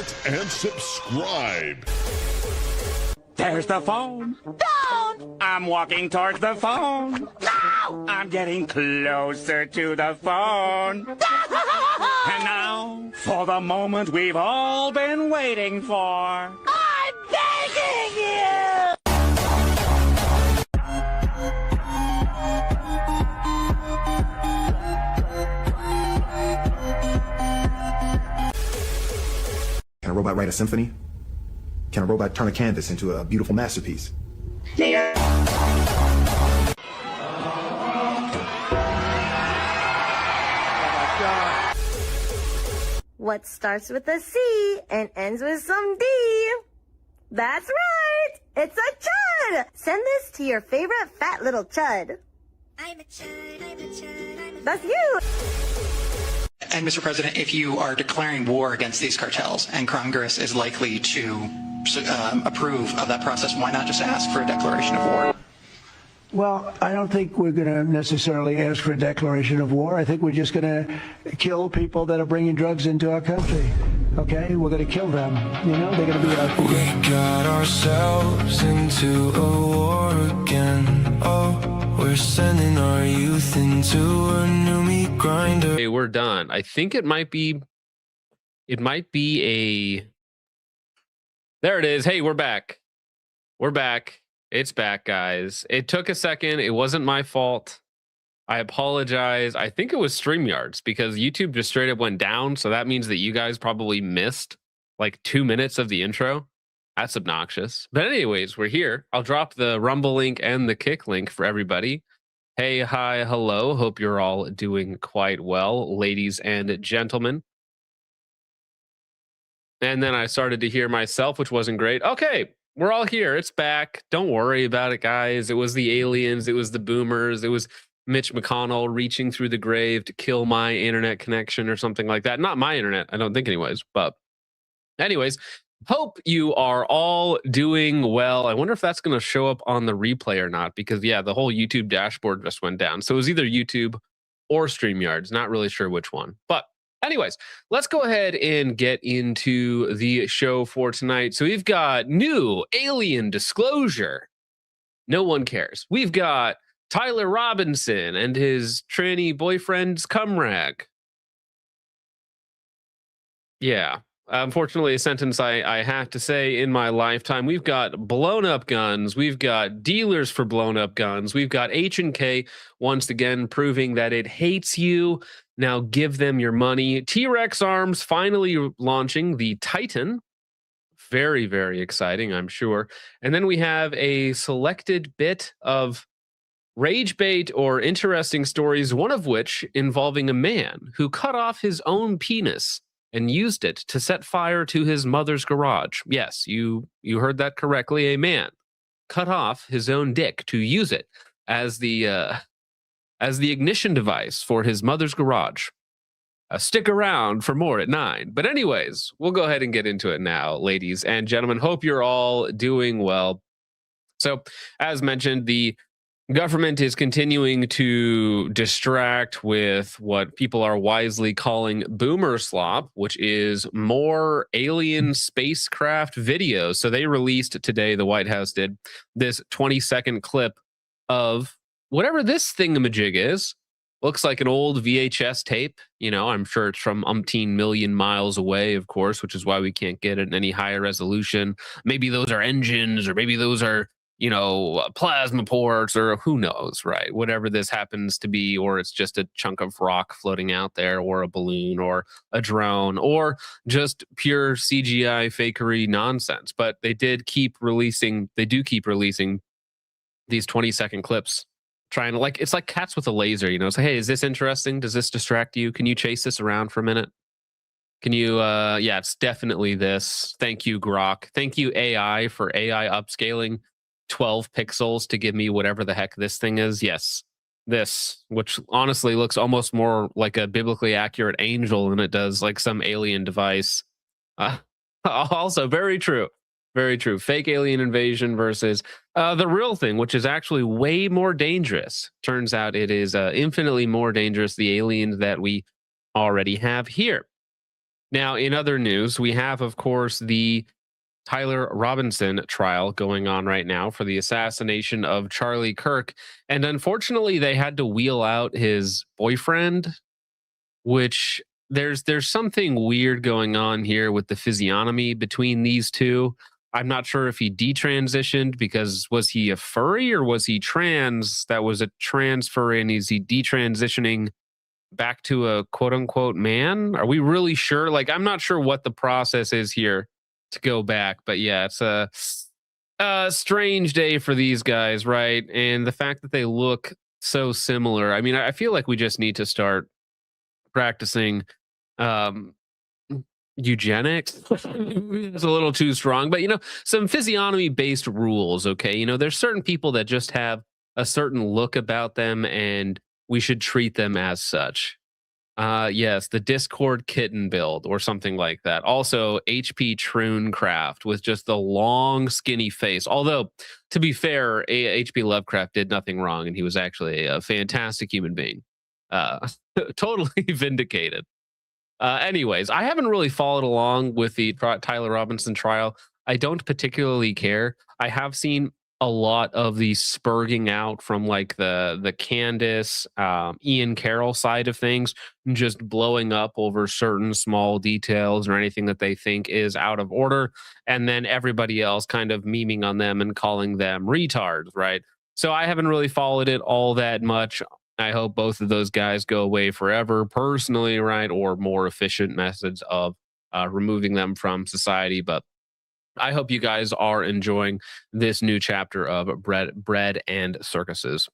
comment, and subscribe. There's the phone. Phone! I'm walking towards the phone. No! I'm getting closer to the phone. And now, for the moment we've all been waiting for. I'm begging you! Can a robot write a symphony? Can a robot turn a canvas into a beautiful masterpiece? What starts with a C and ends with some D? That's right! It's a chud! Send this to your favorite fat little chud. I'm a chud, I'm a chud, I'm a That's you! And Mr. President, if you are declaring war against these cartels and Congress is likely to approve of that process, why not just ask for a declaration of war? Well, I don't think we're going to necessarily ask for a declaration of war. I think we're just going to kill people that are bringing drugs into our country. Okay? We're going to kill them. You know, they're going to be our... We got ourselves into a war again. Oh, we're sending our youth into a new meat grinder. Okay, we're done. I think it might be a... There it is. Hey, we're back. We're back. It's back, guys. It took a second. It wasn't my fault. I apologize. I think it was StreamYards because YouTube just straight up went down. So that means that you guys probably missed like 2 minutes of the intro. That's obnoxious. But anyways, we're here. I'll drop the Rumble link and the Kick link for everybody. Hey, hi, hello. Hope you're all doing quite well, ladies and gentlemen. And then I started to hear myself, which wasn't great. Okay. We're all here. It's back. Don't worry about it, guys. It was the aliens. It was the boomers. It was Mitch McConnell reaching through the grave to kill my internet connection or something like that. Not my internet, I don't think anyways. But anyways, hope you are all doing well. I wonder if that's going to show up on the replay or not. Because, yeah, the whole YouTube dashboard just went down. So it was either YouTube or StreamYards. Not really sure which one. But anyways, let's go ahead and get into the show for tonight. So we've got new alien disclosure. No one cares. We've got Tyler Robinson and his tranny boyfriend's cum rag. Yeah. Unfortunately, a sentence I have to say in my lifetime. We've got blown up guns. We've got dealers for blown up guns. We've got H&K once again proving that it hates you. Now give them your money. T-Rex Arms finally launching the Titan. Very, very exciting, I'm sure. And then we have a selected bit of rage bait or interesting stories, one of which involving a man who cut off his own penis and used it to set fire to his mother's garage. Yes, you heard that correctly. A man cut off his own dick to use it as the ignition device for his mother's garage. Stick around for more at 9. But anyways, we'll go ahead and get into it now, ladies and gentlemen. Hope you're all doing well. So, as mentioned, the government is continuing to distract with what people are wisely calling boomer slop, which is more alien spacecraft videos. So they released today, the White House did, this 20-second clip of whatever this thingamajig is. Looks like an old VHS tape. You know, I'm sure it's from umpteen million miles away, of course, which is why we can't get it in any higher resolution. Maybe those are engines, or maybe those are, you know, plasma ports, or who knows, right? Whatever this happens to be, or it's just a chunk of rock floating out there, or a balloon, or a drone, or just pure CGI fakery nonsense. But they do keep releasing these 20-second clips, trying to, like, it's like cats with a laser, you know. So, hey, is this interesting? Does this distract you? Can you chase this around for a minute? Can you, yeah, it's definitely this. Thank you, Grok. Thank you, AI, for AI upscaling 12 pixels to give me whatever the heck this thing is. Yes, this, which honestly looks almost more like a biblically accurate angel than it does like some alien device. Also, very true. Very true. Fake alien invasion versus the real thing, which is actually way more dangerous. Turns out it is infinitely more dangerous, the aliens that we already have here. Now, in other news, we have, of course, the Tyler Robinson trial going on right now for the assassination of Charlie Kirk. And unfortunately, they had to wheel out his boyfriend, which there's something weird going on here with the physiognomy between these two. I'm not sure if he detransitioned because was he a furry or was he trans that was a trans furry, and is he detransitioning back to a quote unquote man? Are we really sure? Like, I'm not sure what the process is here to go back, but yeah, it's a strange day for these guys, right? And the fact that they look so similar. I mean, I feel like we just need to start practicing eugenics. It's a little too strong, but some physiognomy based rules. Okay, there's certain people that just have a certain look about them, and we should treat them as such. Yes, the Discord kitten build or something like that. Also, HP Trooncraft with just the long, skinny face. Although, to be fair, HP Lovecraft did nothing wrong, and he was actually a fantastic human being. Totally vindicated. Anyways, I haven't really followed along with the Tyler Robinson trial. I don't particularly care. I have seen a lot of the spurging out from like the Candace, Ian Carroll side of things, just blowing up over certain small details or anything that they think is out of order, and then everybody else kind of memeing on them and calling them retards, right? So I haven't really followed it all that much. I hope both of those guys go away forever, personally, right? Or more efficient methods of removing them from society. But I hope you guys are enjoying this new chapter of Bread and Circuses.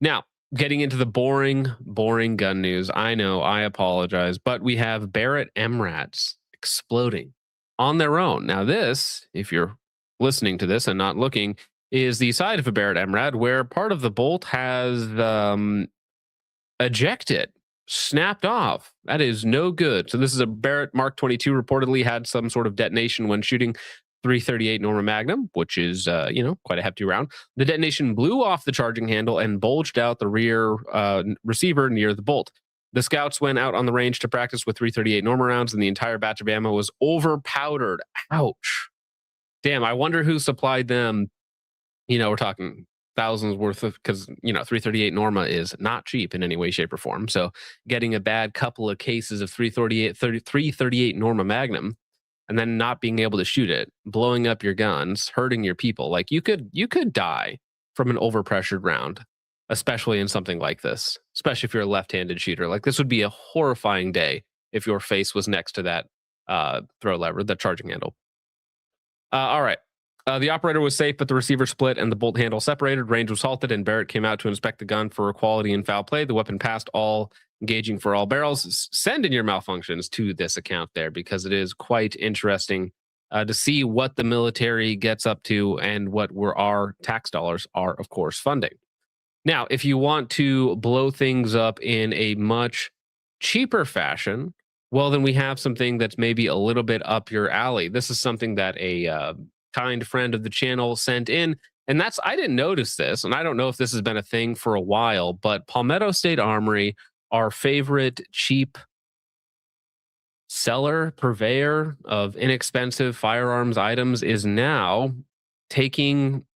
Now, getting into the boring gun news. I know, I apologize, but we have Barrett MRADs exploding on their own. Now, this, if you're listening to this and not looking, is the side of a Barrett MRAD where part of the bolt has ejected, snapped off. That is no good. So this is a Barrett Mark 22, reportedly had some sort of detonation when shooting 338 Norma Magnum, which is, quite a hefty round. The detonation blew off the charging handle and bulged out the rear receiver near the bolt. The scouts went out on the range to practice with 338 Norma rounds, and the entire batch of ammo was over-powdered. Ouch. Damn, I wonder who supplied them. We're talking thousands worth of, because 338 Norma is not cheap in any way, shape, or form. So getting a bad couple of cases of 338 Norma Magnum and then not being able to shoot it, blowing up your guns, hurting your people, like you could die from an overpressured round, especially in something like this, especially if you're a left-handed shooter. Like, this would be a horrifying day if your face was next to that throw lever, the charging handle. All right. The operator was safe, but the receiver split and the bolt handle separated. Range was halted, and Barrett came out to inspect the gun for quality and foul play. The weapon passed all engaging for all barrels. Send in your malfunctions to this account there, because it is quite interesting to see what the military gets up to and what our tax dollars are, of course, funding. Now, if you want to blow things up in a much cheaper fashion, well, then we have something that's maybe a little bit up your alley. This is something that a kind friend of the channel sent in, and I didn't notice this, and I don't know if this has been a thing for a while, but Palmetto State Armory, our favorite cheap seller, purveyor of inexpensive firearms items, is now taking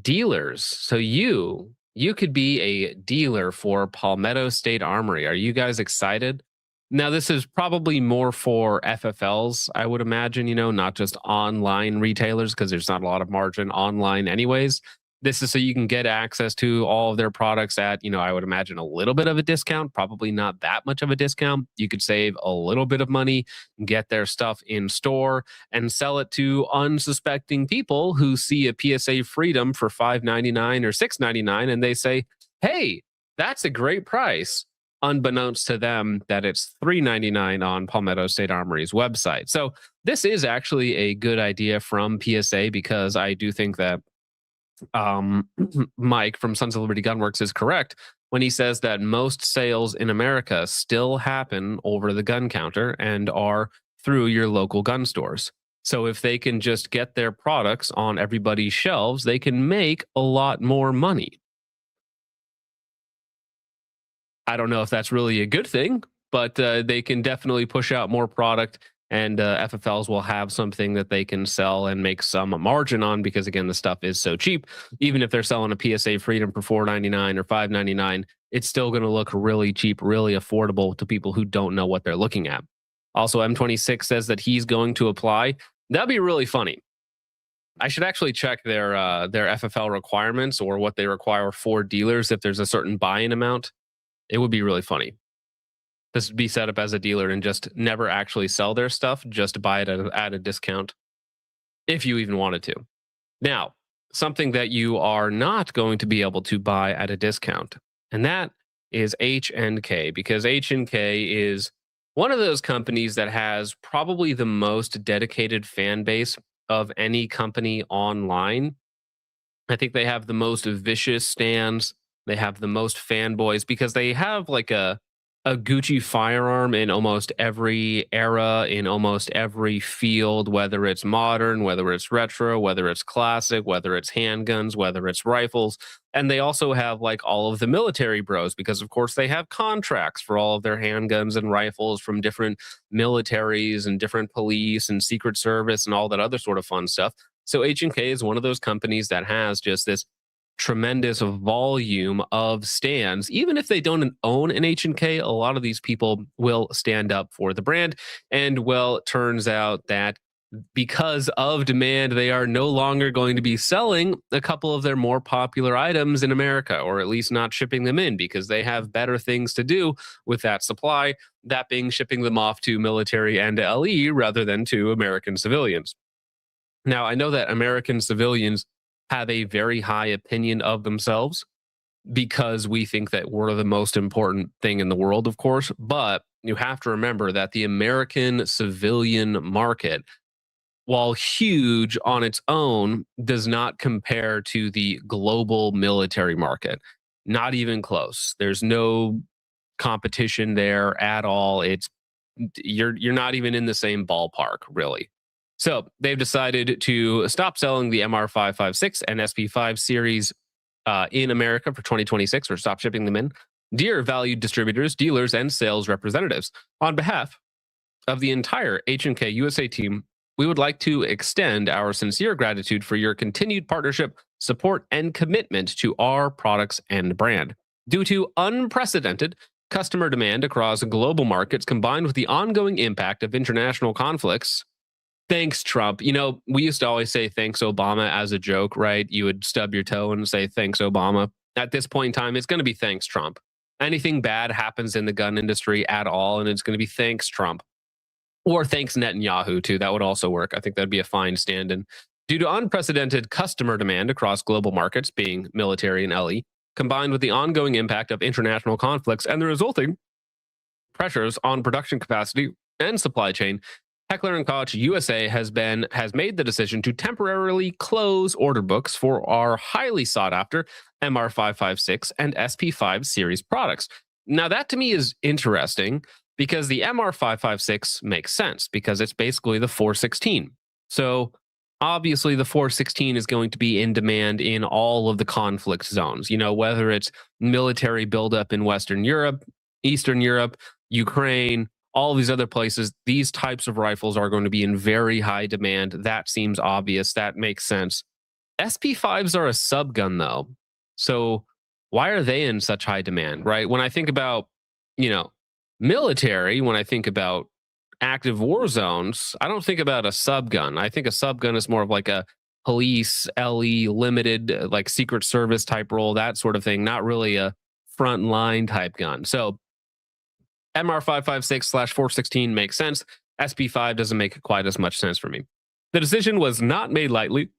dealers. So you could be a dealer for Palmetto State Armory. Are you guys excited? Now, this is probably more for FFLs, I would imagine, not just online retailers, because there's not a lot of margin online anyways. This is so you can get access to all of their products at, I would imagine, a little bit of a discount, probably not that much of a discount. You could save a little bit of money, get their stuff in store, and sell it to unsuspecting people who see a PSA Freedom for $5.99 or $6.99, and they say, hey, that's a great price. Unbeknownst to them that it's $3.99 on Palmetto State Armory's website. So this is actually a good idea from PSA, because I do think that Mike from Sons of Liberty Gunworks is correct when he says that most sales in America still happen over the gun counter and are through your local gun stores. So if they can just get their products on everybody's shelves, they can make a lot more money. I don't know if that's really a good thing, but they can definitely push out more product, and FFLs will have something that they can sell and make some margin on, because again, the stuff is so cheap. Even if they're selling a PSA Freedom for $4.99 or $5.99, it's still going to look really cheap, really affordable to people who don't know what they're looking at. Also, M26 says that he's going to apply. That'd be really funny. I should actually check their FFL requirements, or what they require for dealers if there's a certain buy-in amount. It would be really funny. This would be set up as a dealer and just never actually sell their stuff, just buy it at a discount, if you even wanted to. Now, something that you are not going to be able to buy at a discount, and that is HNK, because HNK is one of those companies that has probably the most dedicated fan base of any company online. I think they have the most vicious stands. They have the most fanboys, because they have like a Gucci firearm in almost every era, in almost every field, whether it's modern, whether it's retro, whether it's classic, whether it's handguns, whether it's rifles. And they also have like all of the military bros, because of course they have contracts for all of their handguns and rifles from different militaries and different police and secret service and all that other sort of fun stuff. So H&K is one of those companies that has just this tremendous volume of stands. Even if they don't own an H&K, a lot of these people will stand up for the brand. And well, it turns out that because of demand, they are no longer going to be selling a couple of their more popular items in America, or at least not shipping them in, because they have better things to do with that supply, that being shipping them off to military and LE rather than to American civilians. Now, I know that American civilians have a very high opinion of themselves, because we think that we're the most important thing in the world, of course. But you have to remember that the American civilian market, while huge on its own, does not compare to the global military market. Not even close. There's no competition there at all. You're not even in the same ballpark, really. So they've decided to stop selling the MR556 and SP5 series in America for 2026, or stop shipping them in. Dear valued distributors, dealers, and sales representatives, on behalf of the entire H&K USA team, we would like to extend our sincere gratitude for your continued partnership, support, and commitment to our products and brand. Due to unprecedented customer demand across global markets, combined with the ongoing impact of international conflicts, thanks, Trump. You know, we used to always say thanks, Obama, as a joke, right? You would stub your toe and say thanks, Obama. At this point in time, it's going to be thanks, Trump. Anything bad happens in the gun industry at all, and it's going to be thanks, Trump. Or thanks, Netanyahu, too. That would also work. I think that'd be a fine stand-in. Due to unprecedented customer demand across global markets, being military and LE, combined with the ongoing impact of international conflicts and the resulting pressures on production capacity and supply chain, Heckler & Koch USA has made the decision to temporarily close order books for our highly sought after MR556 and SP5 series products. Now, that to me is interesting, because the MR556 makes sense, because it's basically the 416. So obviously the 416 is going to be in demand in all of the conflict zones, you know, whether it's military buildup in Western Europe, Eastern Europe, Ukraine, all these other places. These types of rifles are going to be in very high demand. That seems obvious. That makes sense. SP5s are a subgun, though. So why are they in such high demand, right? When I think about, you know, military, when I think about active war zones, I don't think about a subgun. I think a subgun is more of like a police, LE, limited, like Secret Service type role, that sort of thing, not really a front line type gun. So MR556/416 makes sense. SP5 doesn't make quite as much sense for me. The decision was not made lightly.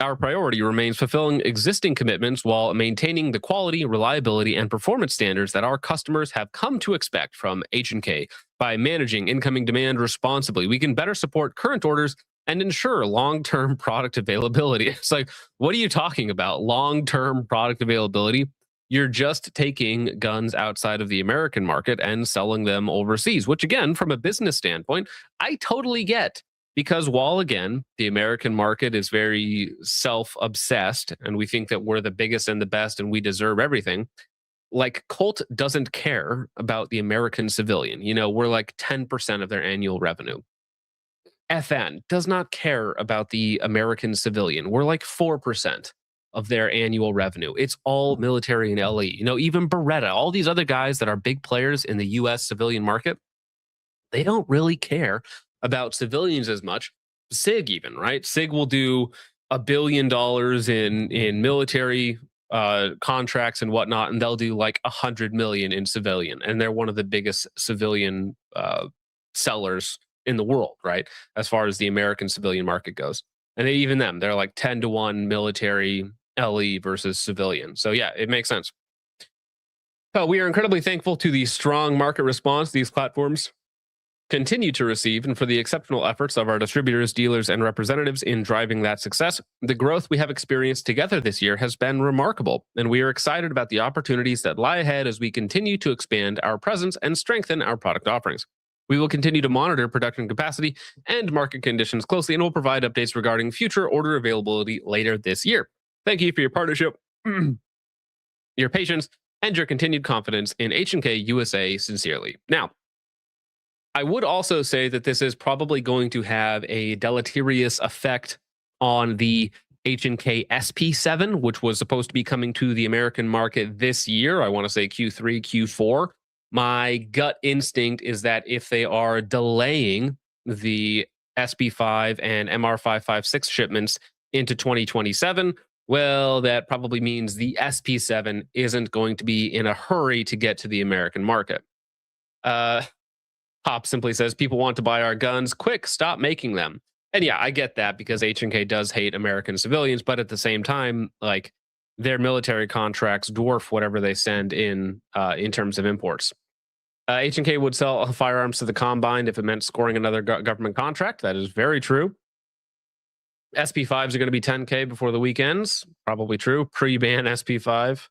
Our priority remains fulfilling existing commitments while maintaining the quality, reliability, and performance standards that our customers have come to expect from H&K. By managing incoming demand responsibly, we can better support current orders and ensure long-term product availability. It's like, what are you talking about? Long-term product availability? You're just taking guns outside of the American market and selling them overseas, which again, from a business standpoint, I totally get. Because while again, the American market is very self-obsessed and we think that we're the biggest and the best and we deserve everything, like Colt doesn't care about the American civilian. You know, we're like 10% of their annual revenue. FN does not care about the American civilian. We're like 4% of their annual revenue. It's all military and LE. You know, even Beretta, all these other guys that are big players in the US civilian market, they don't really care about civilians as much. SIG even, right? SIG will do $1 billion in military contracts and whatnot, and they'll do like 100 million in civilian. And they're one of the biggest civilian sellers in the world, right? As far as the American civilian market goes. And even them, they're like 10-1 military LE versus civilian. So yeah, it makes sense. We are incredibly thankful to the strong market response these platforms continue to receive, and for the exceptional efforts of our distributors, dealers, and representatives in driving that success. The growth we have experienced together this year has been remarkable, and we are excited about the opportunities that lie ahead as we continue to expand our presence and strengthen our product offerings. We will continue to monitor production capacity and market conditions closely, and will provide updates regarding future order availability later this year. Thank you for your partnership, your patience, and your continued confidence in H&K USA. Sincerely. Now, I would also say that this is probably going to have a deleterious effect on the H&K SP7, which was supposed to be coming to the American market this year. I want to say Q3, Q4. My gut instinct is that if they are delaying the SP5 and MR556 shipments into 2027, well, that probably means the SP7 isn't going to be in a hurry to get to the American market. Pop simply says, people want to buy our guns. Quick, stop making them. And yeah, I get that because H&K does hate American civilians, but at the same time, like, their military contracts dwarf whatever they send in terms of imports. H&K would sell firearms to the Combine if it meant scoring another government contract. That is very true. SP5s are going to be 10K before the weekends. Probably true. Pre-ban SP5.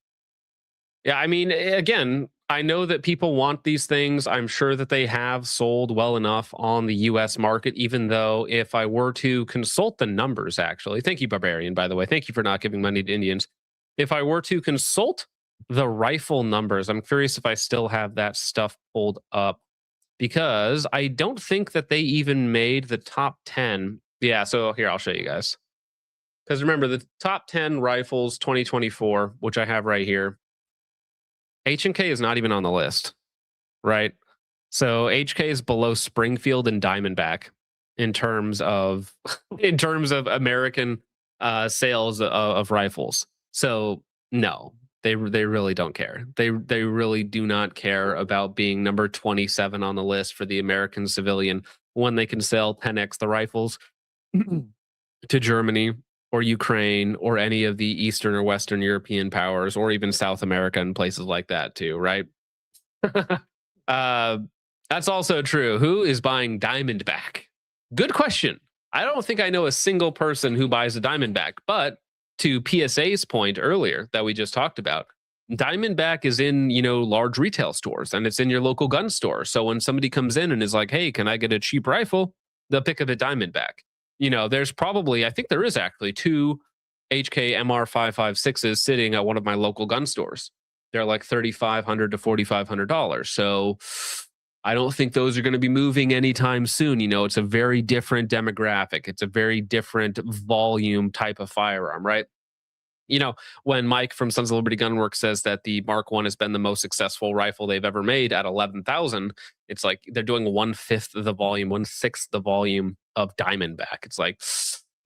Yeah, I mean, again, I know that people want these things. I'm sure that they have sold well enough on the US market, even though if I were to consult the numbers, actually, thank you, Barbarian, by the way. Thank you for not giving money to Indians. If I were to consult the rifle numbers, I'm curious if I still have that stuff pulled up, because I don't think that they even made the top 10. Yeah, so here, I'll show you guys. Because remember, the top 10 rifles 2024, which I have right here, H&K is not even on the list, right? So HK is below Springfield and Diamondback in terms of American sales of rifles. So no, they really don't care. They really do not care about being number 27 on the list for the American civilian when they can sell 10x the rifles to Germany or Ukraine or any of the Eastern or Western European powers, or even South America and places like that too, right? That's also true. Who is buying Diamondback? Good question. I don't think I know a single person who buys a Diamondback, but to PSA's point earlier that we just talked about, Diamondback is in, large retail stores, and it's in your local gun store. So when somebody comes in and is like, hey, can I get a cheap rifle? They'll pick up a Diamondback. There's probably, I think there is actually 2 HK MR556s sitting at one of my local gun stores. They're like $3,500 to $4,500. So I don't think those are going to be moving anytime soon. It's a very different demographic. It's a very different volume type of firearm, right? When Mike from Sons of Liberty Gunworks says that the Mark I has been the most successful rifle they've ever made at 11,000, it's like they're doing 1/5 of the volume, 1/6 the volume of Diamondback. It's like,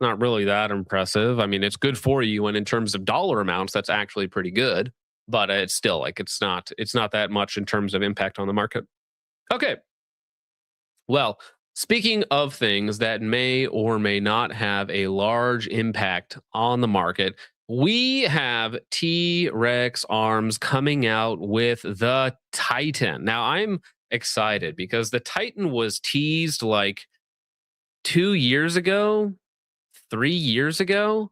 not really that impressive. I mean, it's good for you, and in terms of dollar amounts, that's actually pretty good. But it's still like it's not that much in terms of impact on the market. Okay. Well, speaking of things that may or may not have a large impact on the market, we have T-Rex Arms coming out with the Titan. Now, I'm excited because the Titan was teased like 2 years ago, 3 years ago,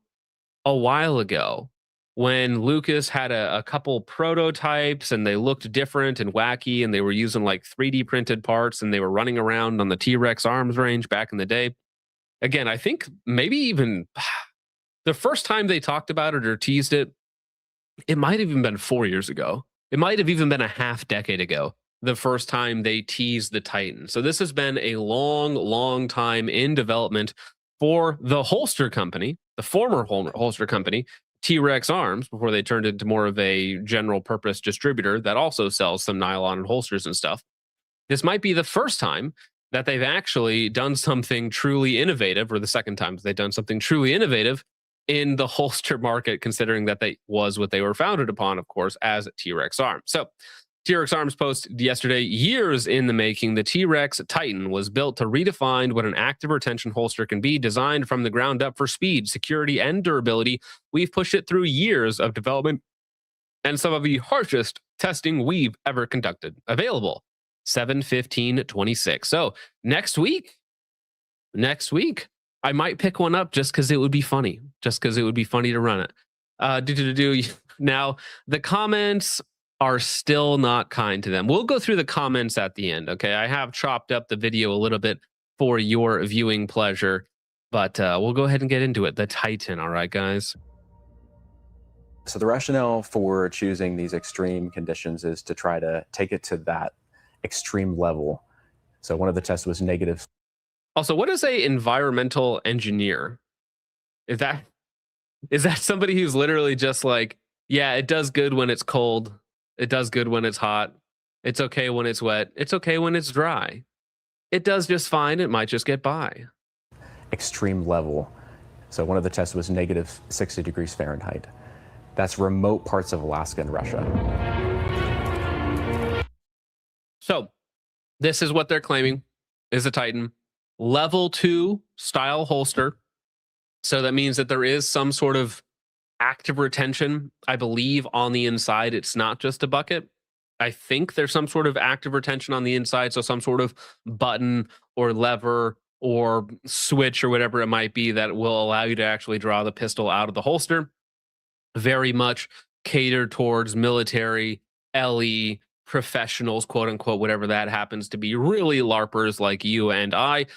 a while ago, when Lucas had a couple prototypes and they looked different and wacky, and they were using like 3D printed parts, and they were running around on the T-Rex Arms range back in the day. Again, I think maybe even the first time they talked about it or teased it, it might have even been 4 years ago. It might have even been a half decade ago, the first time they teased the Titan. So this has been a long, long time in development for the holster company, the former holster company, T-Rex Arms, before they turned into more of a general purpose distributor that also sells some nylon and holsters and stuff. This might be the first time that they've actually done something truly innovative, or the second time they've done something truly innovative in the holster market, considering that they was what they were founded upon, of course, as T-Rex Arms. So T-Rex Arms posted yesterday, years in the making, the T-Rex Titan was built to redefine what an active retention holster can be, designed from the ground up for speed, security, and durability. We've pushed it through years of development and some of the harshest testing we've ever conducted. Available 7/15/26. So next week, I might pick one up just because it would be funny, to run it. Now, the comments are still not kind to them. We'll go through the comments at the end, okay? I have chopped up the video a little bit for your viewing pleasure, but we'll go ahead and get into it. The Titan, all right, guys? So the rationale for choosing these extreme conditions is to try to take it to that extreme level. So one of the tests was negative. Also, what is a environmental engineer? Is that somebody who's literally just like, yeah, it does good when it's cold. It does good when it's hot. It's okay when it's wet. It's okay when it's dry. It does just fine. It might just get by. Extreme level. So one of the tests was negative 60 degrees Fahrenheit. That's remote parts of Alaska and Russia. So this is what they're claiming is a Titan. Level 2 style holster. So that means that there is some sort of active retention, I believe, on the inside. It's not just a bucket. I think there's some sort of active retention on the inside. So some sort of button or lever or switch or whatever it might be that will allow you to actually draw the pistol out of the holster. Very much catered towards military, LE, professionals, quote unquote, whatever that happens to be, really LARPers like you and I.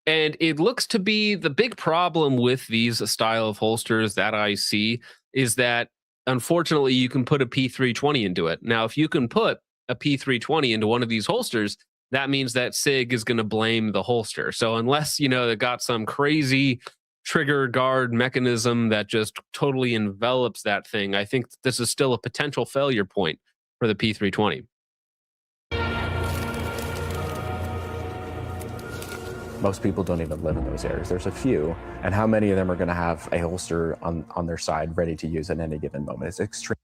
And it looks to be the big problem with these style of holsters that I see is that, unfortunately, you can put a P320 into it. Now, if you can put a P320 into one of these holsters, that means that SIG is going to blame the holster. So unless, they got some crazy trigger guard mechanism that just totally envelops that thing, I think this is still a potential failure point for the P320. Most people don't even live in those areas. There's a few, and how many of them are going to have a holster on their side ready to use at any given moment? It's extreme.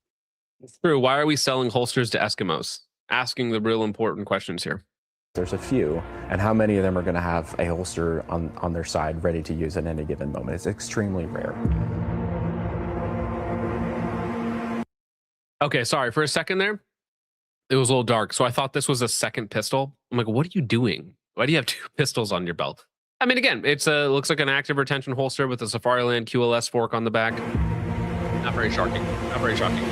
It's true. Why are we selling holsters to Eskimos? Asking the real important questions here. There's a few, and how many of them are going to have a holster on their side ready to use at any given moment? It's extremely rare. Okay, sorry. For a second there, it was a little dark. So I thought this was a second pistol. I'm like, what are you doing? Why do you have two pistols on your belt? I mean, again, it's looks like an active retention holster with a Safariland QLS fork on the back. Not very shocking. Not very shocking.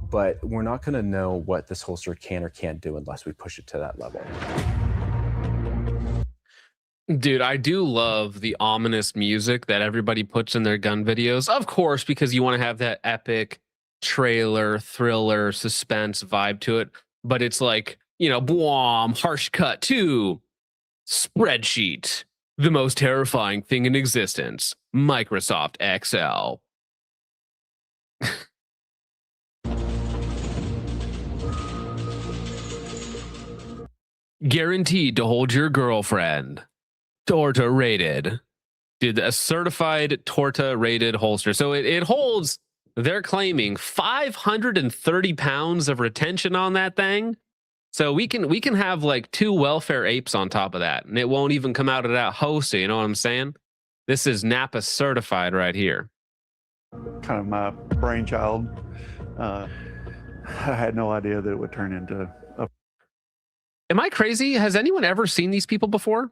But we're not going to know what this holster can or can't do unless we push it to that level. Dude, I do love the ominous music that everybody puts in their gun videos. Of course, because you want to have that epic trailer, thriller, suspense vibe to it. But it's like, boom, harsh cut to spreadsheet. The most terrifying thing in existence. Microsoft Excel. Guaranteed to hold your girlfriend. Torta rated. Dude, a certified Torta rated holster. So it holds, they're claiming 530 pounds of retention on that thing. So we can have like 2 welfare apes on top of that, and it won't even come out of that host. You know what I'm saying? This is Napa certified right here. Kind of my brainchild. I had no idea that it would turn into a... Am I crazy? Has anyone ever seen these people before?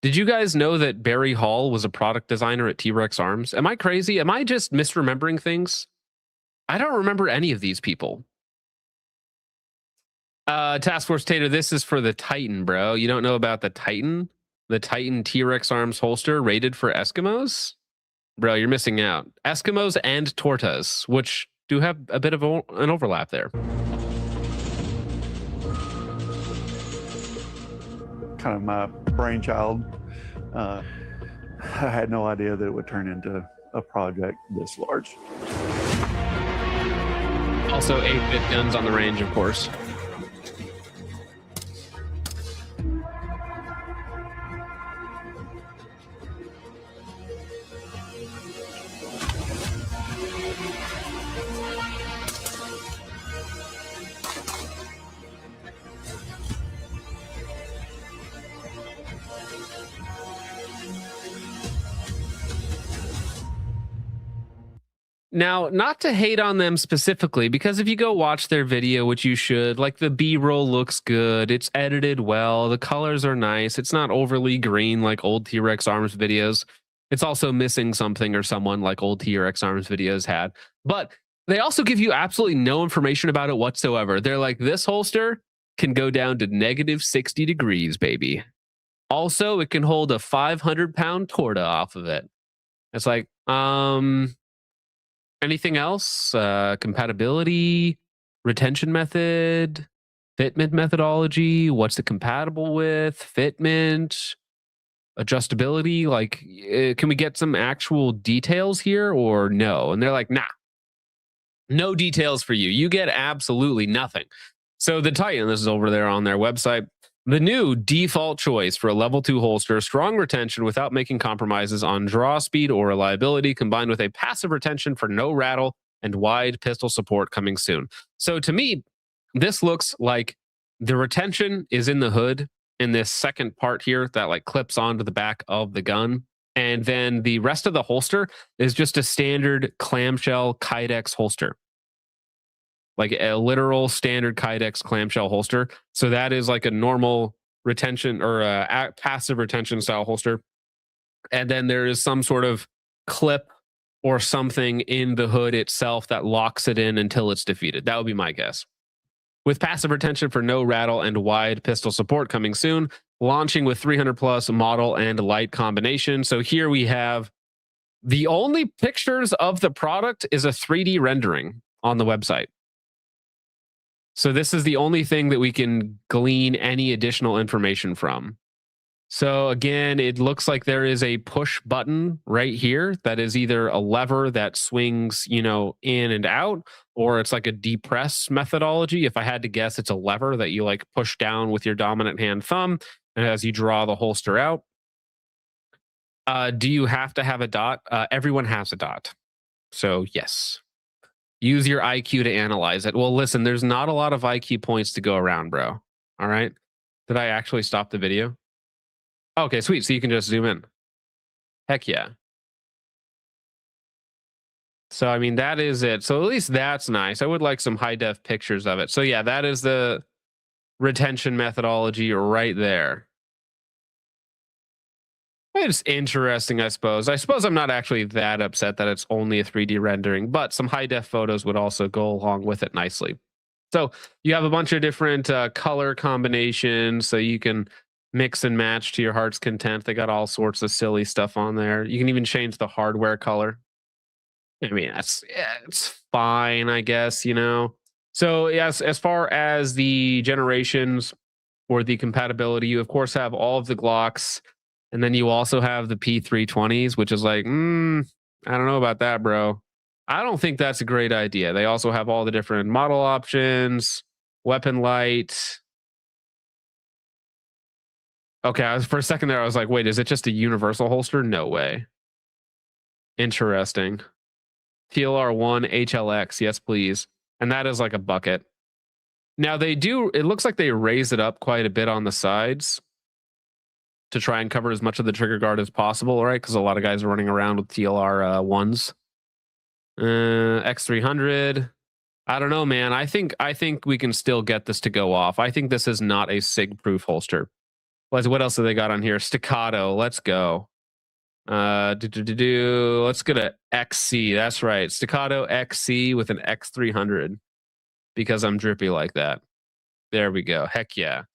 Did you guys know that Barry Hall was a product designer at T-Rex Arms? Am I crazy? Am I just misremembering things? I don't remember any of these people. Task Force Tater, this is for the Titan, bro. You don't know about the Titan? The Titan T-Rex Arms holster rated for Eskimos? Bro, you're missing out. Eskimos and Tortas, which do have a bit of an overlap there. Kind of my brainchild. I had no idea that it would turn into a project this large. Also 8-bit guns on the range, of course. Now, not to hate on them specifically, because if you go watch their video, which you should, like the B-roll looks good, it's edited well, the colors are nice, it's not overly green like old T-Rex Arms videos. It's also missing something or someone like old T-Rex Arms videos had. But they also give you absolutely no information about it whatsoever. They're like, this holster can go down to -60 degrees, baby. Also, it can hold a 500-pound torta off of it. It's like, anything else? Compatibility, retention method, fitment methodology. What's it compatible with? Fitment, adjustability. Like, can we get some actual details here or no? And they're like, nah, no details for you. You get absolutely nothing. So the Titan, this is over there on their website. The new default choice for a level 2 holster, strong retention without making compromises on draw speed or reliability, combined with a passive retention for no rattle and wide pistol support coming soon. So to me, this looks like the retention is in the hood in this second part here that like clips onto the back of the gun. And then the rest of the holster is just a standard clamshell Kydex holster. Like a literal standard Kydex clamshell holster. So that is like a normal retention or a passive retention style holster. And then there is some sort of clip or something in the hood itself that locks it in until it's defeated. That would be my guess. With passive retention for no rattle and wide pistol support coming soon, launching with 300 plus model and light combination. So here we have the only pictures of the product is a 3D rendering on the website. So this is the only thing that we can glean any additional information from. So again, it looks like there is a push button right here that is either a lever that swings, you know, in and out, or it's like a depress methodology. If I had to guess, it's a lever that you like push down with your dominant hand thumb, and as you draw the holster out. Do you have to have a dot? Everyone has a dot. So yes. Use your IQ to analyze it. Well, listen, there's not a lot of IQ points to go around, bro. All right. Did I actually stop the video? Okay, sweet. So you can just zoom in. Heck yeah. So, I mean, that is it. So at least that's nice. I would like some high def pictures of it. So yeah, that is the retention methodology right there. It's interesting, I suppose. I suppose I'm not actually that upset that it's only a 3D rendering, but some high def photos would also go along with it nicely. So you have a bunch of different color combinations, so you can mix and match to your heart's content. They got all sorts of silly stuff on there. You can even change the hardware color. I mean, it's fine, I guess, you know. So yes, as far as the generations or the compatibility, you of course have all of the Glocks. And then you also have the P320s, which is like, I don't know about that, bro. I don't think that's a great idea. They also have all the different model options, weapon light. Okay, for a second there, I was like, wait, is it just a universal holster? No way. Interesting. TLR1 HLX, yes, please. And that is like a bucket. Now it looks like they raise it up quite a bit on the sides to try and cover as much of the trigger guard as possible, right? Because a lot of guys are running around with TLR ones. X300. I don't know, man. I think we can still get this to go off. I think this is not a SIG-proof holster. What else have they got on here? Staccato. Let's go. Let's get a XC. That's right. Staccato XC with an X300 because I'm drippy like that. There we go. Heck yeah.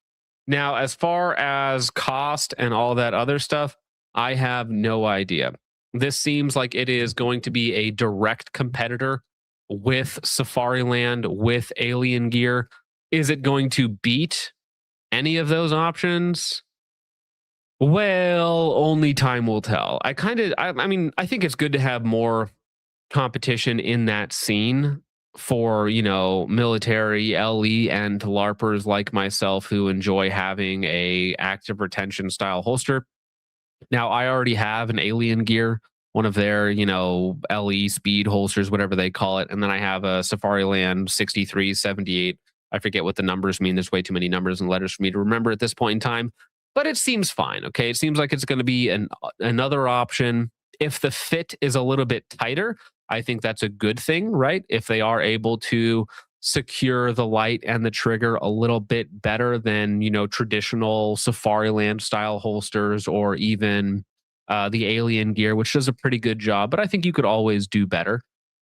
Now, as far as cost and all that other stuff, I have no idea. This seems like it is going to be a direct competitor with Safariland, with Alien Gear. Is it going to beat any of those options? Well, only time will tell. I mean, I think it's good to have more competition in that scene for, military, LE, and LARPers like myself who enjoy having a active retention style holster. Now, I already have an Alien Gear, one of their, LE speed holsters, whatever they call it. And then I have a Safariland 6378. I forget what the numbers mean. There's way too many numbers and letters for me to remember at this point in time. But it seems fine, okay? It seems like it's going to be another option. If the fit is a little bit tighter, I think that's a good thing, right? If they are able to secure the light and the trigger a little bit better than, traditional Safariland style holsters or even the Alien Gear, which does a pretty good job, but I think you could always do better.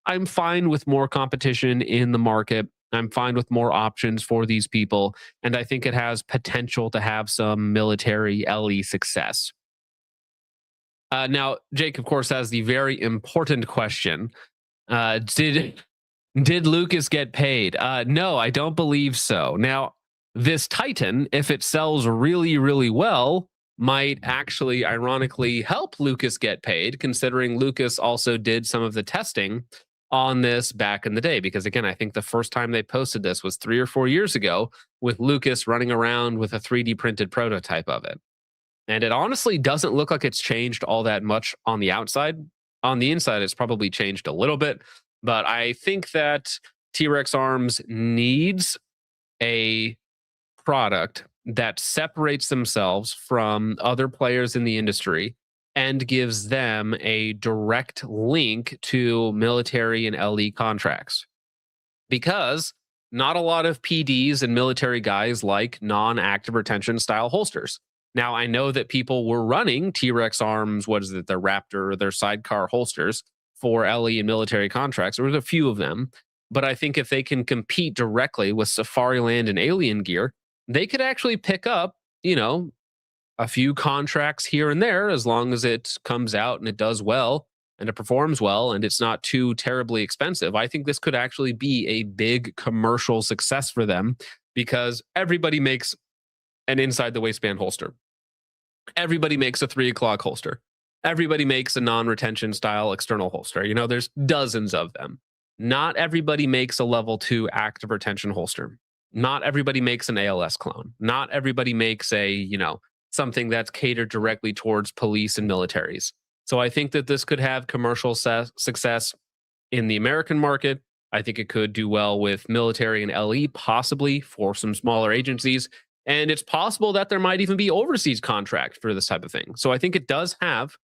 I'm fine with more competition in the market. I'm fine with more options for these people, and I think it has potential to have some military LE success. Now, Jake, of course, has the very important question. Did Lucas get paid? No, I don't believe so. Now, this Titan, if it sells really, really well, might actually ironically help Lucas get paid, considering Lucas also did some of the testing on this back in the day. Because again, I think the first time they posted this was 3 or 4 years ago with Lucas running around with a 3D printed prototype of it. And it honestly doesn't look like it's changed all that much on the outside. On the inside, it's probably changed a little bit. But I think that T-Rex Arms needs a product that separates themselves from other players in the industry and gives them a direct link to military and LE contracts. Because not a lot of PDs and military guys like non-active retention style holsters. Now, I know that people were running T-Rex Arms, what is it, their Raptor, their sidecar holsters for LE and military contracts. There was a few of them. But I think if they can compete directly with Safariland and Alien Gear, they could actually pick up, a few contracts here and there, as long as it comes out and it does well and it performs well and it's not too terribly expensive. I think this could actually be a big commercial success for them, because everybody makes an inside the waistband holster. Everybody makes a 3 o'clock holster. Everybody makes a non-retention style external holster. There's dozens of them. Not everybody makes a level 2 active retention holster. Not everybody makes an ALS clone. Not everybody makes a, something that's catered directly towards police and militaries. So I think that this could have commercial success in the American market. I think it could do well with military and LE, possibly for some smaller agencies. And it's possible that there might even be overseas contract for this type of thing. So I think it does have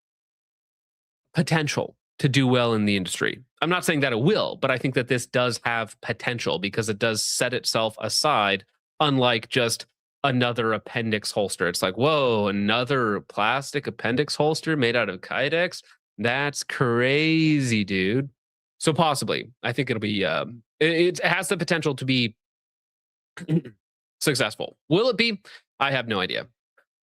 potential to do well in the industry. I'm not saying that it will, but I think that this does have potential because it does set itself aside, unlike just another appendix holster. It's like, whoa, another plastic appendix holster made out of Kydex? That's crazy, dude. So possibly, I think it'll be, it has the potential to be successful. Will it be? I have no idea.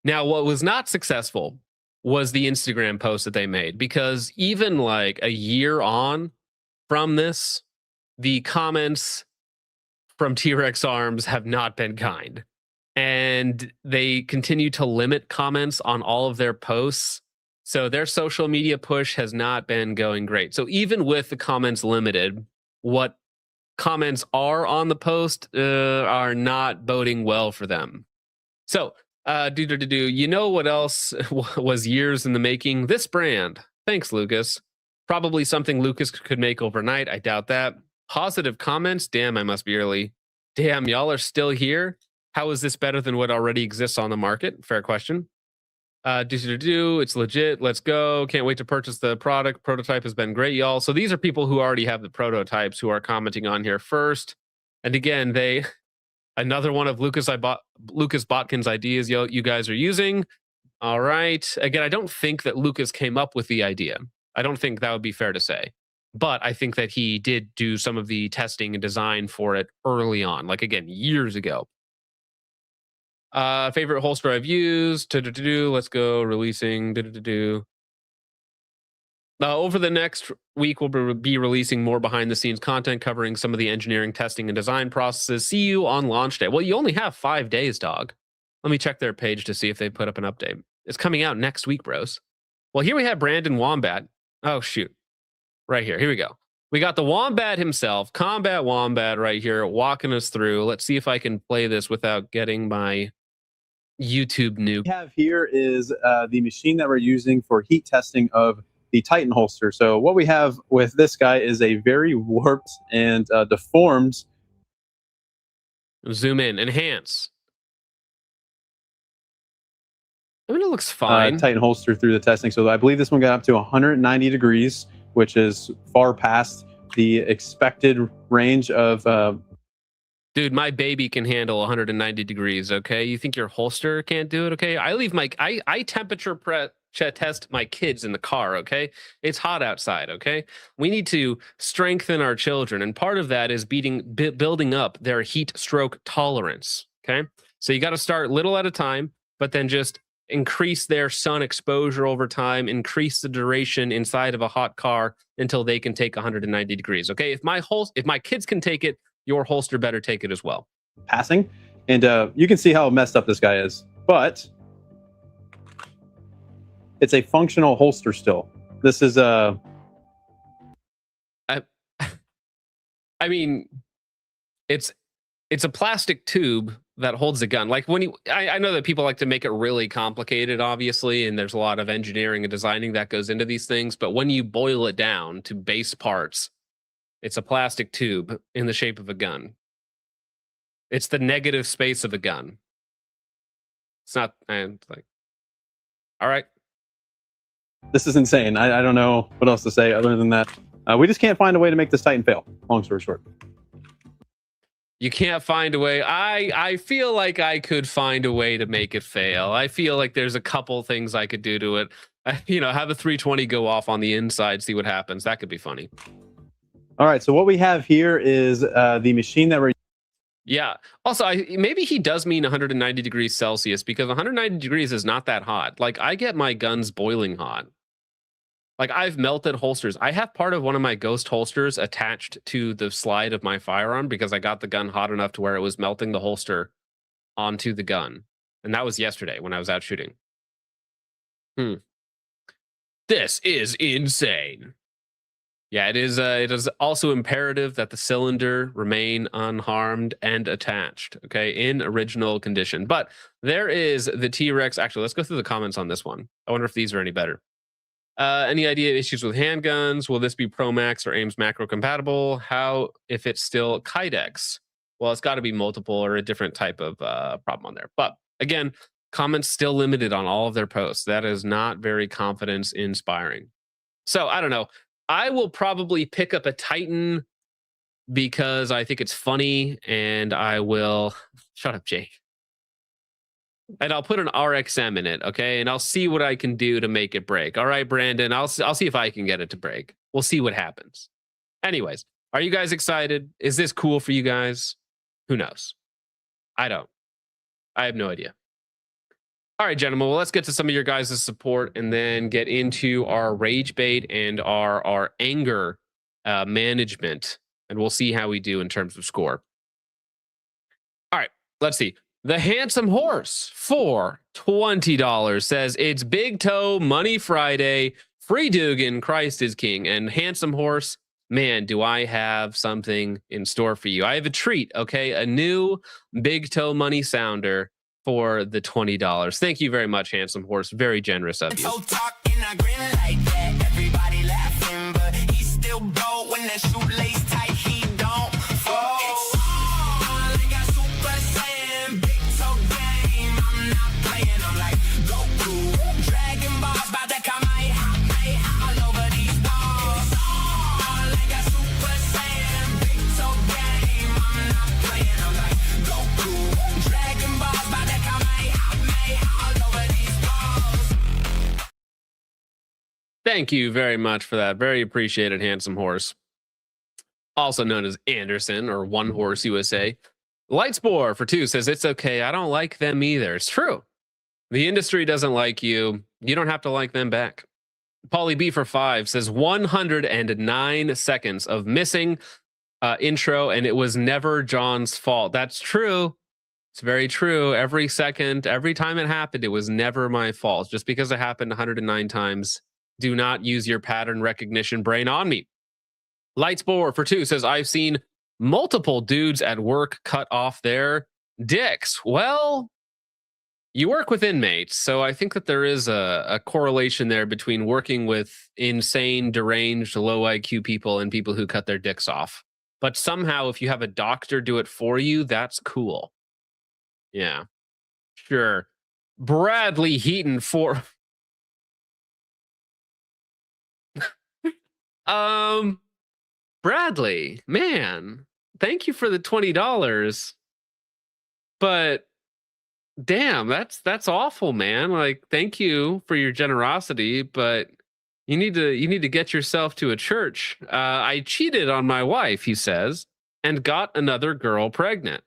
Now, what was not successful was the Instagram post that they made, because even like a year on from this, the comments from T-Rex Arms have not been kind. And they continue to limit comments on all of their posts. So their social media push has not been going great. So even with the comments limited, what comments are on the post are not boding well for them. So, you know what else was years in the making? This brand. Thanks, Lucas. Probably something Lucas could make overnight. I doubt that. Positive comments. Damn, I must be early. Damn, y'all are still here. How is this better than what already exists on the market? Fair question. It's legit. Let's go. Can't wait to purchase the product. Prototype has been great, y'all. So these are people who already have the prototypes who are commenting on here first. And again, another one of Lucas Botkin's ideas you guys are using. All right. Again, I don't think that Lucas came up with the idea. I don't think that would be fair to say. But I think that he did do some of the testing and design for it early on, like again, years ago. Favorite holster I've used. Let's go. Releasing. Over the next week, we'll be releasing more behind-the-scenes content covering some of the engineering, testing, and design processes. See you on launch day. Well, you only have 5 days, dog. Let me check their page to see if they put up an update. It's coming out next week, bros. Well, here we have Brandon Wombat. Oh, shoot. Right here. Here we go. We got the Wombat himself, Combat Wombat, right here, walking us through. Let's see if I can play this without getting my YouTube nuke. We have here is the machine that we're using for heat testing of the Titan holster. So what we have with this guy is a very warped and deformed. Zoom in, enhance. I mean, it looks fine. Titan holster through the testing. So I believe this one got up to 190 degrees, which is far past the expected range of. Dude, my baby can handle 190 degrees. Okay, you think your holster can't do it? Okay, I leave my I temperature test my kids in the car. Okay, it's hot outside. Okay, we need to strengthen our children, and part of that is building up their heat stroke tolerance. Okay, so you got to start little at a time, but then just increase their sun exposure over time, increase the duration inside of a hot car until they can take 190 degrees. Okay, if my kids can take it, your holster better take it as well. Passing, and you can see how messed up this guy is, but it's a functional holster still. This is a. I mean, it's a plastic tube that holds a gun. Like when I know that people like to make it really complicated, obviously, and there's a lot of engineering and designing that goes into these things. But when you boil it down to base parts, it's a plastic tube in the shape of a gun. It's the negative space of a gun. It's not, and like, all right. This is insane. I don't know what else to say other than that. We just can't find a way to make this Titan fail. Long story short. You can't find a way. I feel like I could find a way to make it fail. I feel like there's a couple things I could do to it. Have a 320 go off on the inside, see what happens. That could be funny. All right. So what we have here is the machine that we're. Yeah. Also, maybe he does mean 190 degrees Celsius, because 190 degrees is not that hot. Like, I get my guns boiling hot. Like, I've melted holsters. I have part of one of my Ghost holsters attached to the slide of my firearm because I got the gun hot enough to where it was melting the holster onto the gun. And that was yesterday when I was out shooting. This is insane. Yeah, it is also imperative that the cylinder remain unharmed and attached, okay, in original condition. But there is the T-Rex. Actually, let's go through the comments on this one. I wonder if these are any better. Any idea issues with handguns? Will this be Pro Max or Ames macro compatible? How if it's still Kydex? Well, it's got to be multiple or a different type of problem on there. But again, comments still limited on all of their posts. That is not very confidence inspiring. So I don't know. I will probably pick up a Titan because I think it's funny, and I will shut up, Jake. And I'll put an RXM in it, okay? And I'll see what I can do to make it break. All right, Brandon, I'll see if I can get it to break. We'll see what happens. Anyways, are you guys excited? Is this cool for you guys? Who knows? I don't. I have no idea. All right, gentlemen, well, let's get to some of your guys' support and then get into our rage bait and our anger management, and we'll see how we do in terms of score. All right, let's see. The Handsome Horse for $20 says, it's Big Toe Money Friday, free Dugan, Christ is King. And Handsome Horse, man, do I have something in store for you. I have a treat, okay? A new Big Toe Money Sounder for the $20. Thank you very much, Handsome Horse. Very generous of you. Everybody laughing, but he's still broke when that shoelace tight, he don't fold. It's on like a Super Saiyan, Big Toe game. I'm not playing, I'm like Goku. Dragon Ball's about to come all over these balls. It's on like a Super Saiyan, Big Toe game. I'm not playing, I'm like Goku. Dragon Ball's about to come all over these balls. Thank you very much for that. Very appreciated, Handsome Horse. Also known as Anderson or One Horse USA. Lightspore for 2 says, it's okay. I don't like them either. It's true. The industry doesn't like you. You don't have to like them back. Pauly B for 5 says 109 seconds of missing intro, and it was never John's fault. That's true. It's very true. Every second, every time it happened, it was never my fault. Just because it happened 109 times, do not use your pattern recognition brain on me. Lightsbore for 2 says, I've seen multiple dudes at work cut off their dicks. Well, you work with inmates, so I think that there is a correlation there between working with insane, deranged, low IQ people and people who cut their dicks off. But somehow, if you have a doctor do it for you, that's cool. Yeah, sure. Bradley Heaton for Bradley, man, thank you for the $20. But damn, that's awful, man. Like, thank you for your generosity, but you need to get yourself to a church. I cheated on my wife, he says, and got another girl pregnant.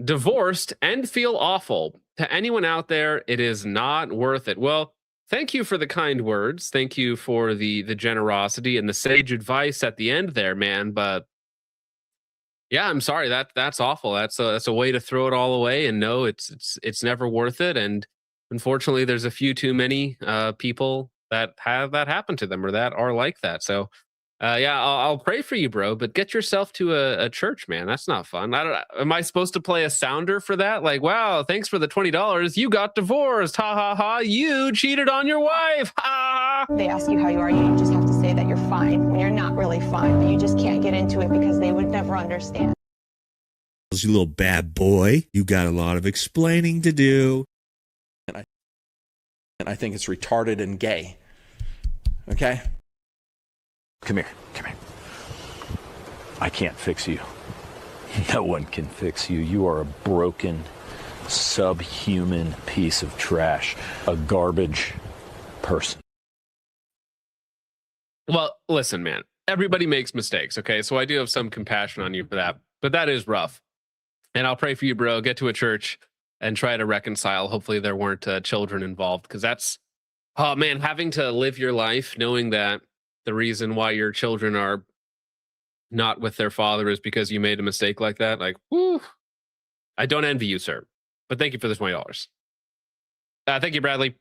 Divorced and feel awful. To anyone out there, it is not worth it. Well, thank you for the kind words. Thank you for the generosity and the sage advice at the end there, man. But yeah, I'm sorry. That's awful. That's a way to throw it all away and no, it's never worth it. And unfortunately, there's a few too many people that have that happen to them or that are like that. So yeah, I'll pray for you, bro. But get yourself to a church, man. That's not fun. Am I supposed to play a sounder for that? Like, wow, thanks for the $20. You got divorced. Ha ha ha. You cheated on your wife. Ha. They ask you how you are. You just have to say that you're fine when you're not really fine. But you just can't get into it because they would never understand. You little bad boy. You got a lot of explaining to do. And I think it's retarded and gay. Okay? Come here. I can't fix you. No one can fix you. You are a broken, subhuman piece of trash, a garbage person. Well, listen, man, everybody makes mistakes. Okay. So I do have some compassion on you for that, but that is rough. And I'll pray for you, bro. Get to a church and try to reconcile. Hopefully there weren't children involved, because that's, oh man, having to live your life knowing that the reason why your children are not with their father is because you made a mistake like that. Like, whew, I don't envy you, sir. But thank you for the $20. Thank you, Bradley.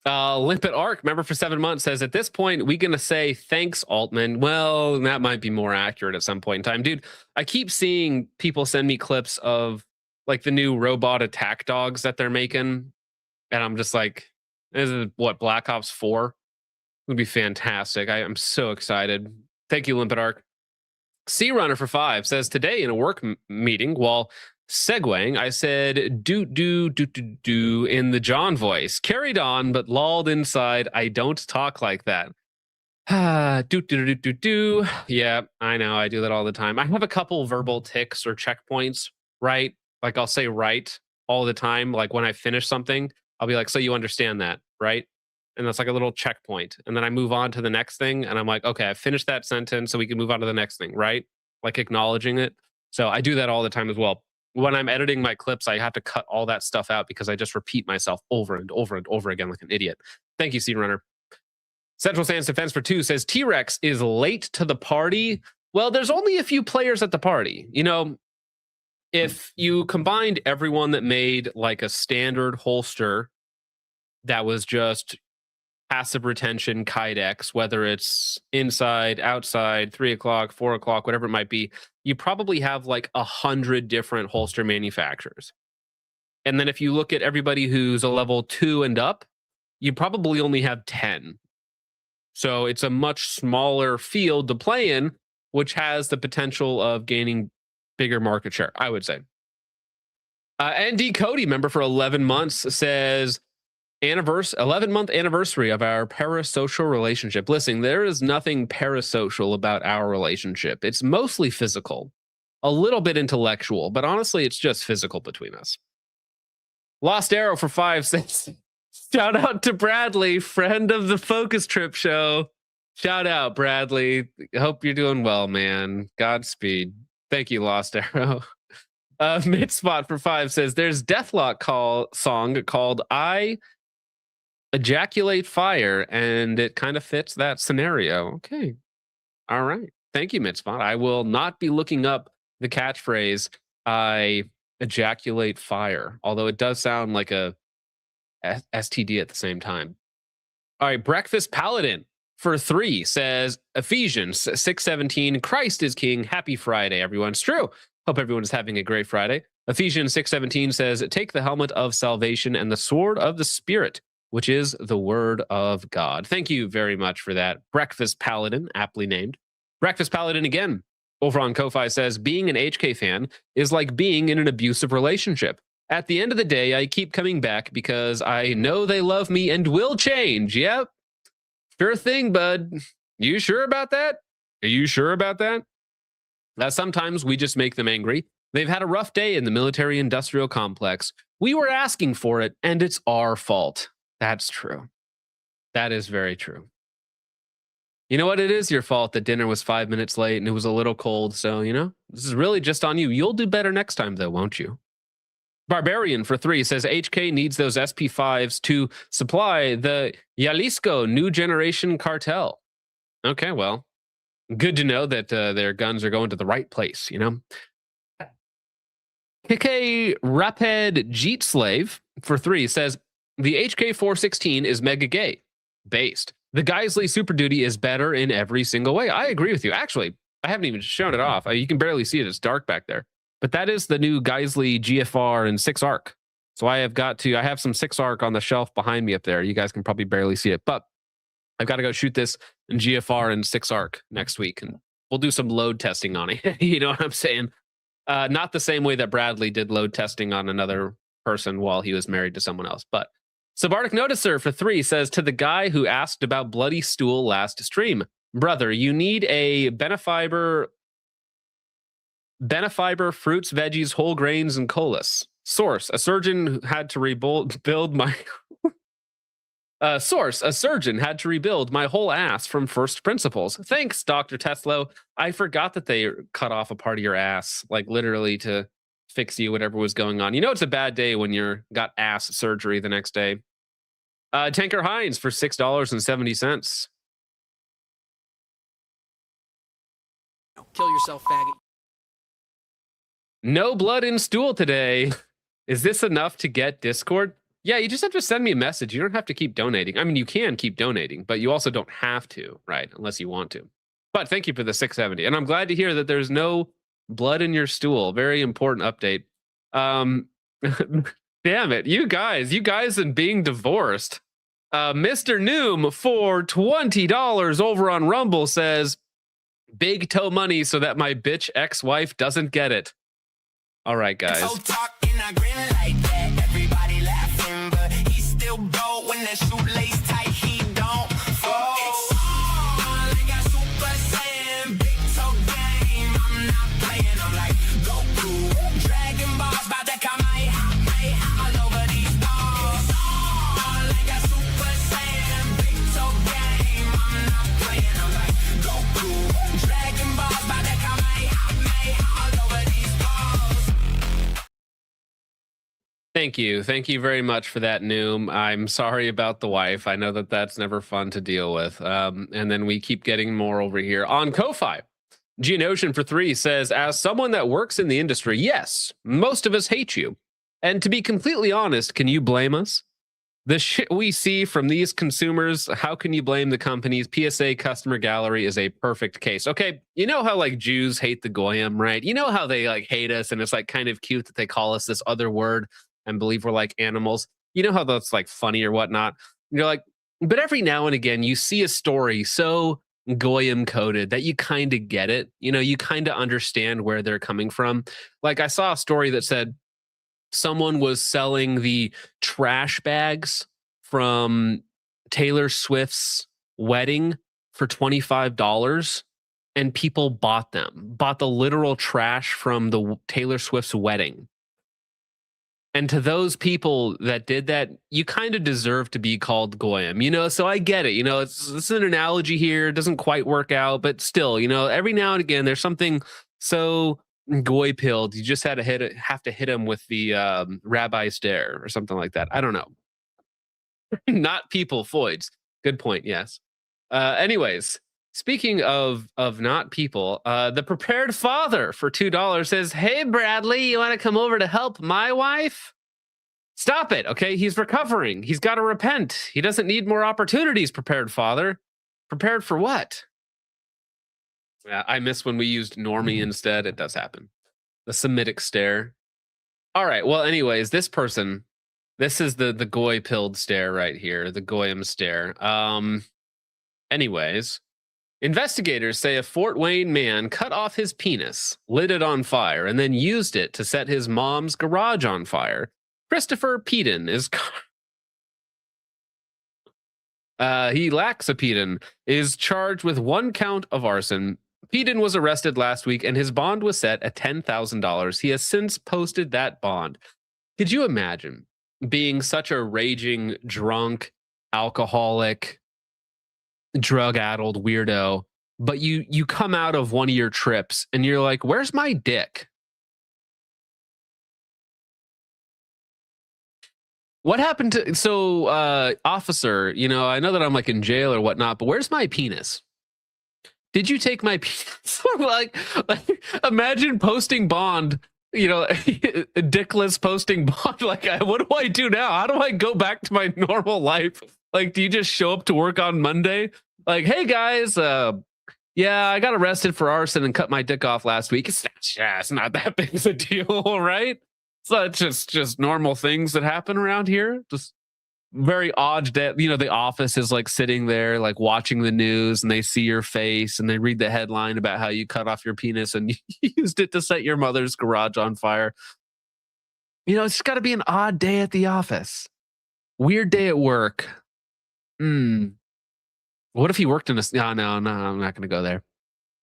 Limpet Arc, member for 7 months, says, at this point, we going to say thanks, Altman. Well, that might be more accurate at some point in time. Dude, I keep seeing people send me clips of like the new robot attack dogs that they're making. And I'm just like, this is what, Black Ops 4? It would be fantastic. I am so excited. Thank you, Limpet Arc. Sea Runner for 5 says, today in a work meeting while segueing, I said do in the John voice. Carried on, but lolled inside. I don't talk like that. Do. Yeah, I know. I do that all the time. I have a couple verbal tics or checkpoints, right? Like I'll say right all the time. Like when I finish something, I'll be like, so you understand that, right? And that's like a little checkpoint. And then I move on to the next thing. And I'm like, okay, I finished that sentence, so we can move on to the next thing, right? Like acknowledging it. So I do that all the time as well. When I'm editing my clips, I have to cut all that stuff out because I just repeat myself over and over and over again like an idiot. Thank you, Seed Runner. Central Sands Defense for 2 says, T-Rex is late to the party. Well, there's only a few players at the party. You know, if you combined everyone that made like a standard holster that was just passive retention Kydex, whether it's inside, outside, 3 o'clock, 4 o'clock, whatever it might be, you probably have like 100 different holster manufacturers. And then if you look at everybody who's a level 2 and up, you probably only have 10. So it's a much smaller field to play in, which has the potential of gaining bigger market share, I would say. ND Cody, member for 11 months, says, 11-month anniversary of our parasocial relationship. Listen, there is nothing parasocial about our relationship. It's mostly physical, a little bit intellectual, but honestly, it's just physical between us. Lost Arrow for 5 says, shout out to Bradley, friend of the Focus Trip show. Shout out, Bradley. Hope you're doing well, man. Godspeed. Thank you, Lost Arrow. Midspot for 5 says, there's Deathlock song called Ejaculate fire, and it kind of fits that scenario. Okay. All right. Thank you, Mitspot. I will not be looking up the catchphrase, I ejaculate fire, although it does sound like a STD at the same time. All right. Breakfast Paladin for 3 says Ephesians 6:17, Christ is King. Happy Friday, everyone. It's true. Hope everyone is having a great Friday. Ephesians 6:17 says, take the helmet of salvation and the sword of the Spirit, which is the word of God. Thank you very much for that. Breakfast Paladin, aptly named. Breakfast Paladin again, over on Ko-Fi says, being an HK fan is like being in an abusive relationship. At the end of the day, I keep coming back because I know they love me and will change. Yep. Sure thing, bud. You sure about that? Are you sure about that? Sometimes we just make them angry. They've had a rough day in the military-industrial complex. We were asking for it, and it's our fault. That's true. That is very true. You know what? It is your fault that dinner was 5 minutes late and it was a little cold. So, this is really just on you. You'll do better next time, though, won't you? Barbarian for 3 says HK needs those SP5s to supply the Jalisco new generation cartel. Okay, well, good to know that their guns are going to the right place, KK Rapid Jeet Slave for 3 says the HK416 is mega gay based. The Geisley Super Duty is better in every single way. I agree with you. Actually, I haven't even shown it off. You can barely see it. It's dark back there. But that is the new Geisley GFR and 6 arc. So I have some 6 arc on the shelf behind me up there. You guys can probably barely see it, but I've got to go shoot this in GFR and 6 arc next week. And we'll do some load testing on it. You know what I'm saying? Not the same way that Bradley did load testing on another person while he was married to someone else. But Subartic Noticer for 3 says, to the guy who asked about bloody stool last stream, brother, you need a Benefiber, fruits, veggies, whole grains, and colas. Source, a surgeon had to rebuild my... Source, a surgeon had to rebuild my whole ass from first principles. Thanks, Dr. Teslo. I forgot that they cut off a part of your ass, like literally to fix you, whatever was going on. It's a bad day when you're got ass surgery the next day. Tanker Hines for $6.70. Kill yourself, faggot. No blood in stool today. Is this enough to get Discord? Yeah, you just have to send me a message. You don't have to keep donating. I mean, you can keep donating, but you also don't have to, right? Unless you want to. But thank you for the 670. And I'm glad to hear that there's no blood in your stool. Very important update. Damn it. You guys and being divorced. Mr. Noom for $20 over on Rumble says, big toe money so that my bitch ex-wife doesn't get it. All right, guys. Everybody laughing, but he's still broke when that shoelace tight, he don't fold. It's all I got Super Saiyan, big toe game. I'm not playing, I'm like Goku. Dragon Ball's about to come all over these walls. It's all I got Super Saiyan, big toe game. I'm not playing, I'm like Goku. Dragon Ball's about to come all over these walls. Thank you. Thank you very much for that, Noom. I'm sorry about the wife. I know that that's never fun to deal with. And then we keep getting more over here. On Ko-Fi, Geonosian for 3 says, as someone that works in the industry, yes, most of us hate you. And to be completely honest, can you blame us? The shit we see from these consumers, how can you blame the companies? PSA Customer Gallery is a perfect case. Okay, you know how like Jews hate the Goyim, right? You know how they like hate us and it's like kind of cute that they call us this other word and believe we're like animals. You know how that's like funny or whatnot. And you're like, but every now and again you see a story so Goyim coded that you kind of get it. You kind of understand where they're coming from. Like I saw a story that said someone was selling the trash bags from Taylor Swift's wedding for $25 and people bought the literal trash from the Taylor Swift's wedding. And to those people that did that, you kind of deserve to be called Goyim, so I get it. It's an analogy here. It doesn't quite work out, but still, every now and again, there's something so goy pilled. You just have to hit him with the rabbi stare or something like that. I don't know. Not people, Foids. Good point. Yes. Anyways, speaking of not people, the prepared father for $2 says, "Hey Bradley, you want to come over to help my wife?" Stop it. Okay, he's recovering. He's got to repent. He doesn't need more opportunities. Prepared father. Prepared for what? Yeah, I miss when we used normie instead. It does happen. The Semitic stare. All right. Well, anyways, this person. This is the goy pilled stare right here, the goyim stare. Anyways, investigators say a Fort Wayne man cut off his penis, lit it on fire, and then used it to set his mom's garage on fire. Christopher Peden is Peden is charged with 1 count of arson. Peden was arrested last week and his bond was set at $10,000. He has since posted that bond. Could you imagine being such a raging, drunk, alcoholic, drug-addled weirdo, but you come out of one of your trips and you're like, where's my dick? What happened to, officer, I know that I'm like in jail or whatnot, but where's my penis? Did you take my penis? like, imagine posting bond, dickless posting bond. Like, what do I do now? How do I go back to my normal life? Like, do you just show up to work on Monday? Like, hey guys, yeah, I got arrested for arson and cut my dick off last week. It's not that big of a deal, right? So it's just normal things that happen around here. Just very odd that, the office is like sitting there, like watching the news and they see your face and they read the headline about how you cut off your penis and you used it to set your mother's garage on fire. It's got to be an odd day at the office. Weird day at work. What if he worked in a... No, I'm not going to go there.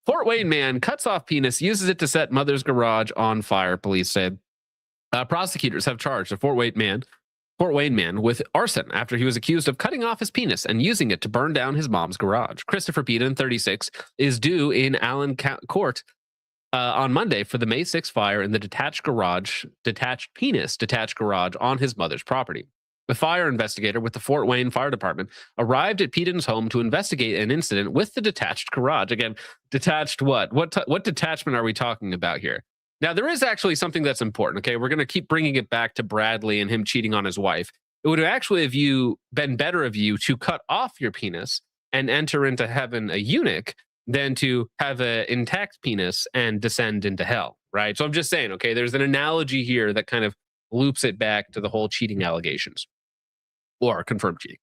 Fort Wayne man cuts off penis, uses it to set mother's garage on fire, police said. Prosecutors have charged a Fort Wayne man with arson after he was accused of cutting off his penis and using it to burn down his mom's garage. Christopher Peden, 36, is due in Allen Court on Monday for the May 6 fire in the detached garage on his mother's property. The fire investigator with the Fort Wayne Fire Department arrived at Peden's home to investigate an incident with the detached garage. Again, detached what? What detachment are we talking about here? Now, there is actually something that's important, okay? We're going to keep bringing it back to Bradley and him cheating on his wife. It would actually have been better of you to cut off your penis and enter into heaven a eunuch than to have an intact penis and descend into hell, right? So I'm just saying, okay, there's an analogy here that kind of loops it back to the whole cheating allegations or confirmed cheating.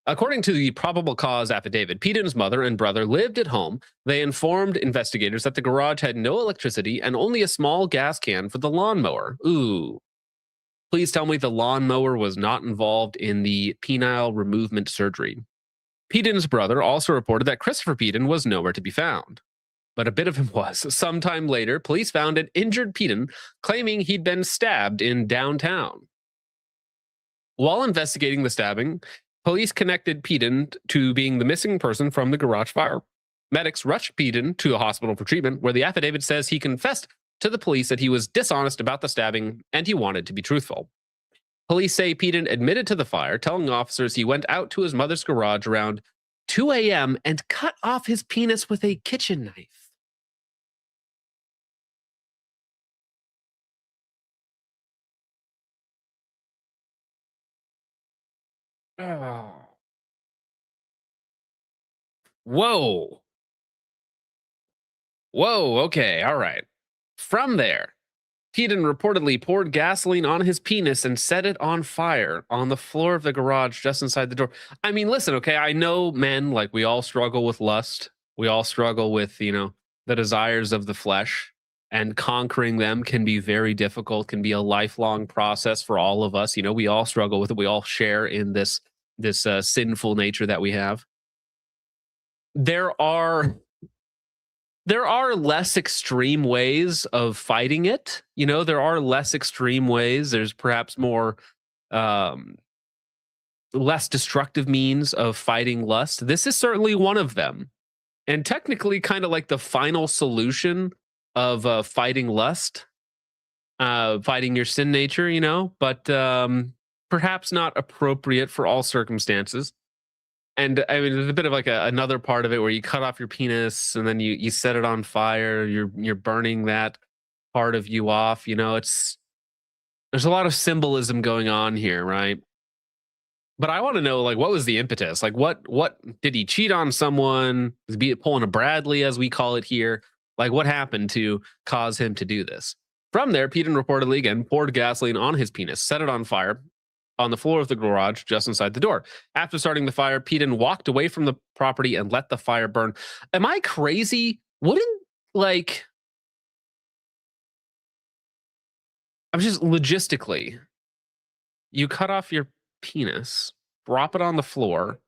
According to the probable cause affidavit, Peden's mother and brother lived at home. They informed investigators that the garage had no electricity and only a small gas can for the lawnmower. Ooh. Please tell me the lawnmower was not involved in the penile removement surgery. Peden's brother also reported that Christopher Peden was nowhere to be found. But a bit of him was. Sometime later, police found an injured Peden claiming he'd been stabbed in downtown. While investigating the stabbing, police connected Peden to being the missing person from the garage fire. Medics rushed Peden to a hospital for treatment, where the affidavit says he confessed to the police that he was dishonest about the stabbing and he wanted to be truthful. Police say Peden admitted to the fire, telling officers he went out to his mother's garage around 2 a.m. and cut off his penis with a kitchen knife. Oh. Whoa. Okay, all right. From there, Peden reportedly poured gasoline on his penis and set it on fire on the floor of the garage just inside the door. I mean, listen, okay, I know men, like, we all struggle with lust. We all struggle with, the desires of the flesh, and conquering them can be very difficult, can be a lifelong process for all of us. We all struggle with it. We all share in this sinful nature that we have. There are less extreme ways of fighting it. There are less extreme ways. There's perhaps more less destructive means of fighting lust. This is certainly one of them. And technically kind of like the final solution of fighting lust, fighting your sin nature, but perhaps not appropriate for all circumstances. And I mean, there's a bit of like another part of it where you cut off your penis and then you set it on fire. You're burning that part of you off. You know, there's a lot of symbolism going on here, right? But I want to know, like, what was the impetus? Like, what did he cheat on someone? Be it pulling a Bradley, as we call it here? Like, what happened to cause him to do this? From there, Peden reportedly again poured gasoline on his penis, set it on fire on the floor of the garage just inside the door. After starting the fire, Peden walked away from the property and let the fire burn. Am I crazy? Wouldn't, like, I'm just logistically, you cut off your penis, drop it on the floor,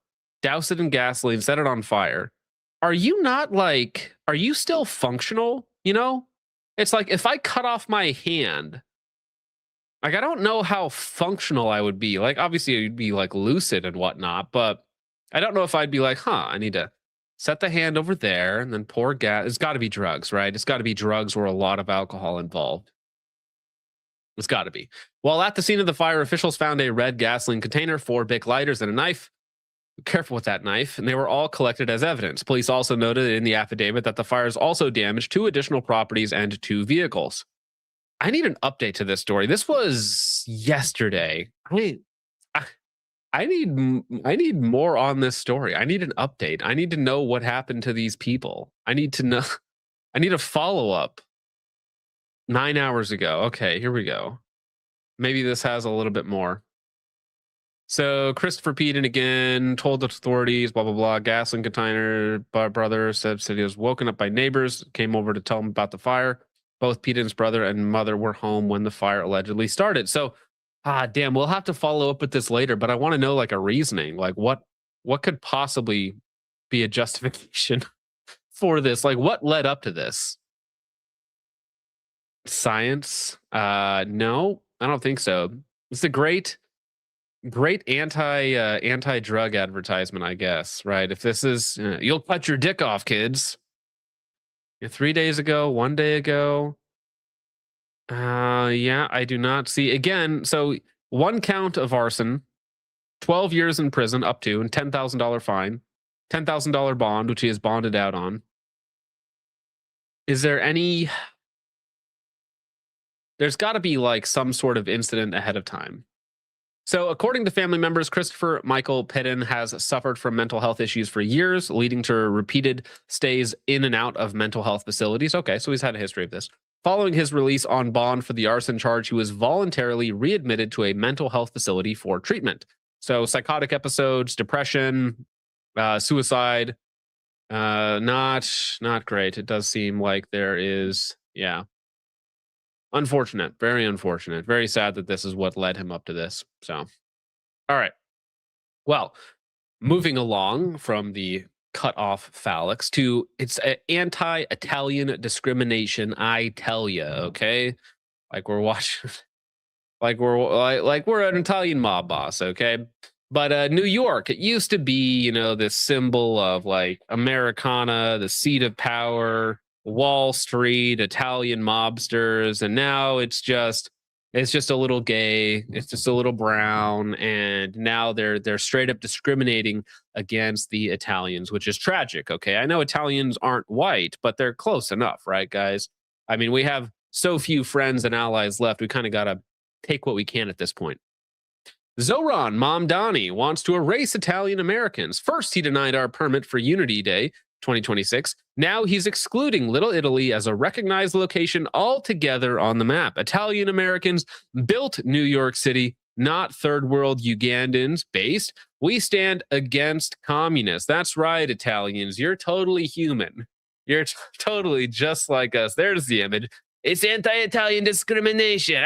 douse it in gasoline, set it on fire. Are you not like, are you still functional? You know, it's like if I cut off my hand, like, I don't know how functional I would be. Like, obviously, you'd be like lucid and whatnot, but I don't know if I'd be like, I need to set the hand over there and then pour gas. It's got to be drugs, right? It's got to be drugs or a lot of alcohol involved. It's got to be. While at the scene of the fire, officials found a red gasoline container, 4 Bic lighters, and a knife. Be careful with that knife, and they were all collected as evidence. Police also noted in the affidavit that the fires also damaged 2 additional properties and 2 vehicles. I need an update to this story. This was yesterday. I need more on this story. I need an update. I need to know what happened to these people. I need to know. I need a follow-up. 9 hours ago. Okay, here we go. Maybe this has a little bit more. So Christopher Peden again told the authorities, blah, blah, blah, gasoline container, brother said he was woken up by neighbors, came over to tell him about the fire. Both Peden's brother and mother were home when the fire allegedly started. So, damn, we'll have to follow up with this later, but I want to know like a reasoning, like what could possibly be a justification for this? Like, what led up to this? Science? No, I don't think so. It's a great anti-drug advertisement, I guess, right? If this is, you'll cut your dick off, kids. 3 days ago, 1 day ago. Yeah, I do not see. Again, so 1 count of arson, 12 years in prison up to, and $10,000 fine, $10,000 bond, which he is bonded out on. Is there any... There's got to be like some sort of incident ahead of time. So according to family members, Christopher Michael Peden has suffered from mental health issues for years, leading to repeated stays in and out of mental health facilities. Okay, so he's had a history of this. Following his release on bond for the arson charge, he was voluntarily readmitted to a mental health facility for treatment. So psychotic episodes, depression, suicide, not great. It does seem like there is, yeah. Unfortunate, very unfortunate. Very sad that this is what led him up to this. So, all right. Well, moving along from the cut off phalanx to it's anti-Italian discrimination. I tell you, okay, like we're watching, like we're an Italian mob boss, okay. But New York, it used to be, you know, this symbol of like Americana, the seat of power. Wall Street, Italian mobsters, and now it's just a little gay, it's just a little brown, and now they're straight up discriminating against the Italians, which is tragic. Okay, I know Italians aren't white, but they're close enough, right, guys? I mean, we have so few friends and allies left, we kind of gotta take what we can at this point. Zoran Mamdani wants to erase Italian Americans. First, he denied our permit for Unity Day 2026. Now he's excluding Little Italy as a recognized location altogether on the map. Italian Americans built New York City, not third world Ugandans based. We stand against communists. That's right, Italians. You're totally human. You're totally just like us. There's the image. It's anti-Italian discrimination.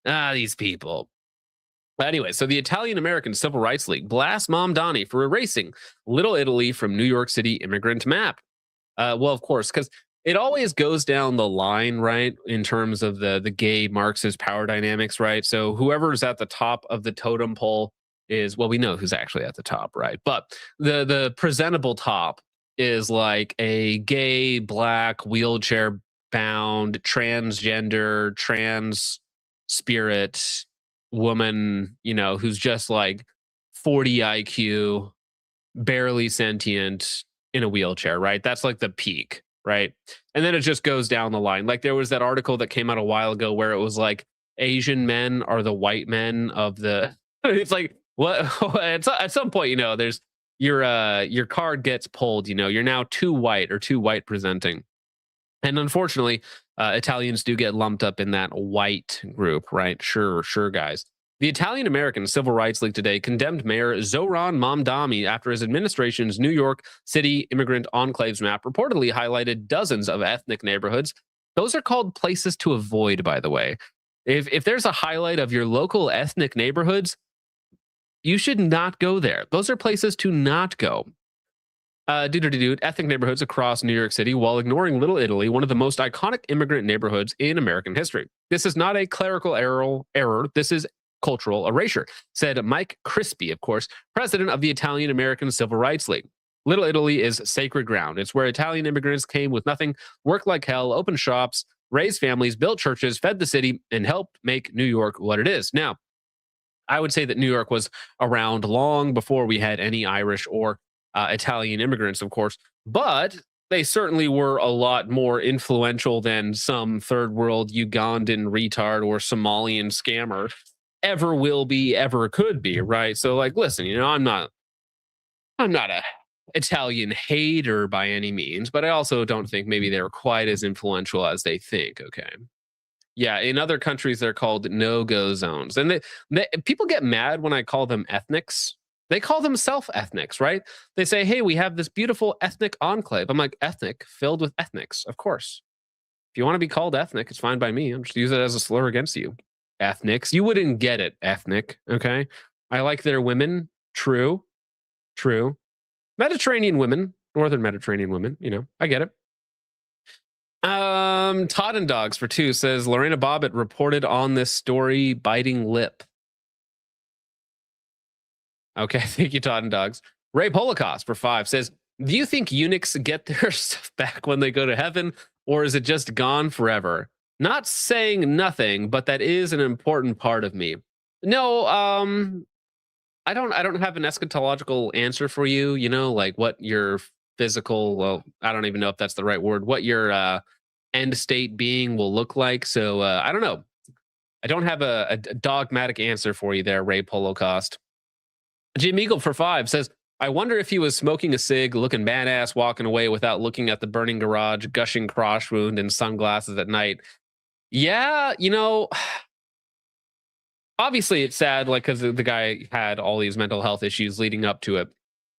These people. Anyway, so the Italian American Civil Rights League blasts Mamdani for erasing Little Italy from New York City immigrant map. Well, of course, because it always goes down the line, right, in terms of the gay Marxist power dynamics, right? So whoever's at the top of the totem pole is, well, we know who's actually at the top, right? But the presentable top is like a gay, black, wheelchair-bound, transgender, trans spirit woman, you know, who's just like 40 IQ, barely sentient in a wheelchair, right? That's like the peak, right? And then it just goes down the line. Like there was that article that came out a while ago where it was like Asian men are the white men of the it's like what at some point, you know, there's your card gets pulled, you know, you're now too white or too white presenting. And unfortunately, Italians do get lumped up in that white group, right? Sure, guys. The Italian American Civil Rights League today condemned Mayor Zoran Mamdani after his administration's New York City immigrant enclaves map reportedly highlighted dozens of ethnic neighborhoods. Those are called places to avoid, by the way. If there's a highlight of your local ethnic neighborhoods, you should not go there. Those are places to not go. Ethnic neighborhoods across New York City while ignoring Little Italy, one of the most iconic immigrant neighborhoods in American history. This is not a clerical error. This is cultural erasure, said Mike Crispy, of course, president of the Italian American Civil Rights League. Little Italy is sacred ground. It's where Italian immigrants came with nothing, worked like hell, opened shops, raised families, built churches, fed the city, and helped make New York what it is. Now, I would say that New York was around long before we had any Irish or Italian immigrants, of course, but they certainly were a lot more influential than some third world Ugandan retard or Somalian scammer ever will be, ever could be, right? So, like, listen, you know, I'm not a Italian hater by any means, but I also don't think maybe they're quite as influential as they think. Okay. Yeah, in other countries, they're called no-go zones. And people get mad when I call them ethnics. They call them self-ethnics, right? They say, hey, we have this beautiful ethnic enclave. I'm like, ethnic, filled with ethnics, of course. If you want to be called ethnic, it's fine by me. I'm just use it as a slur against you. Ethnics. You wouldn't get it, ethnic, okay? I like their women. True. Mediterranean women, Northern Mediterranean women, you know, I get it. Todd and Dogs for 2 says Lorena Bobbitt reported on this story biting lip. Okay, thank you, Todd and Dogs. Rape Holocaust for 5 says, do you think eunuchs get their stuff back when they go to heaven, or is it just gone forever? Not saying nothing, but that is an important part of me. No, I don't have an eschatological answer for you, you know, like what your physical, well, I don't even know if that's the right word, what your end state being will look like. So I don't know. I don't have a dogmatic answer for you there, Rape Holocaust. Jim Eagle for 5 says, I wonder if he was smoking a cig, looking badass, walking away without looking at the burning garage, gushing crotch wound, and sunglasses at night. Yeah, you know, obviously it's sad, like, because the guy had all these mental health issues leading up to it.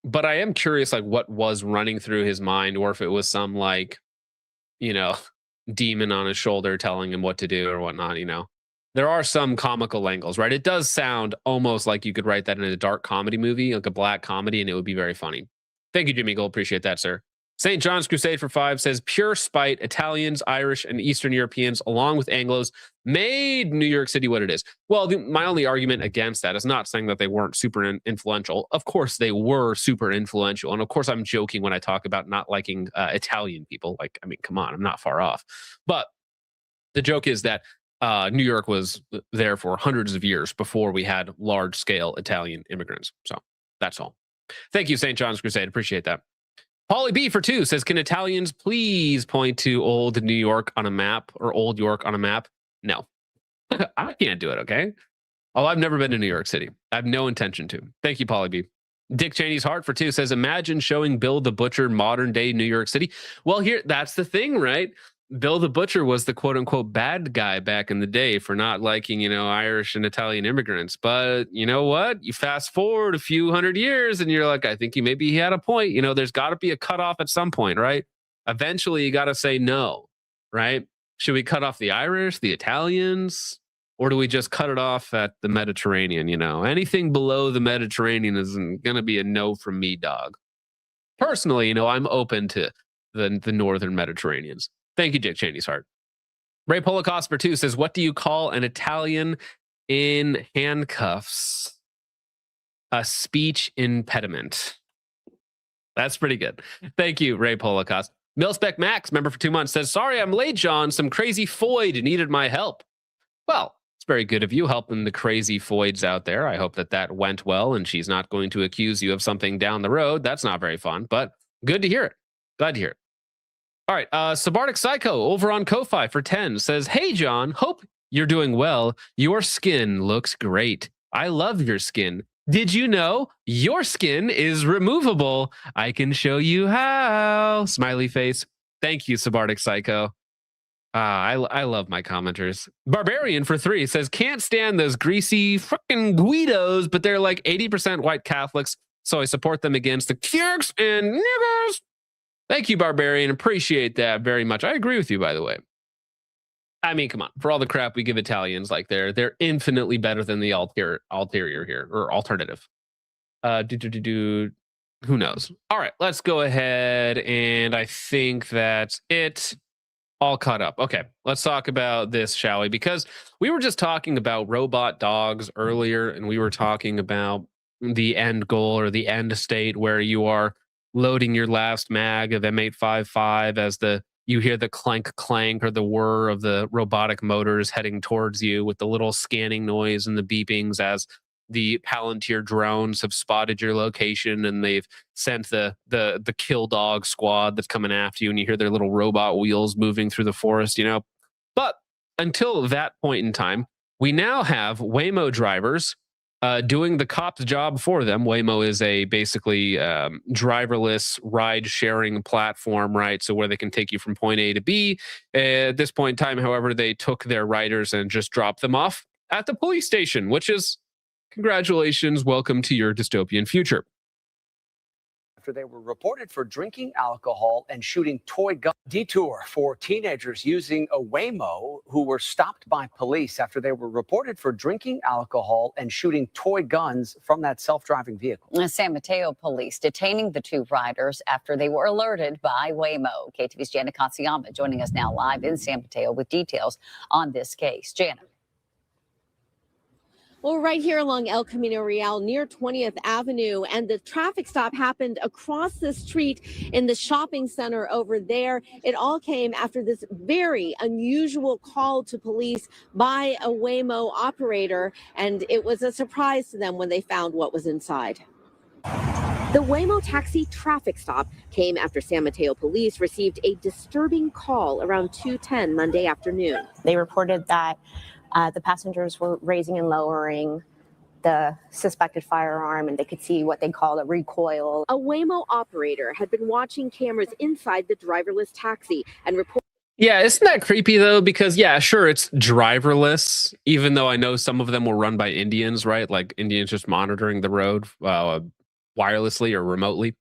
But I am curious, like, what was running through his mind, or if it was some, like, you know, demon on his shoulder telling him what to do or whatnot, you know. There are some comical angles, right? It does sound almost like you could write that in a dark comedy movie, like a black comedy, and it would be very funny. Thank you, Jimmy Gold. Appreciate that, sir. St. John's Crusade for 5 says, pure spite, Italians, Irish, and Eastern Europeans, along with Anglos, made New York City what it is. Well, my only argument against that is not saying that they weren't super influential. Of course, they were super influential. And of course, I'm joking when I talk about not liking Italian people. Like, I mean, come on, I'm not far off. But the joke is that New York was there for hundreds of years before we had large-scale Italian immigrants. So that's all. Thank you, St. John's Crusade. Appreciate that. Polly B for 2 says, can Italians please point to old New York on a map, or old York on a map? No, I can't do it. Okay. Oh, I've never been to New York City. I have no intention to. Thank you, Polly B. Dick Cheney's Heart for 2 says, imagine showing Bill the Butcher modern day New York City. Well, that's the thing, right? Bill the Butcher was the quote unquote bad guy back in the day for not liking, you know, Irish and Italian immigrants. But you know what? You fast forward a few hundred years and you're like, I think maybe he had a point. You know, there's got to be a cutoff at some point, right? Eventually you got to say no, right? Should we cut off the Irish, the Italians, or do we just cut it off at the Mediterranean? You know, anything below the Mediterranean is going to be a no from me, dog. Personally, you know, I'm open to the northern Mediterraneans. Thank you, Dick Cheney's Heart. Rape Holocaust for 2 says, what do you call an Italian in handcuffs? A speech impediment. That's pretty good. Thank you, Rape Holocaust. Milspec Max, member for 2 months, says, sorry I'm late, John. Some crazy Foyd needed my help. Well, It's very good of you helping the crazy Foids out there. I hope that that went well and she's not going to accuse you of something down the road. That's not very fun, but good to hear it. Glad to hear it. All right. Sabardic Psycho over on Ko-Fi for 10 says, "Hey, John, hope you're doing well. Your skin looks great. I love your skin. Did you know your skin is removable? I can show you how." Smiley face. Thank you, Sabardic Psycho. I love my commenters. Barbarian for 3 says, "Can't stand those greasy frickin' Guidos, but they're like 80% white Catholics, so I support them against the Kirks and niggers." Thank you, Barbarian. Appreciate that very much. I agree with you, by the way. I mean, come on. For all the crap we give Italians, like they're infinitely better than the ulterior here, or alternative. Who knows? All right, let's go ahead, and I think that's it. All caught up. Okay, let's talk about this, shall we? Because we were just talking about robot dogs earlier, and we were talking about the end goal or the end state where you are loading your last mag of M855 as you hear the clank clank or the whir of the robotic motors heading towards you with the little scanning noise and the beepings as the Palantir drones have spotted your location and they've sent the kill dog squad that's coming after you, and you hear their little robot wheels moving through the forest, you know. But until that point in time, we now have Waymo drivers doing the cop's job for them. Waymo is a basically driverless ride sharing platform, right? So where they can take you from point A to B. At this point in time, however, they took their riders and just dropped them off at the police station, which is congratulations, welcome to your dystopian future. After they were reported for drinking alcohol and shooting toy gun. Detour for teenagers using a Waymo who were stopped by police after they were reported for drinking alcohol and shooting toy guns from that self-driving vehicle. San Mateo police detaining the 2 riders after they were alerted by Waymo. KTV's Jana Katsuyama joining us now live in San Mateo with details on this case. Jana. Well, right here along El Camino Real near 20th Avenue, and the traffic stop happened across the street in the shopping center over there. It all came after this very unusual call to police by a Waymo operator, and it was a surprise to them when they found what was inside. The Waymo taxi traffic stop came after San Mateo police received a disturbing call around 2:10 Monday afternoon. They reported that the passengers were raising and lowering the suspected firearm, and they could see what they call a recoil. A Waymo operator had been watching cameras inside the driverless taxi and reported. Yeah, isn't that creepy though? Because yeah, sure, it's driverless, even though I know some of them were run by Indians, right? Like Indians just monitoring the road wirelessly or remotely.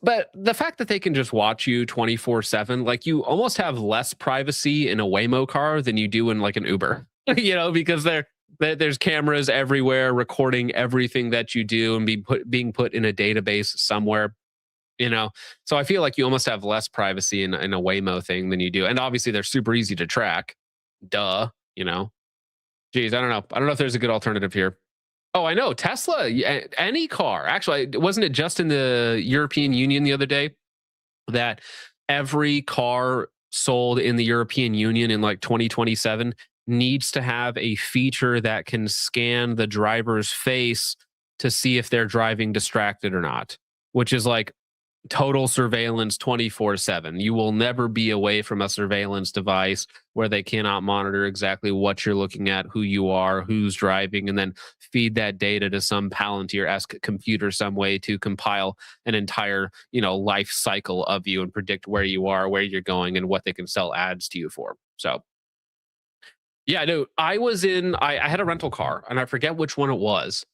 But the fact that they can just watch you 24/7, like you almost have less privacy in a Waymo car than you do in like an Uber, you know, because there's cameras everywhere recording everything that you do and being put in a database somewhere, you know. So I feel like you almost have less privacy in a Waymo thing than you do. And obviously they're super easy to track. Duh, you know. Geez, I don't know. I don't know if there's a good alternative here. Oh, I know. Tesla, any car. Actually, wasn't it just in the European Union the other day that every car sold in the European Union in like 2027 needs to have a feature that can scan the driver's face to see if they're driving distracted or not, which is like total surveillance 24/7. You will never be away from a surveillance device where they cannot monitor exactly what you're looking at, who you are, who's driving, and then feed that data to some Palantir-esque computer some way to compile an entire, you know, life cycle of you and predict where you are, where you're going, and what they can sell ads to you for. So yeah, no, I had a rental car and I forget which one it was.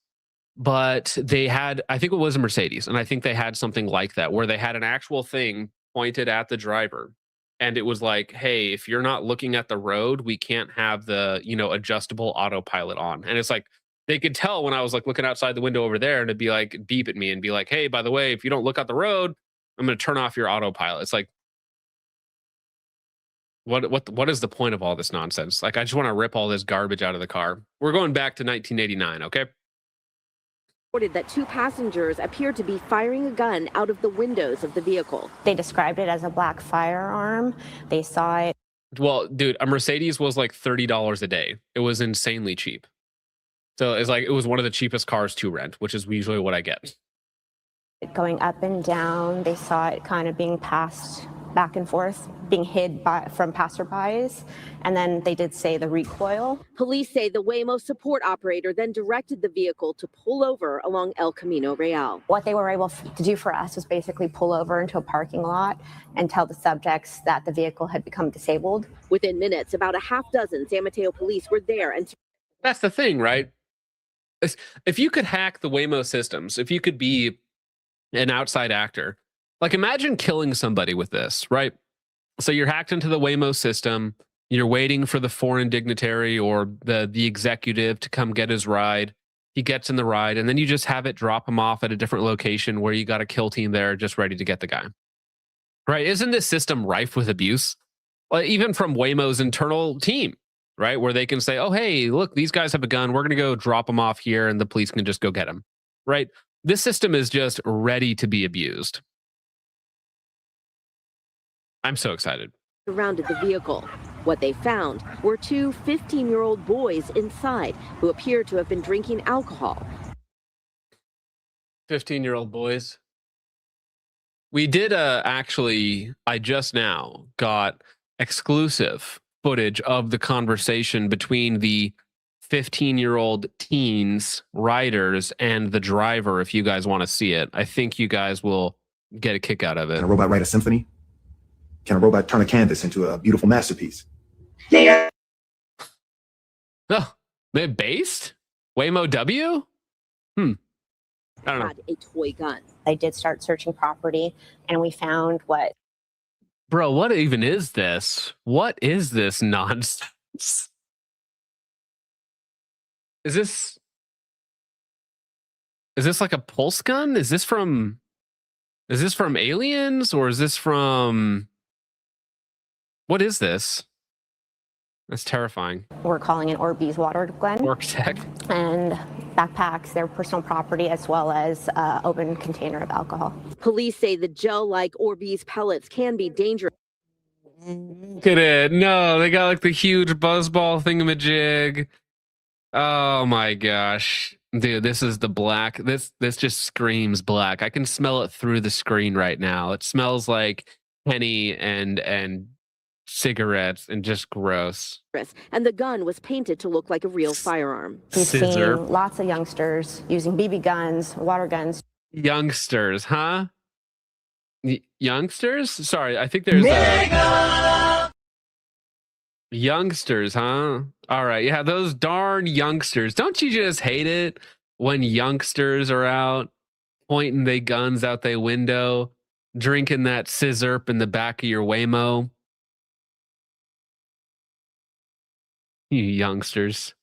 But they had, I think it was a Mercedes, and I think they had something like that where they had an actual thing pointed at the driver, and it was like, hey, if you're not looking at the road, we can't have the, you know, adjustable autopilot on. And it's like they could tell when I was like looking outside the window over there, and it'd be like beep at me and be like, hey, by the way, if you don't look at the road, I'm going to turn off your autopilot. It's like, what is the point of all this nonsense? Like, I just want to rip all this garbage out of the car. We're going back to 1989, okay? Reported that 2 passengers appeared to be firing a gun out of the windows of the vehicle. They described it as a black firearm. They saw it Well, dude, a Mercedes was like $30 a day. It was insanely cheap. So it's like it was one of the cheapest cars to rent, which is usually what I get. Going up and down, they saw it kind of being passed back and forth, being hid from passerbys, and then they did say the recoil. Police say the Waymo support operator then directed the vehicle to pull over along El Camino Real. What they were able to do for us was basically pull over into a parking lot and tell the subjects that the vehicle had become disabled. Within minutes, about a half dozen San Mateo police were there. And that's the thing, right? If you could hack the Waymo systems, if you could be an outside actor, like imagine killing somebody with this, right? So you're hacked into the Waymo system. You're waiting for the foreign dignitary or the executive to come get his ride. He gets in the ride, and then you just have it drop him off at a different location where you got a kill team there just ready to get the guy. Right? Isn't this system rife with abuse? Well, even from Waymo's internal team, right? Where they can say, oh, hey, look, these guys have a gun. We're going to go drop them off here, and the police can just go get them. Right? This system is just ready to be abused. I'm so excited. Surrounded the vehicle. What they found were two 15-year-old boys inside who appeared to have been drinking alcohol. 15-year-old boys. We did actually, I just now got exclusive footage of the conversation between the 15-year-old teens, riders, and the driver. If you guys want to see it, I think you guys will get a kick out of it. Can a robot write a symphony? Can a robot turn a canvas into a beautiful masterpiece? Oh, they're based? Waymo W? I don't know. Had a toy gun. They did start searching property, and we found what? Bro, what even is this? What is this nonsense? Is this like a pulse gun? Is this from Aliens, or is this from, what is this? That's terrifying. We're calling it Orbeez water gun. Work tech. And backpacks, their personal property, as well as open container of alcohol. Police say the gel-like Orbeez pellets can be dangerous. Look at it. No, they got like the huge buzzball thingamajig. Oh my gosh. Dude, this is the black. This just screams black. I can smell it through the screen right now. It smells like Henny and cigarettes and just gross. And the gun was painted to look like a real firearm. We've seen lots of youngsters using BB guns, water guns. Youngsters, huh? Youngsters? Sorry, I think there's youngsters, huh? All right, yeah, those darn youngsters. Don't you just hate it when youngsters are out pointing their guns out their window, drinking that scissorp in the back of your Waymo? You youngsters.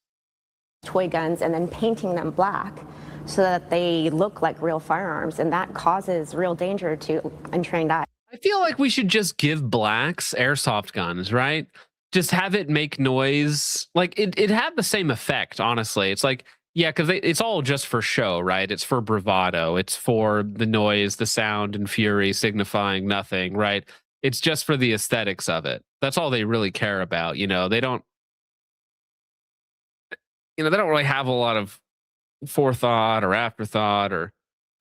Toy guns, and then painting them black so that they look like real firearms, and that causes real danger to untrained eyes. I feel like we should just give blacks airsoft guns, right? Just have it make noise. Like it had the same effect, honestly. It's like, yeah, because it's all just for show, right? It's for bravado. It's for the noise, the sound, and fury signifying nothing, right? It's just for the aesthetics of it. That's all they really care about. They don't really have a lot of forethought or afterthought or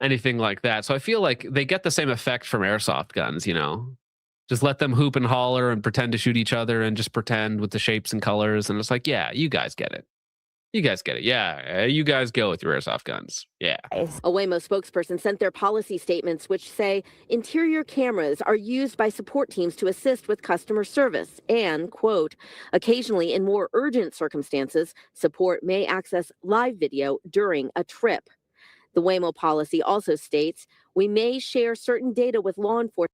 anything like that. So I feel like they get the same effect from airsoft guns, just let them hoop and holler and pretend to shoot each other and just pretend with the shapes and colors. And it's like, yeah, you guys get it. You guys get it. Yeah, you guys go with your airsoft guns. Yeah. A Waymo spokesperson sent their policy statements, which say interior cameras are used by support teams to assist with customer service and, quote, occasionally in more urgent circumstances, support may access live video during a trip. The Waymo policy also states we may share certain data with law enforcement.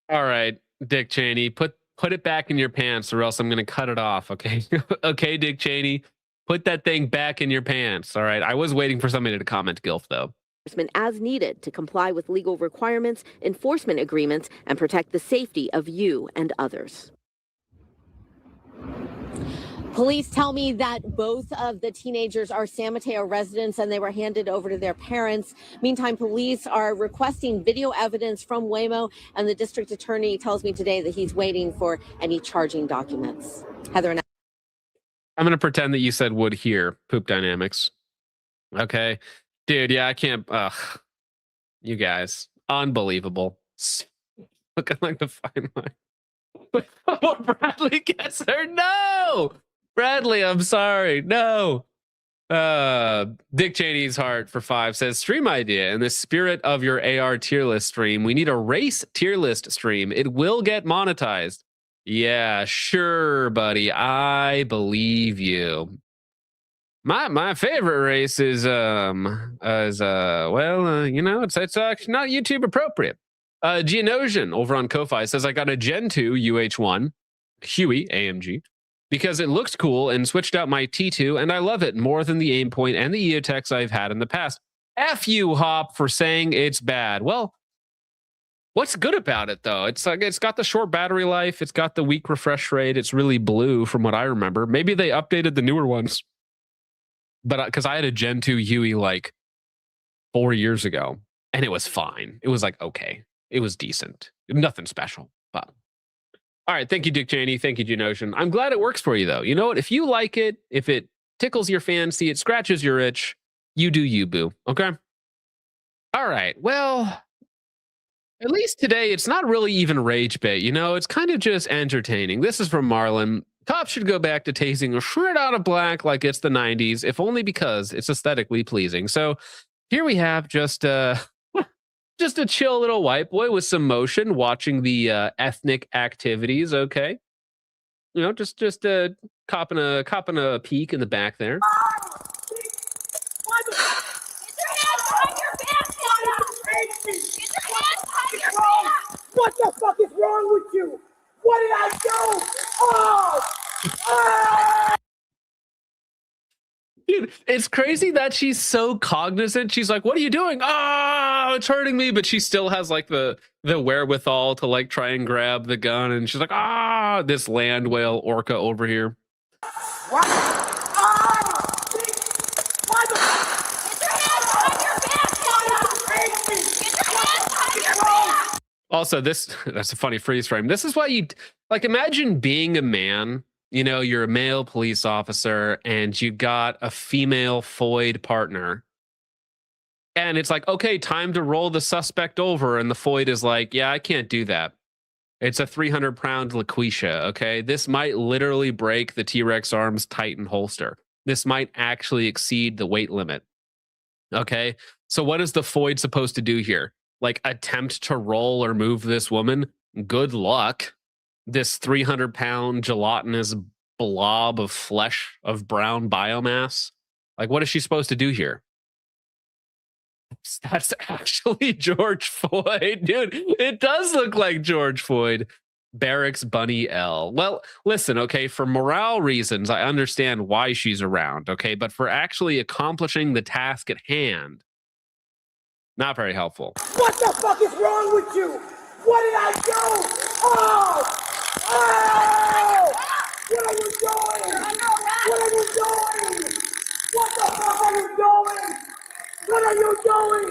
All right, Dick Cheney, put it back in your pants or else I'm going to cut it off, okay? Okay, Dick Cheney. Put that thing back in your pants. All right. I was waiting for somebody to comment GILF, though. As needed to comply with legal requirements, enforcement agreements, and protect the safety of you and others. Police tell me that both of the teenagers are San Mateo residents and they were handed over to their parents. Meantime, police are requesting video evidence from Waymo, and the district attorney tells me today that he's waiting for any charging documents. Heather and I'm going to pretend that you said would here. Poop Dynamics. Okay. Dude, yeah, I can't. Ugh. You guys. Unbelievable. Looking like the fine line. Oh, Bradley gets her. No! Bradley, I'm sorry. No. Dick Cheney's heart for 5 says, stream idea. In the spirit of your AR tier list stream, we need a race tier list stream. It will get monetized. Yeah, sure, buddy. I believe you. My favorite race is you know, it's actually not YouTube appropriate. Geonosian over on Ko-Fi says, I got a Gen 2 UH1 Huey AMG because it looks cool and switched out my T2, and I love it more than the Aimpoint and the EOTechs I've had in the past. F you, Hop, for saying it's bad. Well, what's good about it, though? It's like it's got the short battery life. It's got the weak refresh rate. It's really blue from what I remember. Maybe they updated the newer ones. But because I had a Gen 2 Huey like 4 years ago, and it was fine. It was like, okay. It was decent. Nothing special. But all right. Thank you, Dick Cheney. Thank you, Geonosian. I'm glad it works for you, though. You know what? If you like it, if it tickles your fancy, it scratches your itch, you do you, boo. Okay? All right. Well, at least today, it's not really even rage bait. You know, it's kind of just entertaining. This is from Marlon. Cops should go back to tasing a shirt out of black like it's the 90s, if only because it's aesthetically pleasing. So here we have just a chill little white boy with some motion watching the ethnic activities. Okay. You know, just copping a peek in the back there. What the fuck is wrong with you? What did I do? Oh! Dude, it's crazy that she's so cognizant. She's like, what are you doing? Oh, it's hurting me. But she still has like the wherewithal to like try and grab the gun. And she's like, this land whale orca over here. What? Also, that's a funny freeze frame. This is why you like imagine being a man, you know, you're a male police officer and you got a female FOID partner. And it's like, okay, time to roll the suspect over. And the FOID is like, yeah, I can't do that. It's a 300-pound LaQuisha, okay? This might literally break the T-Rex Arms Titan holster. This might actually exceed the weight limit, okay? So what is the FOID supposed to do here? Like attempt to roll or move this woman? Good luck. This 300-pound gelatinous blob of flesh of brown biomass. Like, what is she supposed to do here? That's actually George Floyd, dude. It does look like George Floyd. Barracks Bunny L. Well, listen, okay, for morale reasons, I understand why she's around, okay, but for actually accomplishing the task at hand, not very helpful. What the fuck is wrong with you? What did I do? Oh! Oh! What are you doing? What are you doing? What the fuck are you doing? What are you doing?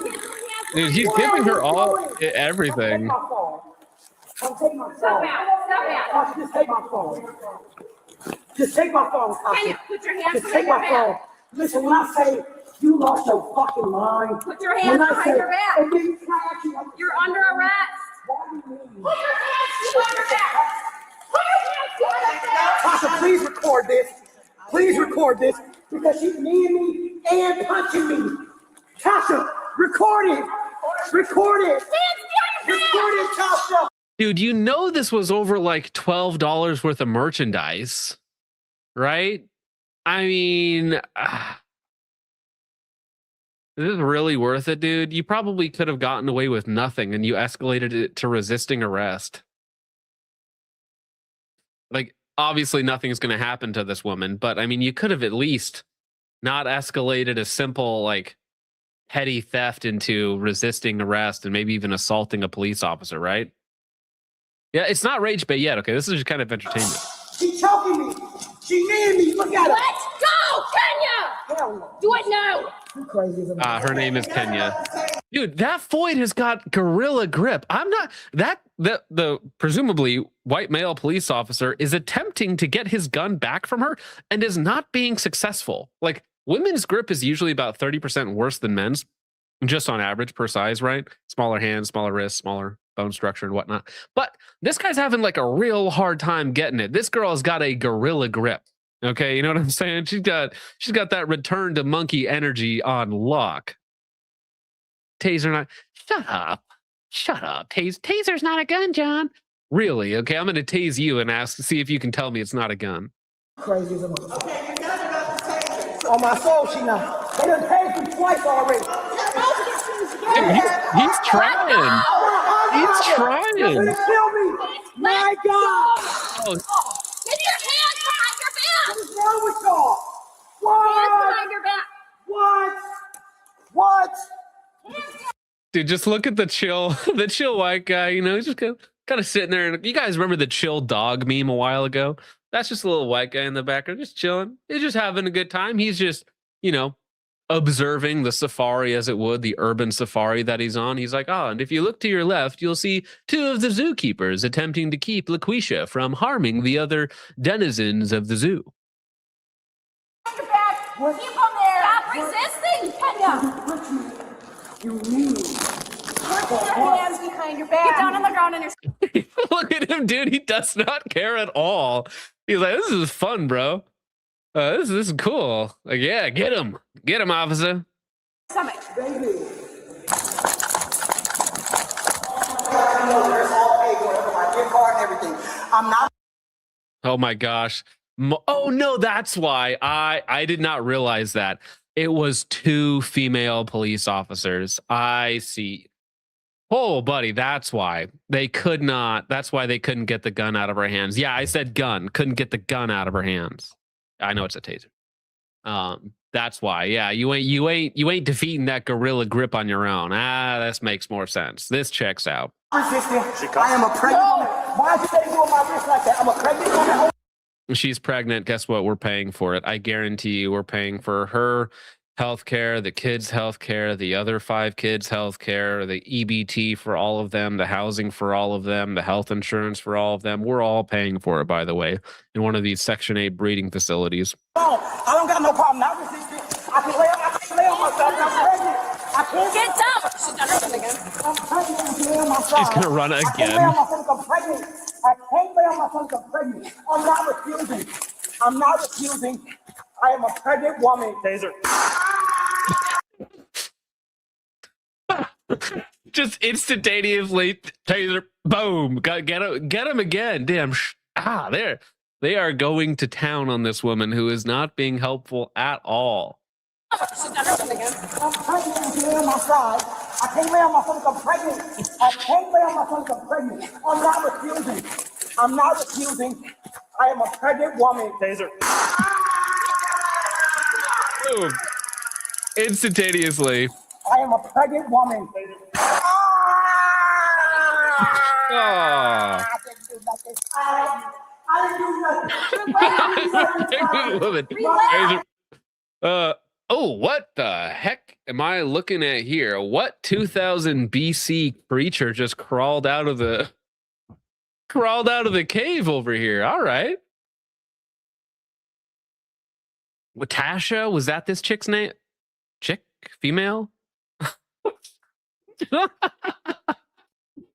Dude, he's giving her all everything. Come take my phone. Tasha, just take my phone. Just take my phone, Tasha. Put your hands just take my phone. Listen, when I say you lost your fucking mind. Put your hands behind your back. You're under arrest. Put your hands behind your back. Put your hands behind your back. Tasha, please record this. Please record this because she's kneeing me and punching me. Tasha, record it. Record it. Record it, Tasha. Dude, you know this was over like $12 worth of merchandise, right? I mean, is this really worth it, dude? You probably could have gotten away with nothing and you escalated it to resisting arrest. Like, obviously nothing's going to happen to this woman, but I mean, you could have at least not escalated a simple, like, petty theft into resisting arrest and maybe even assaulting a police officer, right? Yeah, it's not rage bait yet. Okay, this is just kind of entertainment. She's choking me. She needing me. Look at her. Let's go, Kenya! Hell no. Do it now! You crazy as a Her name is Kenya. Dude, that Floyd has got gorilla grip. I'm not the presumably white male police officer is attempting to get his gun back from her and is not being successful. Like, women's grip is usually about 30% worse than men's, just on average per size, right? Smaller hands, smaller wrists, smaller bone structure and whatnot. But this guy's having like a real hard time getting it. This girl has got a gorilla grip. Okay, you know what I'm saying? She's got that return to monkey energy on lock. Taser not. Shut up. Taser's not a gun, John. Really? Okay, I'm gonna tase you and see if you can tell me it's not a gun. Crazy as a on my soul, she not. They done tased me twice already. Dude, he's trying. He's trying. You're gonna kill me. My God. Oh, Get your hands behind your back! What is wrong with y'all? Hands What? behind your back! What? dude, just look at the chill white guy. You know, he's just kind of sitting there. And you guys remember the chill dog meme a while ago? That's just a little white guy in the background, just chilling. He's just having a good time. He's just, you know, observing the safari, as it would, the urban safari that he's on. He's like, oh, and if you look to your left, you'll see two of the zookeepers attempting to keep LaQuisha from harming the other denizens of the zoo. Keep them there! Stop resisting, Kenya! You mean? Put your hands behind your back. Get down on the ground and your... Look at him, dude. He does not care at all. He's like, this is fun, bro. This is cool. Like, yeah, get him. Get him, officer. stomach. Baby. There's all paid for my gift card and everything. I'm not. Oh my gosh. Oh no, that's why. I did not realize that. It was two female police officers. I see. Oh, buddy, that's why they could not. That's why they couldn't get the gun out of her hands. Yeah, I said gun. Couldn't get the gun out of her hands. I know it's a taser. That's why. Yeah, you ain't defeating that gorilla grip on your own. This makes more sense. This checks out. Resistant. I am a pregnant woman. Why is they doing my wrist like that? I'm a pregnant woman. She's pregnant. Guess what? We're paying for it. I guarantee you, we're paying for her health care, the kids' health care, the other 5 kids' health care, the EBT for all of them, the housing for all of them, the health insurance for all of them. We're all paying for it, by the way, in one of these Section 8 breeding facilities. No, I don't got no problem. Not resistant. I can lay on myself. I'm pregnant. I can't get down. She's done her again. I'm pregnant. I can lay on myself. She's gonna run I can't again. lay on myself. I'm pregnant. I can't lay on myself. I'm pregnant. I'm not refusing. I'm not refusing. I am a pregnant woman. Taser. Just instantaneously, taser, boom, get him again. Damn, there. They are going to town on this woman who is not being helpful at all. She's done her again. I'm pregnant. I can lay on my side. I can't lay on myself. I'm pregnant. I can't lay on myself. I'm pregnant. I'm not refusing. I'm not refusing. I am a pregnant woman. Taser. Boom. Instantaneously. I am a pregnant woman. Oh. Pregnant woman. Oh, what the heck am I looking at here? What 2000 BC creature just crawled out of the cave over here? All right. Tasha, was that this chick's name? Chick? Female?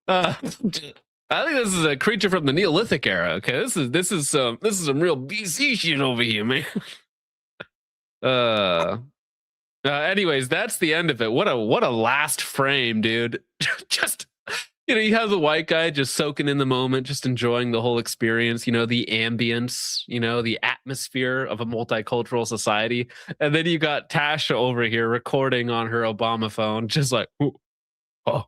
I think this is a creature from the Neolithic era. Okay, this is some real BC shit over here, man. Anyways, that's the end of it. What a last frame, dude. Just, you know, you have the white guy just soaking in the moment, just enjoying the whole experience, you know, the ambience, you know, the atmosphere of a multicultural society. And then you got Tasha over here recording on her Obama phone, just like, oh.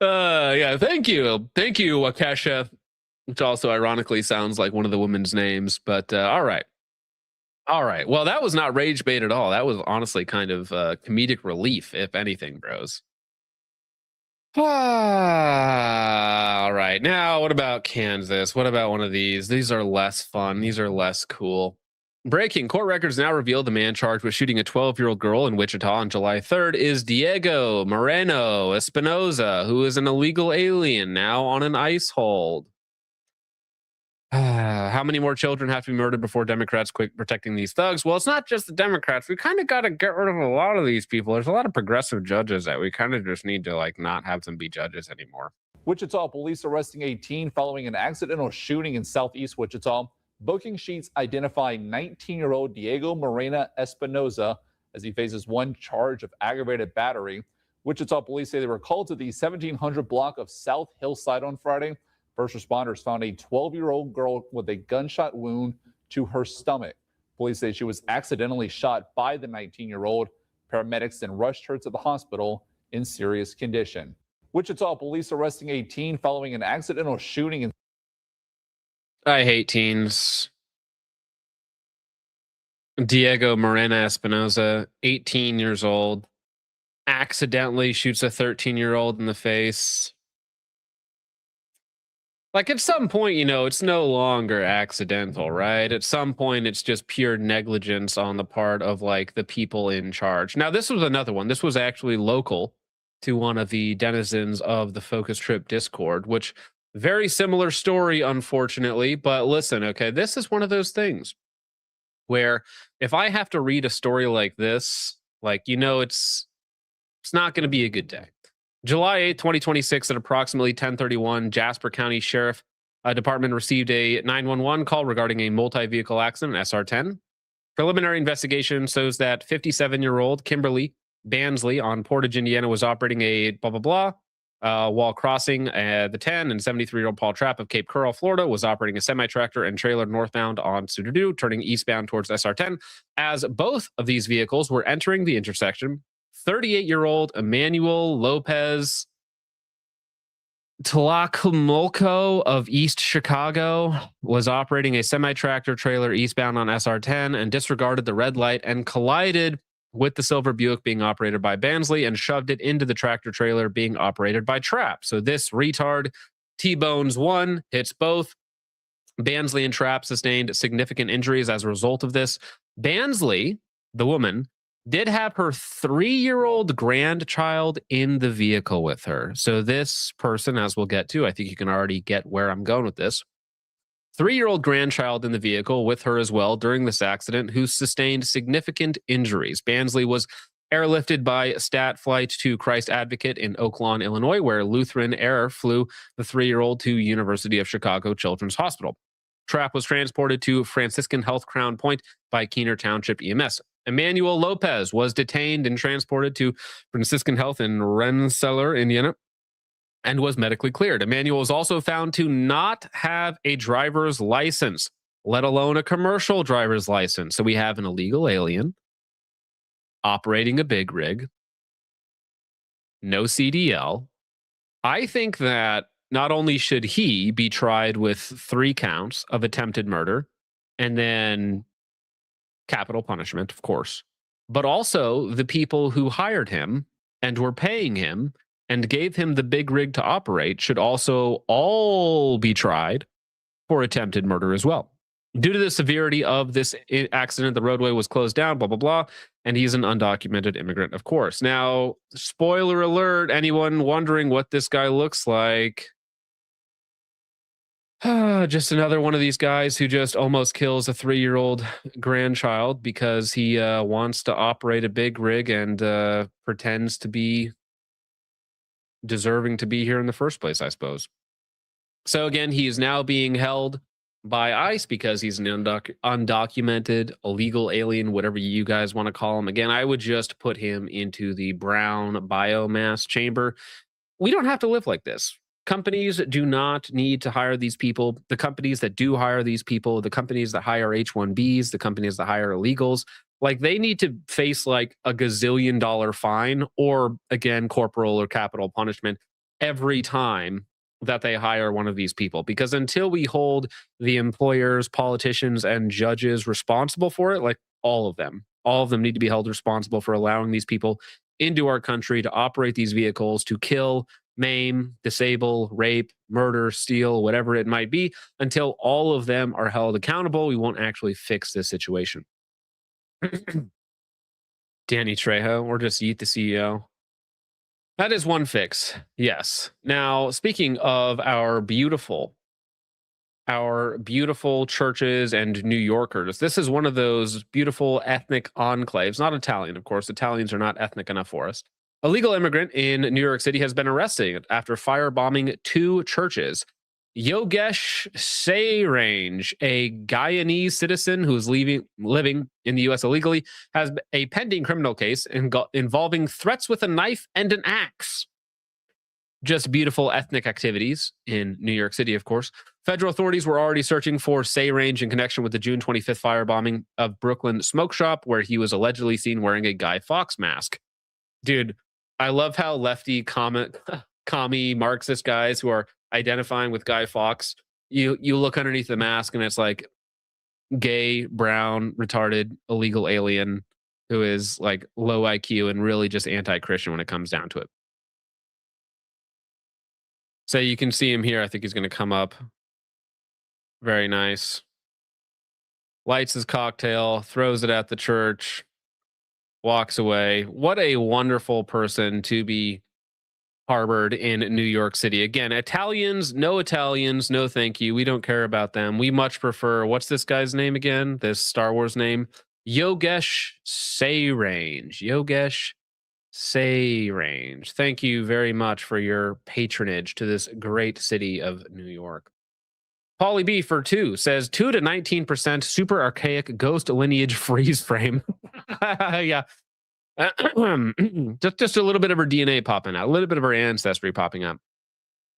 Yeah, thank you, Akesha, which also ironically sounds like one of the women's names. But all right. Well, that was not rage bait at all. That was honestly kind of comedic relief, if anything, bros. All right. right, now what about Kansas? What about one of these? These are less fun. These are less cool. Breaking court records now reveal the man charged with shooting a 12-year-old girl in Wichita on July 3rd is Diego Moreno Espinoza, who is an illegal alien now on an ICE hold. How many more children have to be murdered before Democrats quit protecting these thugs? Well, it's not just the Democrats. We kind of got to get rid of a lot of these people. There's a lot of progressive judges that we kind of just need to like not have them be judges anymore. Wichita police arresting a teen following an accidental shooting in southeast Wichita. Booking sheets identify 19-year-old Diego Moreno Espinoza as he faces one charge of aggravated battery. Wichita police say they were called to the 1700 block of South Hillside on Friday. First responders found a 12-year-old girl with a gunshot wound to her stomach. Police say she was accidentally shot by the 19-year-old. Paramedics then rushed her to the hospital in serious condition. Wichita police arresting a teen following an accidental shooting in I hate teens. Diego Moreno Espinoza, 18 years old, accidentally shoots a 13-year-old in the face. Like at some point, you know, it's no longer accidental, right? At some point, it's just pure negligence on the part of like the people in charge. Now, this was another one. This was actually local to one of the denizens of the Focus Trip Discord, which very similar story, unfortunately. But listen, okay, this is one of those things where if I have to read a story like this, like, you know, it's not going to be a good day. July 8th, 2026 at approximately 10:31, Jasper County Sheriff Department received a 911 call regarding a multi-vehicle accident, SR10. Preliminary investigation shows that 57-year-old Kimberly Bansley on Portage, Indiana was operating a blah, blah, blah, while crossing the 10, and 73-year-old Paul Trapp of Cape Coral, Florida was operating a semi-tractor and trailer northbound on Suderdoo, turning eastbound towards SR10. As both of these vehicles were entering the intersection, 38-year-old Emmanuel Lopez Tlacomulco of East Chicago was operating a semi-tractor trailer eastbound on SR10 and disregarded the red light and collided with the silver Buick being operated by Bansley and shoved it into the tractor trailer being operated by Trapp. So this retard T-bones one, hits both. Bansley and Trapp sustained significant injuries as a result of this. Bansley, the woman, did have her 3-year-old grandchild in the vehicle with her. So this person, as we'll get to, I think you can already get where I'm going with this. 3-year-old grandchild in the vehicle with her as well during this accident, who sustained significant injuries. Bansley was airlifted by Stat Flight to Christ Advocate in Oak Lawn, Illinois, where Lutheran Air flew the 3-year-old to University of Chicago Children's Hospital. Trapp was transported to Franciscan Health Crown Point by Keener Township EMS. Emmanuel Lopez was detained and transported to Franciscan Health in Rensselaer, Indiana, and was medically cleared. Emmanuel was also found to not have a driver's license, let alone a commercial driver's license. So we have an illegal alien operating a big rig, no CDL. I think that not only should he be tried with 3 counts of attempted murder and then capital punishment, of course, but also the people who hired him and were paying him and gave him the big rig to operate should also all be tried for attempted murder as well. Due to the severity of this accident, the roadway was closed down, blah, blah, blah, and he's an undocumented immigrant, of course. Now, spoiler alert, anyone wondering what this guy looks like? Just another one of these guys who just almost kills a 3-year-old grandchild because he wants to operate a big rig and pretends to be deserving to be here in the first place, I suppose. So again, he is now being held by ICE because he's an undocumented, illegal alien, whatever you guys want to call him. Again, I would just put him into the brown biomass chamber. We don't have to live like this. Companies do not need to hire these people. The companies that do hire these people, the companies that hire H-1Bs, the companies that hire illegals, like they need to face like a gazillion-dollar fine or, again, corporal or capital punishment every time that they hire one of these people. Because until we hold the employers, politicians, and judges responsible for it, like all of them need to be held responsible for allowing these people into our country to operate these vehicles, to kill maim, disable, rape, murder, steal, whatever it might be. Until all of them are held accountable, we won't actually fix this situation. Danny Trejo, or just Yeet the CEO. That is one fix. Yes. Now, speaking of our beautiful churches and New Yorkers, this is one of those beautiful ethnic enclaves, not Italian, of course. Italians are not ethnic enough for us. A legal immigrant in New York City has been arrested after firebombing 2 churches. Yogesh Sayrange, a Guyanese citizen who is living in the U.S. illegally, has a pending criminal case involving threats with a knife and an axe. Just beautiful ethnic activities in New York City, of course. Federal authorities were already searching for Sayrange in connection with the June 25th firebombing of Brooklyn Smoke Shop, where he was allegedly seen wearing a Guy Fawkes mask. Dude, I love how lefty commie Marxist guys who are identifying with Guy Fawkes, you look underneath the mask and it's like gay, brown, retarded, illegal alien who is like low IQ and really just anti-Christian when it comes down to it. So you can see him here. I think he's going to come up. Very nice. Lights his cocktail, throws it at the church, walks away. What a wonderful person to be harbored in New York City. Again, Italians, no thank you. We don't care about them. We much prefer, what's this guy's name again? This Star Wars name? Yogesh Sayrange. Yogesh Sayrange. Thank you very much for your patronage to this great city of New York. Pauly B for 2 says 2 to 19% super archaic ghost lineage freeze frame. Yeah. just a little bit of her DNA popping out, a little bit of her ancestry popping up.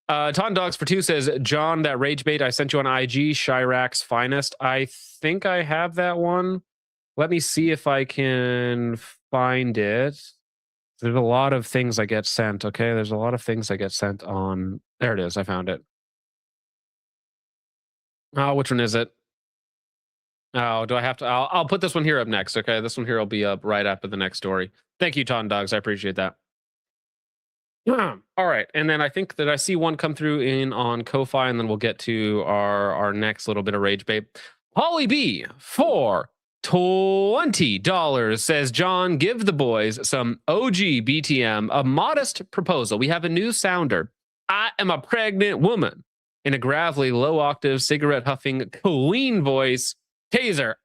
Ton Dogs for 2 says, John, that rage bait I sent you on IG, Chirac's finest. I think I have that one. Let me see if I can find it. There's a lot of things I get sent. Okay, there's a lot of things I get sent on. There it is. I found it. Oh, which one is it? Oh, do I have to? I'll put this one here up next. Okay, this one here will be up right after the next story. Thank you, Ton Dogs. I appreciate that. All right, and then I think that I see one come through in on Ko-Fi, and then we'll get to our next little bit of rage bait. Holly B for $20 says, John, give the boys some OG BTM, a modest proposal. We have a new sounder. I am a pregnant woman, in a gravelly, low octave, cigarette huffing, clean voice. Taser.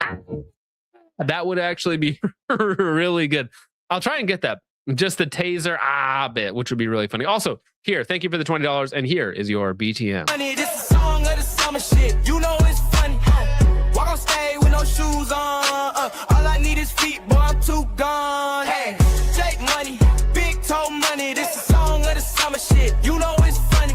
That would actually be really good. I'll try and get that. Just the taser bit, which would be really funny. Also, here, thank you for the $20, and here is your BTM. Honey, this is a song of the summer shit. You know it's funny. Walk on stage with no shoes on. All I need is feet, boy, I'm too gone. Hey, Jake money, big toe money. This is a song of the summer shit. You know it's funny.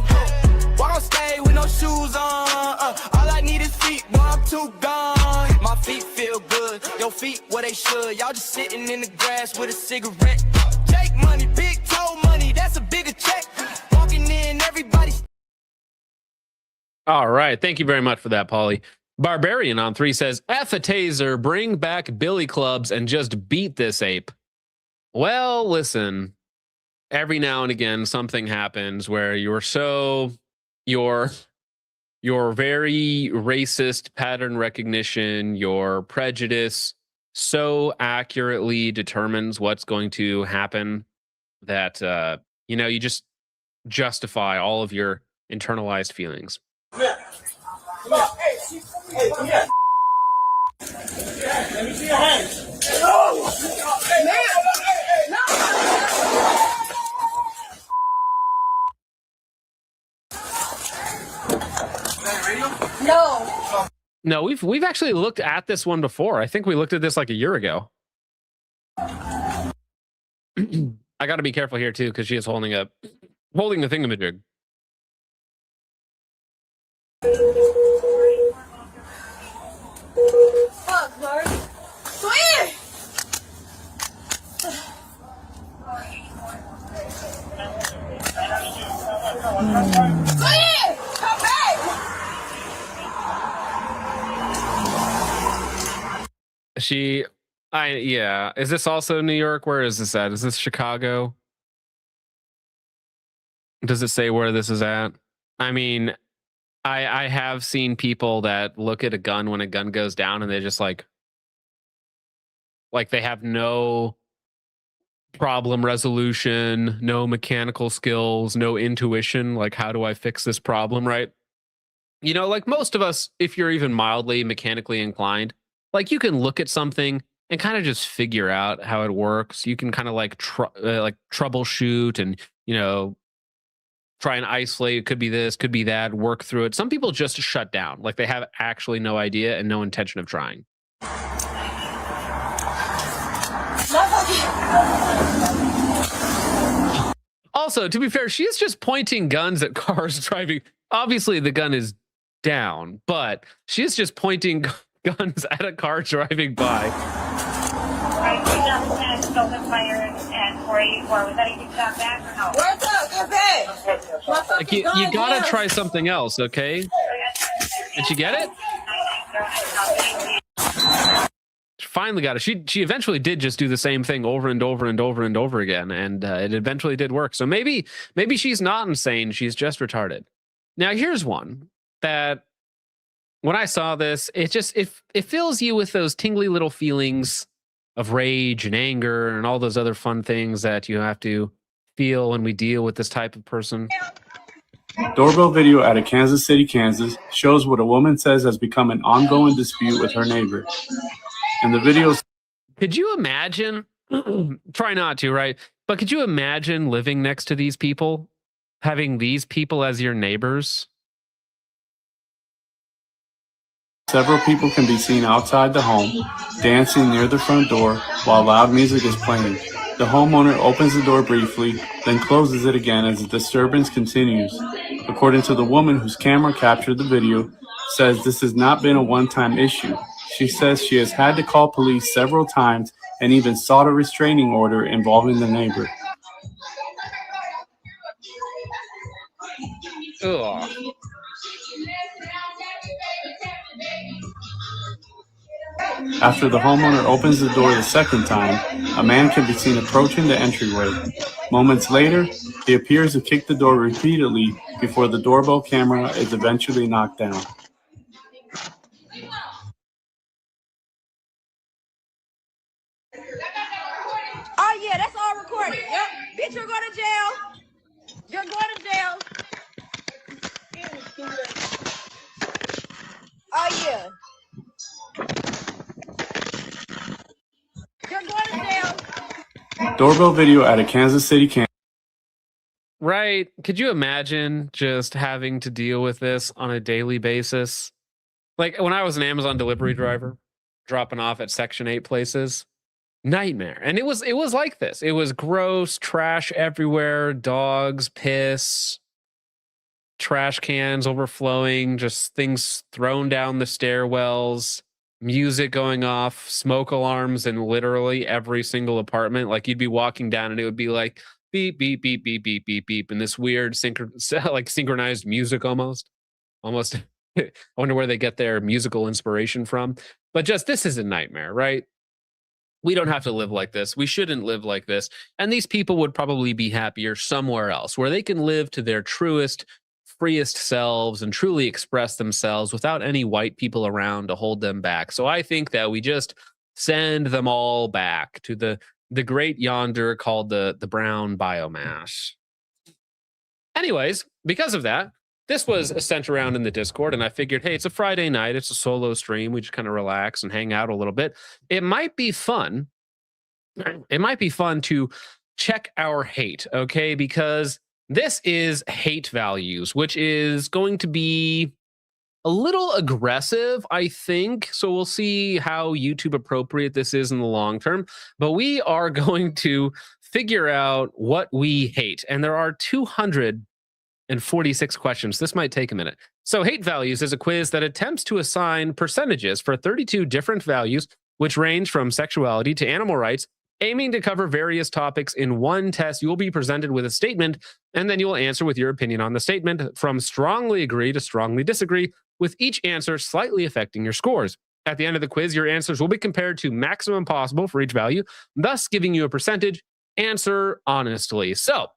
Walk on stage with no shoes on. All I need is feet, boy, I'm too gone. My feet feel good, your feet where they should. Y'all just sitting in the grass with a cigarette. Jake money, big toe money, that's a bigger check. Walking in, everybody. All right, thank you very much for that, Pauly. Barbarian on 3 says, F a taser, bring back billy clubs and just beat this ape. Well, listen, every now and again, something happens where your very racist pattern recognition, your prejudice so accurately determines what's going to happen that, you just justify all of your internalized feelings. Yeah. Come on. Hey, come here. Let me see your hands. No! Hey, man! No. No, we've actually looked at this one before. I think we looked at this like a year ago. I got to be careful here too, because she is holding the thingamajig. Fuck, Lord. Go here! Go here! Come back! Is this also New York? Where is this at? Is this Chicago? Does it say where this is at? I mean, I have seen people that look at a gun when a gun goes down and they just like they have no problem resolution, no mechanical skills, no intuition. Like, how do I fix this problem, right? You know, like most of us, if you're even mildly mechanically inclined, like you can look at something and kind of just figure out how it works. You can kind of like troubleshoot and, you know, try and isolate. It could be this, could be that, work through it. Some people just shut down, like they have actually no idea and no intention of trying. Also, to be fair, she is just pointing guns at cars driving. Obviously, the gun is down, but she is just pointing guns at a car driving by. Right, 2010 open fire and 484. Was anything shot back or no? What's up, Pepe? Like you gotta try something else, okay? Did you get it? She finally got it. She eventually did just do the same thing over and over and over and over again, and it eventually did work. So maybe she's not insane. She's just retarded. Now here's one that when I saw this, it fills you with those tingly little feelings of rage and anger and all those other fun things that you have to feel when we deal with this type of person. Doorbell video out of Kansas City, Kansas shows what a woman says has become an ongoing dispute with her neighbor. And the video... Could you imagine? Try not to, right? But could you imagine living next to these people? Having these people as your neighbors? Several people can be seen outside the home, dancing near the front door while loud music is playing. The homeowner opens the door briefly, then closes it again as the disturbance continues. According to the woman whose camera captured the video, says this has not been a one-time issue. She says she has had to call police several times and even sought a restraining order involving the neighbor. Ugh. After the homeowner opens the door the second time, a man can be seen approaching the entryway. Moments later, he appears to kick the door repeatedly before the doorbell camera is eventually knocked down. Oh yeah, that's all recorded. Yep. Bitch, you're going to jail. You're going to jail. Oh yeah. You're going to jail. Doorbell video out of Kansas City, Kansas. Right. Could you imagine just having to deal with this on a daily basis? Like when I was an Amazon delivery driver, dropping off at Section 8 places, nightmare. And it was like this. It was gross, trash everywhere, dogs, piss, trash cans overflowing, just things thrown down the stairwells, music going off, smoke alarms in literally every single apartment. Like you'd be walking down and it would be like beep, beep, beep, beep, beep, beep, beep, and this weird synchronized music almost. I wonder where they get their musical inspiration from. But just this is a nightmare, right? We don't have to live like this. We shouldn't live like this. And these people would probably be happier somewhere else where they can live to their truest, freest selves and truly express themselves without any white people around to hold them back. So I think that we just send them all back to the great yonder called the brown biomass. Anyways, because of that, this was sent around in the Discord, and I figured, hey, it's a Friday night. It's a solo stream. We just kind of relax and hang out a little bit. It might be fun. It might be fun to check our hate, okay? Because this is hate values, which is going to be a little aggressive, I think. So we'll see how YouTube appropriate this is in the long term. But we are going to figure out what we hate. And there are 246 questions. This might take a minute. So hate values is a quiz that attempts to assign percentages for 32 different values, which range from sexuality to animal rights, aiming to cover various topics in one test. You will be presented with a statement, and then you will answer with your opinion on the statement, from strongly agree to strongly disagree, with each answer slightly affecting your scores. At the end of the quiz, your answers will be compared to maximum possible for each value, thus giving you a percentage. Answer honestly. So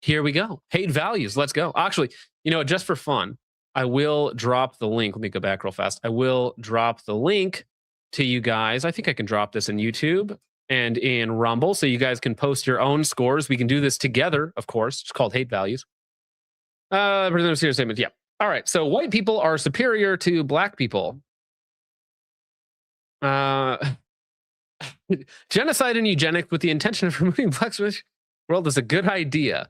Here we go. Hate values. Let's go. Actually, you know, just for fun, I will drop the link. Let me go back real fast. I will drop the link to you guys. I think I can drop this in YouTube and in Rumble so you guys can post your own scores. We can do this together, of course. It's called Hate Values. Present a serious statement. Yeah. All right. So white people are superior to black people. Genocide and eugenics with the intention of removing blacks from the world is a good idea.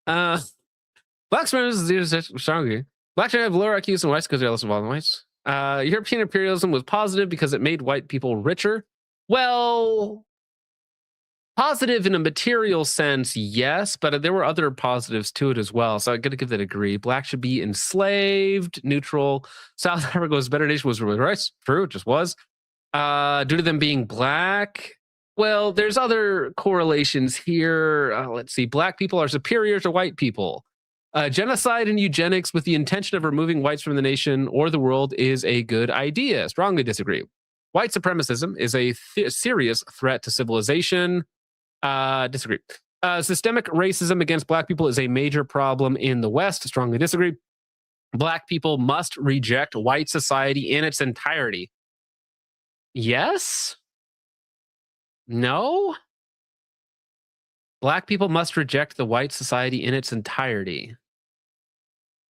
Blacks is stronger. Blacks have lower IQs than whites because they're less involved than whites. European imperialism was positive because it made white people richer. Well, positive in a material sense, yes, but there were other positives to it as well. So I'm going to give that a agree. Black should be enslaved, neutral. South Africa was a better nation, was right. True, it just was. Due to them being black. Well, there's other correlations here. Let's see. Black people are superior to white people. Genocide and eugenics with the intention of removing whites from the nation or the world is a good idea. Strongly disagree. White supremacism is a serious threat to civilization. Disagree. Systemic racism against black people is a major problem in the West. Strongly disagree. Black people must reject white society in its entirety. Yes? No? Black people must reject the white society in its entirety.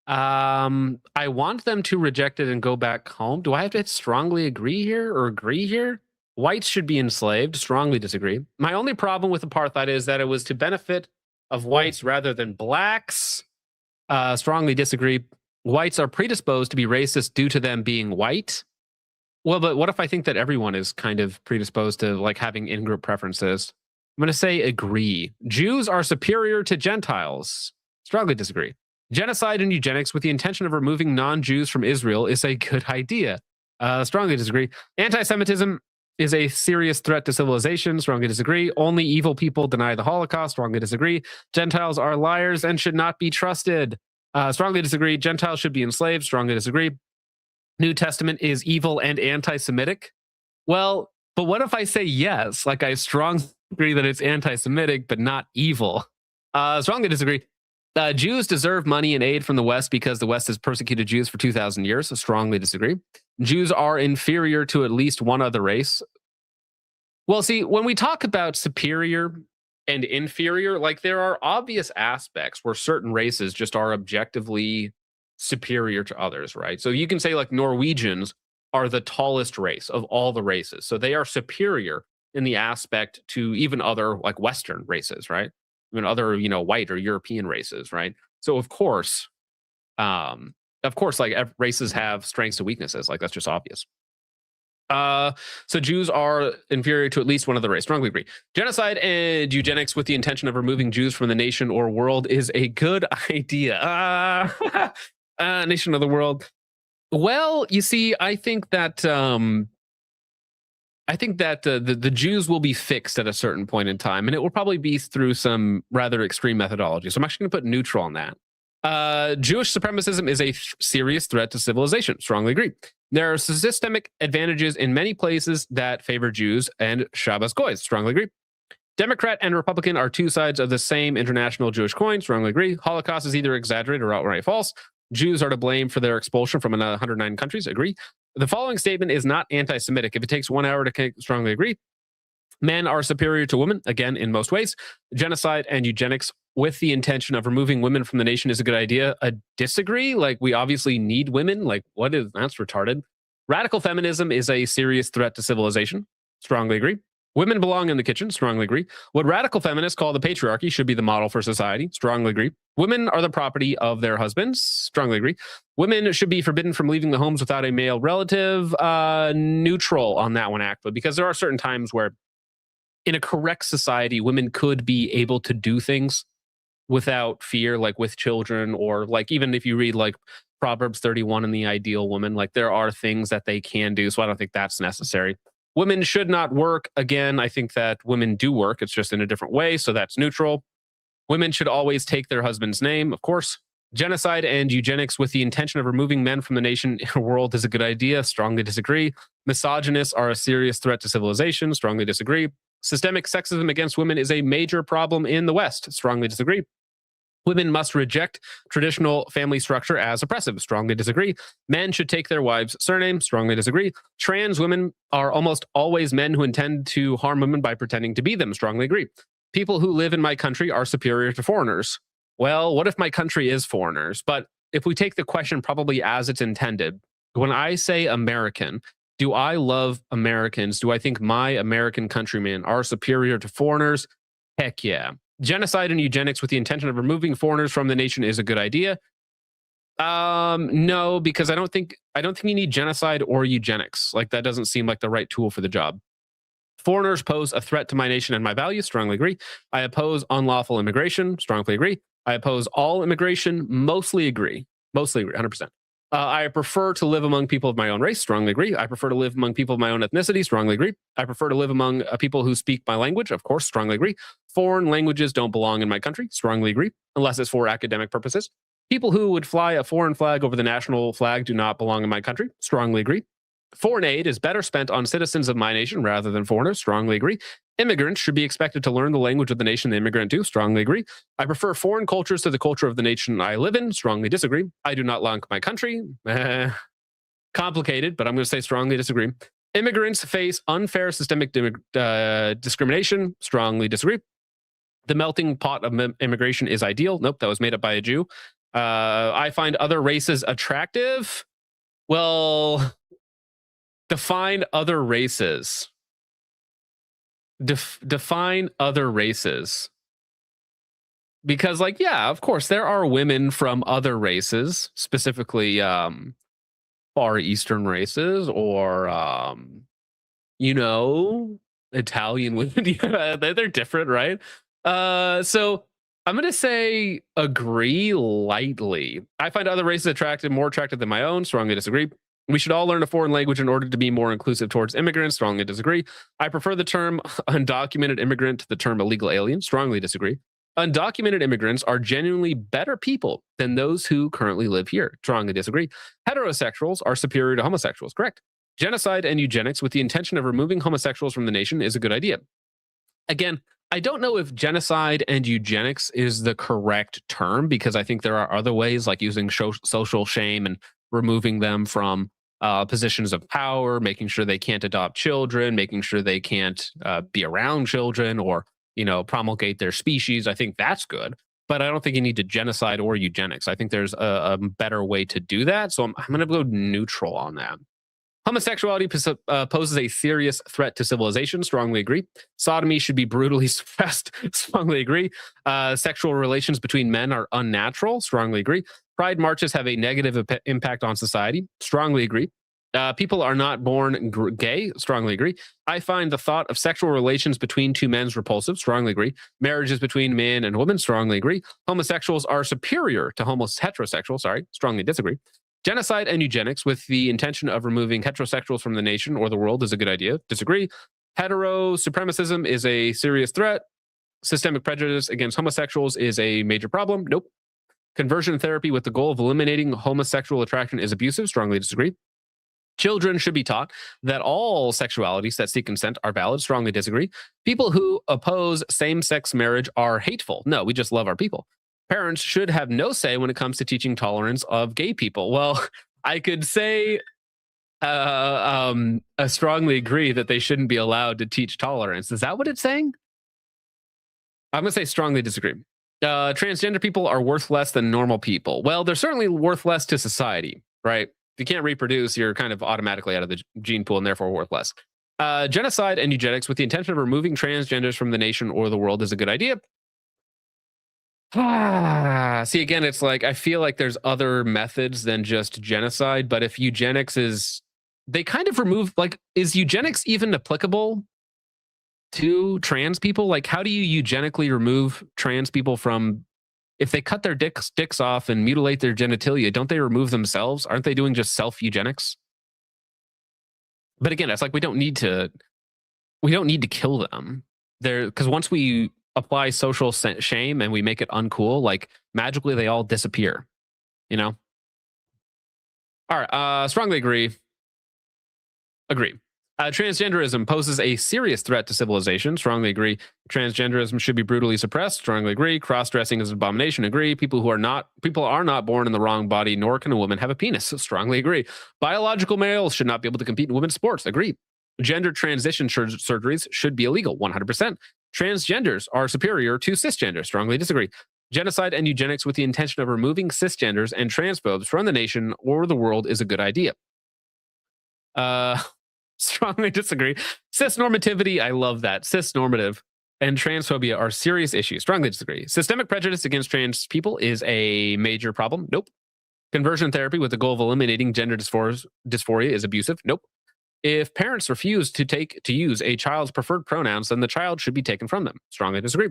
I want them to reject it and go back home. Do I have to strongly agree here or agree here? Whites should be enslaved. Strongly disagree. My only problem with apartheid is that it was to benefit of whites rather than blacks. Strongly disagree. Whites are predisposed to be racist due to them being white. Well, but what if I think that everyone is kind of predisposed to like having in-group preferences? I'm going to say agree. Jews are superior to Gentiles. Strongly disagree. Genocide and eugenics with the intention of removing non-Jews from Israel is a good idea. Strongly disagree. Anti-Semitism is a serious threat to civilization. Strongly disagree. Only evil people deny the Holocaust. Strongly disagree. Gentiles are liars and should not be trusted. Strongly disagree. Gentiles should be enslaved. Strongly disagree. New Testament is evil and anti-Semitic. Well, but what if I say yes? Like I strongly agree that it's anti-Semitic, but not evil. Strongly disagree. Jews deserve money and aid from the West because the West has persecuted Jews for 2,000 years. So strongly disagree. Jews are inferior to at least one other race. Well, see, when we talk about superior and inferior, like there are obvious aspects where certain races just are objectively superior to others, right? So you can say like Norwegians are the tallest race of all the races. So they are superior in the aspect to even other like Western races, right? Even other, you know, white or European races, right? So of course, like races have strengths and weaknesses. Like that's just obvious. So Jews are inferior to at least one of the race. Strongly agree. Genocide and eugenics with the intention of removing Jews from the nation or world is a good idea. Nation of the world. Well, you see, I think that the Jews will be fixed at a certain point in time, and it will probably be through some rather extreme methodology. So I'm actually going to put neutral on that. Jewish supremacism is a serious threat to civilization. Strongly agree. There are systemic advantages in many places that favor Jews and Shabbos Goys. Strongly agree. Democrat and Republican are two sides of the same international Jewish coin. Strongly agree. Holocaust is either exaggerated or outright false. Jews are to blame for their expulsion from 109 countries. Agree. The following statement is not anti-Semitic. If it takes 1 hour to strongly agree. Men are superior to women, again, in most ways. Genocide and eugenics with the intention of removing women from the nation is a good idea. Disagree. Like, we obviously need women. Like, that's retarded. Radical feminism is a serious threat to civilization. Strongly agree. Women belong in the kitchen. Strongly agree. What radical feminists call the patriarchy should be the model for society. Strongly agree. Women are the property of their husbands. Strongly agree. Women should be forbidden from leaving the homes without a male relative. Neutral on that one, actually, because there are certain times where in a correct society, women could be able to do things without fear, like with children, or like even if you read like Proverbs 31 and the ideal woman, like there are things that they can do. So I don't think that's necessary. Women should not work. Again, I think that women do work. It's just in a different way. So that's neutral. Women should always take their husband's name, of course. Genocide and eugenics with the intention of removing men from the nation or world is a good idea. Strongly disagree. Misogynists are a serious threat to civilization. Strongly disagree. Systemic sexism against women is a major problem in the West. Strongly disagree. Women must reject traditional family structure as oppressive. Strongly disagree. Men should take their wives' surname. Strongly disagree. Trans women are almost always men who intend to harm women by pretending to be them. Strongly agree. People who live in my country are superior to foreigners. Well, what if my country is foreigners? But if we take the question probably as it's intended, when I say American, do I love Americans? Do I think my American countrymen are superior to foreigners? Heck yeah. Genocide and eugenics with the intention of removing foreigners from the nation is a good idea. No, because I don't think you need genocide or eugenics. Like, that doesn't seem like the right tool for the job. Foreigners pose a threat to my nation and my values. Strongly agree. I oppose unlawful immigration. Strongly agree. I oppose all immigration. Mostly agree. 100%. I prefer to live among people of my own race. Strongly agree. I prefer to live among people of my own ethnicity. Strongly agree. I prefer to live among people who speak my language. Of course, strongly agree. Foreign languages don't belong in my country. Strongly agree, unless it's for academic purposes. People who would fly a foreign flag over the national flag do not belong in my country. Strongly agree. Foreign aid is better spent on citizens of my nation rather than foreigners. Strongly agree. Immigrants should be expected to learn the language of the nation the immigrant to. Strongly agree. I prefer foreign cultures to the culture of the nation I live in. Strongly disagree. I do not like my country. Complicated, but I'm going to say strongly disagree. Immigrants face unfair systemic discrimination. Strongly disagree. The melting pot of immigration is ideal. Nope, that was made up by a Jew. I find other races attractive. Well, define other races. Define other races. Because, like, yeah, of course, there are women from other races, specifically Far Eastern races, or, Italian women. Yeah, they're different, right? So I'm going to say agree lightly. I find other races more attractive than my own. Strongly disagree. We should all learn a foreign language in order to be more inclusive towards immigrants. Strongly disagree. I prefer the term undocumented immigrant to the term illegal alien. Strongly disagree. Undocumented immigrants are genuinely better people than those who currently live here. Strongly disagree. Heterosexuals are superior to homosexuals. Correct. Genocide and eugenics with the intention of removing homosexuals from the nation is a good idea. Again, I don't know if genocide and eugenics is the correct term, because I think there are other ways, like using social shame and removing them from positions of power, making sure they can't adopt children, making sure they can't be around children, or promulgate their species. I think that's good, but I don't think you need to genocide or eugenics. I think there's a better way to do that. So I'm going to go neutral on that. Homosexuality poses a serious threat to civilization. Strongly agree. Sodomy should be brutally suppressed. Strongly agree. Sexual relations between men are unnatural. Strongly agree. Pride marches have a negative impact on society. Strongly agree. People are not born gay. Strongly agree. I find the thought of sexual relations between two men repulsive. Strongly agree. Marriages between men and women. Strongly agree. Homosexuals are superior to heterosexuals. Strongly disagree. Genocide and eugenics with the intention of removing heterosexuals from the nation or the world is a good idea. Disagree. Hetero supremacism is a serious threat. Systemic prejudice against homosexuals is a major problem. Nope. Conversion therapy with the goal of eliminating homosexual attraction is abusive. Strongly disagree. Children should be taught that all sexualities that seek consent are valid. Strongly disagree. People who oppose same-sex marriage are hateful. No, we just love our people. Parents should have no say when it comes to teaching tolerance of gay people. Well, I could say I strongly agree that they shouldn't be allowed to teach tolerance. Is that what it's saying? I'm going to say strongly disagree. Transgender people are worth less than normal people. Well, they're certainly worth less to society, right? If you can't reproduce, you're kind of automatically out of the gene pool and therefore worth less. Genocide and eugenics with the intention of removing transgenders from the nation or the world is a good idea. See, again, it's like, I feel like there's other methods than just genocide, but if eugenics is, they kind of remove, like, is eugenics even applicable to trans people? Like, how do you eugenically remove trans people from, if they cut their dicks off and mutilate their genitalia, don't they remove themselves? Aren't they doing just self-eugenics? But again, it's like, we don't need to kill them. Because once we apply social shame and we make it uncool, like, magically they all disappear, All right, strongly agree. Transgenderism poses a serious threat to civilization. Strongly agree. Transgenderism should be brutally suppressed. Strongly agree. Cross-dressing is an abomination. Agree. People are not born in the wrong body, nor can a woman have a penis. Strongly agree. Biological males should not be able to compete in women's sports. Agree. Gender transition surgeries should be illegal. 100%. Transgenders are superior to cisgender. Strongly disagree. Genocide and eugenics with the intention of removing cisgenders and transphobes from the nation or the world is a good idea. Strongly disagree. Cisnormativity, I love that. Cisnormative and transphobia are serious issues. Strongly disagree. Systemic prejudice against trans people is a major problem. Nope. Conversion therapy with the goal of eliminating gender dysphoria is abusive. Nope. If parents refuse to use a child's preferred pronouns, then the child should be taken from them. Strongly disagree.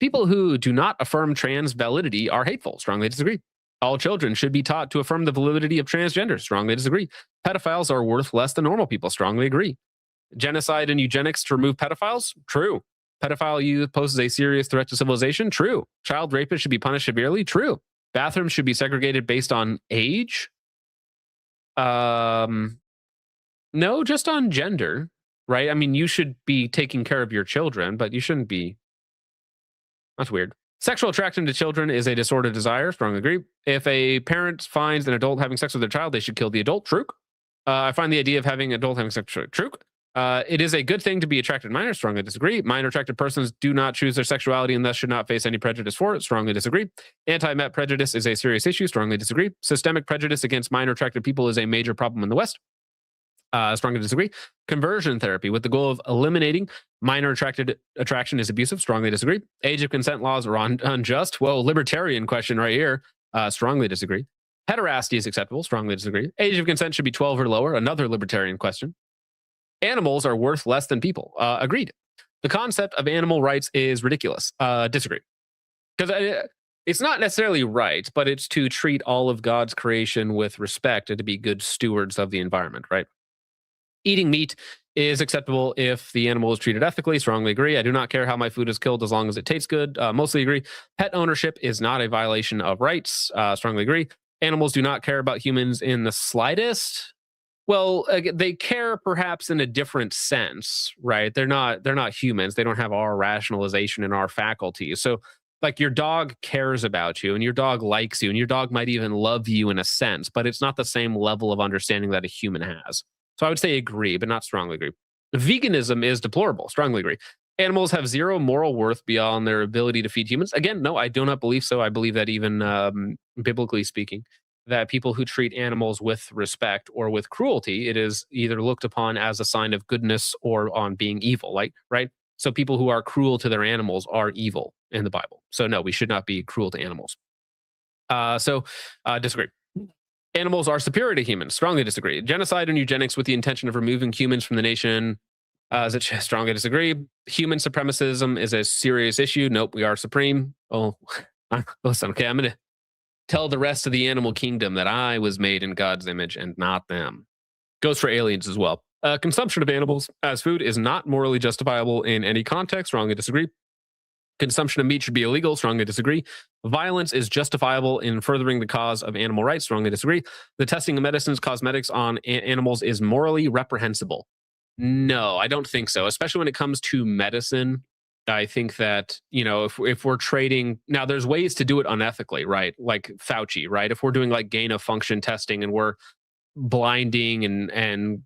People who do not affirm trans validity are hateful. Strongly disagree. All children should be taught to affirm the validity of transgender. Strongly disagree. Pedophiles are worth less than normal people. Strongly agree. Genocide and eugenics to remove pedophiles? True. Pedophile youth poses a serious threat to civilization? True. Child rapists should be punished severely? True. Bathrooms should be segregated based on age? No, just on gender, right? I mean, you should be taking care of your children, but you shouldn't be. That's weird. Sexual attraction to children is a disordered desire. Strongly agree. If a parent finds an adult having sex with their child, they should kill the adult. True. I find the idea of having an adult having sex true. It is a good thing to be attracted to minors. Strongly disagree. Minor attracted persons do not choose their sexuality and thus should not face any prejudice for it. Strongly disagree. Anti-met prejudice is a serious issue. Strongly disagree. Systemic prejudice against minor attracted people is a major problem in the West. Strongly disagree. Conversion therapy with the goal of eliminating minor attraction is abusive. Strongly disagree. Age of consent laws are unjust. Well, libertarian question right here. Strongly disagree. Pederasty is acceptable. Strongly disagree. Age of consent should be 12 or lower. Another libertarian question. Animals are worth less than people. Agreed. The concept of animal rights is ridiculous. Disagree. Because it's not necessarily right, but it's to treat all of God's creation with respect and to be good stewards of the environment, right? Eating meat is acceptable if the animal is treated ethically. Strongly agree. I do not care how my food is killed as long as it tastes good. Mostly agree. Pet ownership is not a violation of rights. Strongly agree. Animals do not care about humans in the slightest. Well, they care perhaps in a different sense, right? They're not humans. They don't have our rationalization and our faculties. So like your dog cares about you and your dog likes you and your dog might even love you in a sense, but it's not the same level of understanding that a human has. So I would say agree, but not strongly agree. Veganism is deplorable. Strongly agree. Animals have zero moral worth beyond their ability to feed humans. Again, no, I do not believe so. I believe that even biblically speaking, that people who treat animals with respect or with cruelty, it is either looked upon as a sign of goodness or on being evil, right? So people who are cruel to their animals are evil in the Bible. So no, we should not be cruel to animals. Disagree. Animals are superior to humans. Strongly disagree. Genocide and eugenics with the intention of removing humans from the nation. Strongly disagree. Human supremacism is a serious issue. Nope, we are supreme. Oh, listen, okay, I'm going to tell the rest of the animal kingdom that I was made in God's image and not them. Goes for aliens as well. Consumption of animals as food is not morally justifiable in any context. Strongly disagree. Consumption of meat should be illegal. Strongly disagree. Violence is justifiable in furthering the cause of animal rights. Strongly disagree. The testing of medicines, cosmetics on animals is morally reprehensible. No, I don't think so. Especially when it comes to medicine. I think that, if we're trading, now there's ways to do it unethically, right? Like Fauci, right? If we're doing like gain of function testing and we're blinding and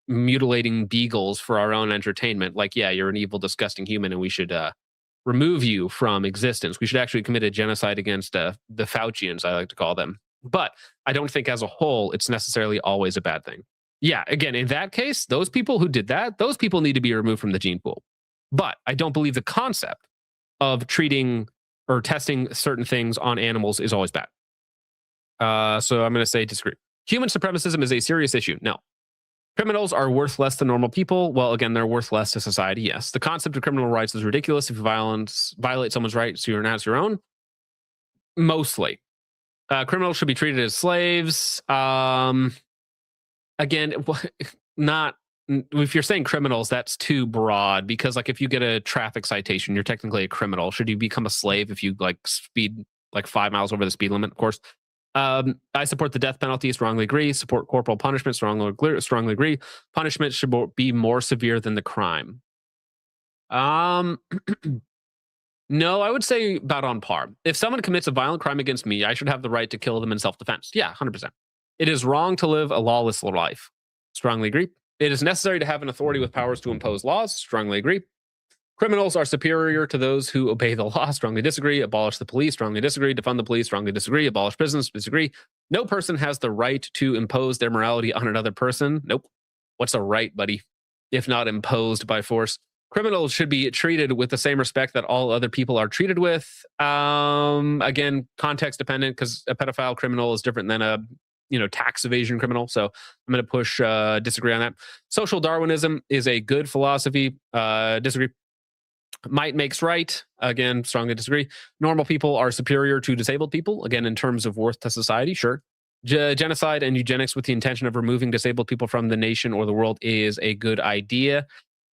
mutilating beagles for our own entertainment, like, yeah, you're an evil, disgusting human and we should remove you from existence. We should actually commit a genocide against the Faucians, I like to call them. But I don't think as a whole, it's necessarily always a bad thing. Yeah, again, in that case, those people who did that, those people need to be removed from the gene pool. But I don't believe the concept of treating or testing certain things on animals is always bad. So I'm going to say disagree. Human supremacism is a serious issue. No. Criminals are worth less than normal people. Well, again, they're worth less to society. Yes. The concept of criminal rights is ridiculous. If you violate someone's rights, you renounce your own. Mostly. Criminals should be treated as slaves. Again, not... If you're saying criminals, that's too broad because like if you get a traffic citation, you're technically a criminal. Should you become a slave if you like speed like 5 miles over the speed limit? Of course, I support the death penalty. Strongly agree. Support corporal punishment. Strongly agree. Punishment should be more severe than the crime. No, I would say about on par. If someone commits a violent crime against me, I should have the right to kill them in self-defense. Yeah, 100%. It is wrong to live a lawless life. Strongly agree. It is necessary to have an authority with powers to impose laws. Strongly agree. Criminals are superior to those who obey the law. Strongly disagree. Abolish the police. Strongly disagree. Defund the police. Strongly disagree. Abolish prisons. Disagree. No person has the right to impose their morality on another person. Nope. What's a right, buddy? If not imposed by force. Criminals should be treated with the same respect that all other people are treated with. Again, context dependent, because a pedophile criminal is different than a tax evasion criminal. So I'm going to push disagree on that. Social Darwinism is a good philosophy. Disagree. Might makes right. Again, strongly disagree. Normal people are superior to disabled people. Again, in terms of worth to society, sure. Genocide and eugenics with the intention of removing disabled people from the nation or the world is a good idea.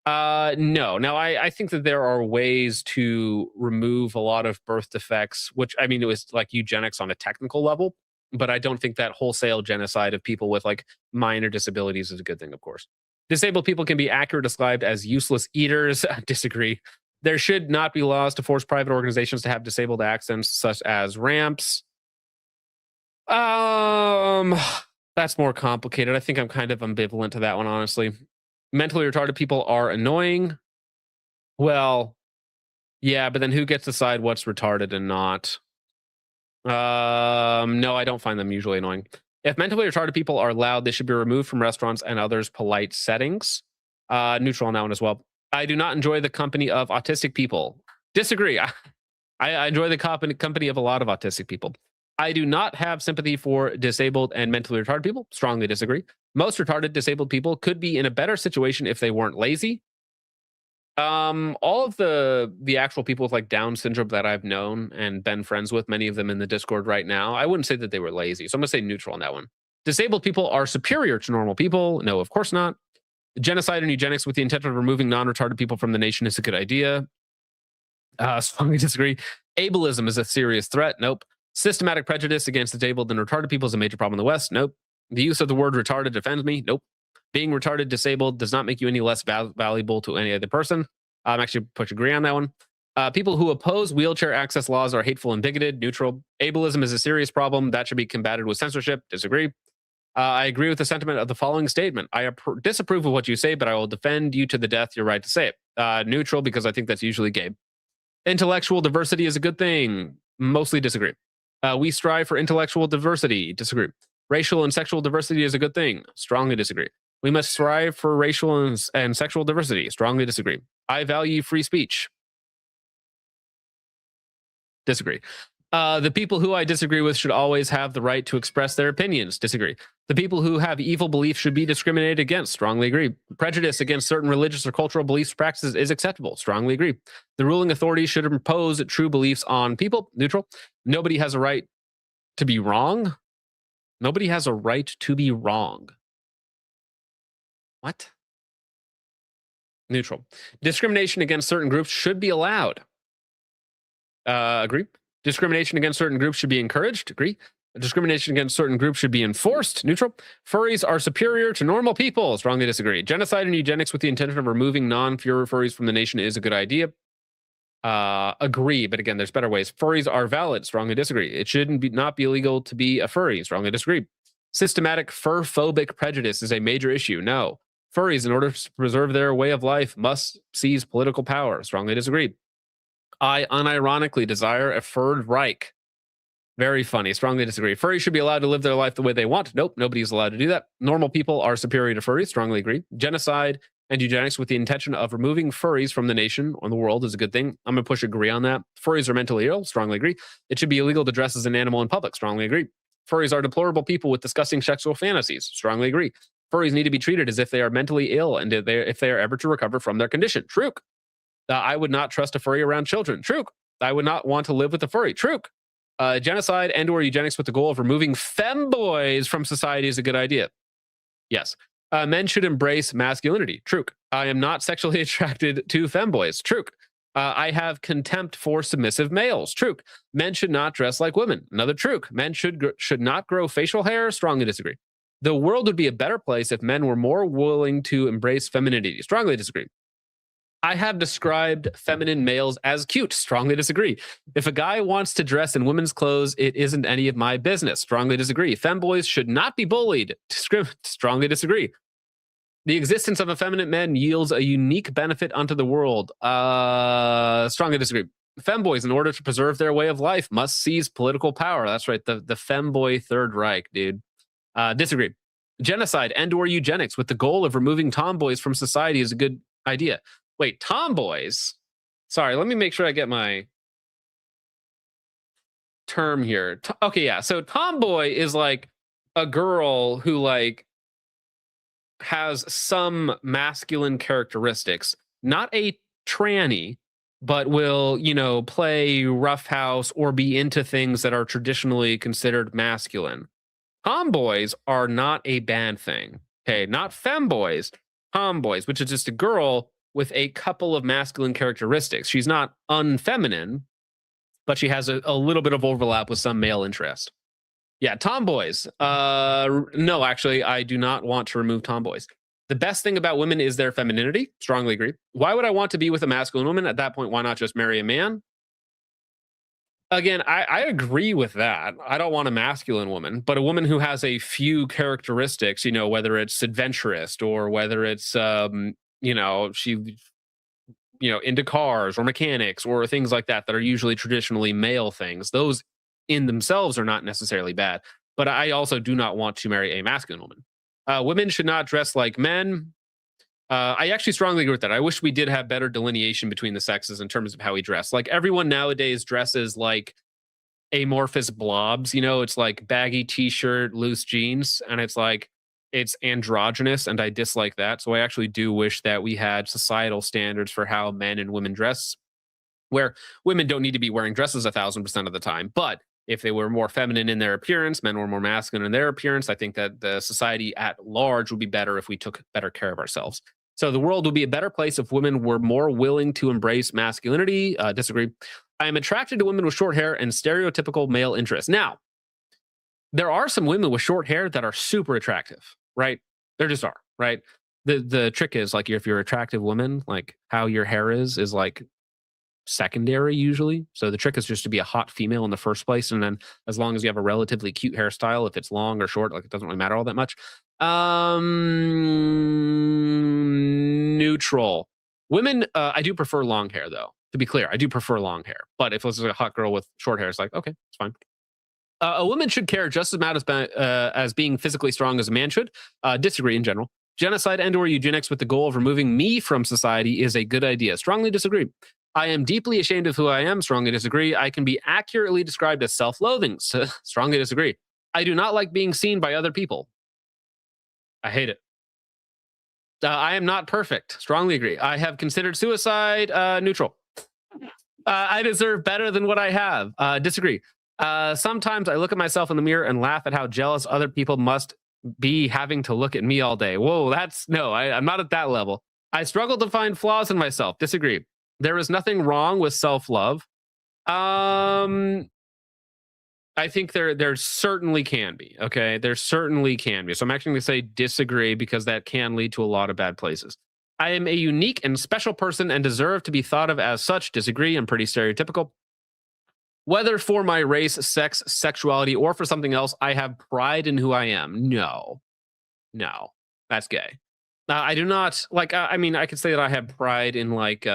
No. Now, I think that there are ways to remove a lot of birth defects, which, I mean, it was like eugenics on a technical level, but I don't think that wholesale genocide of people with like minor disabilities is a good thing, of course. Disabled people can be accurately described as useless eaters. Disagree. There should not be laws to force private organizations to have disabled accents, such as ramps. That's more complicated. I think I'm kind of ambivalent to that one, honestly. Mentally retarded people are annoying. Well, yeah, but then who gets to decide what's retarded and not? No, I don't find them usually annoying. If mentally retarded people are allowed, they should be removed from restaurants and others polite settings. Neutral on that one as well. I do not enjoy the company of autistic people. Disagree. I enjoy the company of a lot of autistic people. I do not have sympathy for disabled and mentally retarded people. Strongly disagree. Most retarded disabled people could be in a better situation if they weren't lazy. All of the actual people with like Down syndrome that I've known and been friends with, many of them in the Discord right now, I wouldn't say that they were lazy. So I'm going to say neutral on that one. Disabled people are superior to normal people. No, of course not. Genocide and eugenics with the intention of removing non-retarded people from the nation is a good idea. Strongly disagree. Ableism is a serious threat. Nope. Systematic prejudice against disabled and retarded people is a major problem in the West. Nope. The use of the word retarded offends me. Nope. Being retarded, disabled does not make you any less valuable to any other person. I'm actually push agree on that one. People who oppose wheelchair access laws are hateful and bigoted. Neutral. Ableism is a serious problem that should be combated with censorship. Disagree. I agree with the sentiment of the following statement. I disapprove of what you say, but I will defend you to the death. Your right to say it. Neutral, because I think that's usually gay. Intellectual diversity is a good thing. Mostly disagree. We strive for intellectual diversity. Disagree. Racial and sexual diversity is a good thing. Strongly disagree. We must strive for racial and sexual diversity. Strongly disagree. I value free speech. Disagree. The people who I disagree with should always have the right to express their opinions. Disagree. The people who have evil beliefs should be discriminated against. Strongly agree. Prejudice against certain religious or cultural beliefs practices is acceptable. Strongly agree. The ruling authority should impose true beliefs on people. Neutral. Nobody has a right to be wrong. Nobody has a right to be wrong. What? Neutral. Discrimination against certain groups should be allowed. Agree. Discrimination against certain groups should be encouraged. Agree. Discrimination against certain groups should be enforced. Neutral. Furries are superior to normal people. Strongly disagree. Genocide and eugenics with the intention of removing non-furries from the nation is a good idea. Agree, but again, there's better ways. Furries are valid. Strongly disagree. It shouldn't not be illegal to be a furry. Strongly disagree. Systematic fur-phobic prejudice is a major issue. No. Furries, in order to preserve their way of life, must seize political power. Strongly disagree. I unironically desire a Third Reich. Very funny. Strongly disagree. Furries should be allowed to live their life the way they want. Nope, nobody's allowed to do that. Normal people are superior to furries. Strongly agree. Genocide and eugenics with the intention of removing furries from the nation or the world is a good thing. I'm going to push agree on that. Furries are mentally ill. Strongly agree. It should be illegal to dress as an animal in public. Strongly agree. Furries are deplorable people with disgusting sexual fantasies. Strongly agree. Furries need to be treated as if they are mentally ill and if they are ever to recover from their condition. True. I would not trust a furry around children. True. I would not want to live with a furry. True. Genocide and or eugenics with the goal of removing femboys from society is a good idea. Yes. Men should embrace masculinity. True. I am not sexually attracted to femboys. True. I have contempt for submissive males. True. Men should not dress like women. Another true. Men should not grow facial hair. Strongly disagree. The world would be a better place if men were more willing to embrace femininity. Strongly disagree. I have described feminine males as cute. Strongly disagree. If a guy wants to dress in women's clothes, it isn't any of my business. Strongly disagree. Femboys should not be bullied. Strongly disagree. The existence of effeminate men yields a unique benefit unto the world. Strongly disagree. Femboys, in order to preserve their way of life, must seize political power. That's right. The femboy Third Reich, dude. Disagree. Genocide and/or eugenics with the goal of removing tomboys from society is a good idea. Wait, tomboys? Sorry, let me make sure I get my term here. Okay, yeah. So tomboy is like a girl who like has some masculine characteristics, not a tranny, but will, you know, play roughhouse or be into things that are traditionally considered masculine. Tomboys are not a bad thing. Okay, not femboys, tomboys, which is just a girl with a couple of masculine characteristics. She's not unfeminine, but she has a little bit of overlap with some male interest. Yeah, tomboys. No, actually, I do not want to remove tomboys. The best thing about women is their femininity. Strongly agree. Why would I want to be with a masculine woman? At that point, why not just marry a man? Again, I agree with that. I don't want a masculine woman, but a woman who has a few characteristics, you know, whether it's adventurous or whether it's, you know, she, you know, into cars or mechanics or things like that, that are usually traditionally male things. Those in themselves are not necessarily bad, but I also do not want to marry a masculine woman. Women should not dress like men. I actually strongly agree with that. I wish we did have better delineation between the sexes in terms of how we dress. Like everyone nowadays dresses like amorphous blobs, you know, it's like baggy t-shirt, loose jeans, and it's like, it's androgynous, and I dislike that. So I actually do wish that we had societal standards for how men and women dress, where women don't need to be wearing dresses 1,000% of the time. But if they were more feminine in their appearance, men were more masculine in their appearance, I think that the society at large would be better if we took better care of ourselves. So the world would be a better place if women were more willing to embrace masculinity. Disagree. I am attracted to women with short hair and stereotypical male interests. Now, there are some women with short hair that are super attractive, right? There just are, right? The trick is like, if you're an attractive woman, like how your hair is like secondary usually. So the trick is just to be a hot female in the first place, and then as long as you have a relatively cute hairstyle, if it's long or short, like it doesn't really matter all that much. Neutral. Women, I do prefer long hair though. To be clear, I do prefer long hair. But if it's a hot girl with short hair, it's like, okay, it's fine. A woman should care just as much as being physically strong as a man should. Disagree in general. Genocide and/or eugenics with the goal of removing me from society is a good idea. Strongly disagree. I am deeply ashamed of who I am. Strongly disagree. I can be accurately described as self-loathing. Strongly disagree. I do not like being seen by other people. I hate it. I am not perfect. Strongly agree. I have considered suicide. Neutral. I deserve better than what I have. Disagree. Sometimes I look at myself in the mirror and laugh at how jealous other people must be having to look at me all day. Whoa, I'm not at that level. I struggle to find flaws in myself. Disagree. There is nothing wrong with self-love. I think there certainly can be. Okay, there certainly can be. So I'm actually going to say disagree, because that can lead to a lot of bad places. I am a unique and special person and deserve to be thought of as such. Disagree. I'm pretty stereotypical. Whether for my race, sex, sexuality, or for something else, I have pride in who I am. No, that's gay. I do not like. I mean, I could say that I have pride in like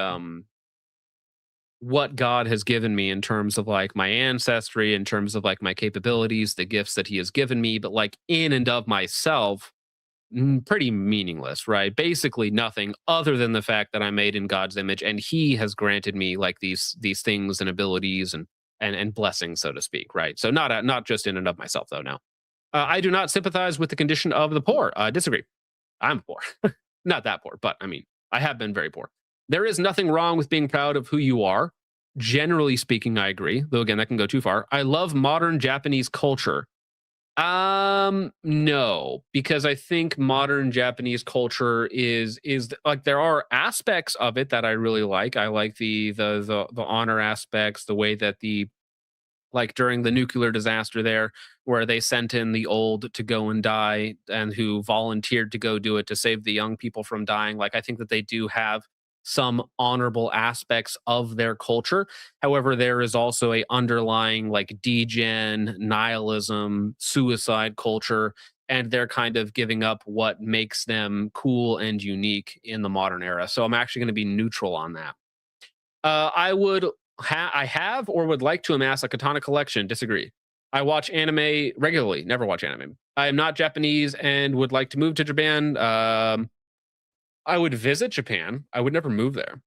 what God has given me in terms of like my ancestry, in terms of like my capabilities, the gifts that He has given me. But like in and of myself, pretty meaningless, right? Basically nothing other than the fact that I'm made in God's image, and He has granted me like these things and abilities and blessings, so to speak, right? So not just in and of myself, though. Now, I do not sympathize with the condition of the poor. Disagree. I'm poor, not that poor, but I mean, I have been very poor. There is nothing wrong with being proud of who you are. Generally speaking, I agree. Though again, that can go too far. I love modern Japanese culture. No, because I think modern Japanese culture is like there are aspects of it that I really like. I like the honor aspects, the way that like during the nuclear disaster there, where they sent in the old to go and die and who volunteered to go do it to save the young people from dying. Like I think that they do have some honorable aspects of their culture. However, there is also a underlying like degen, nihilism, suicide culture, and they're kind of giving up what makes them cool and unique in the modern era. So I'm actually going to be neutral on that. I have or would like to amass a katana collection. Disagree. I watch anime regularly. Never watch anime. I am not Japanese and would like to move to Japan. I would visit Japan. I would never move there.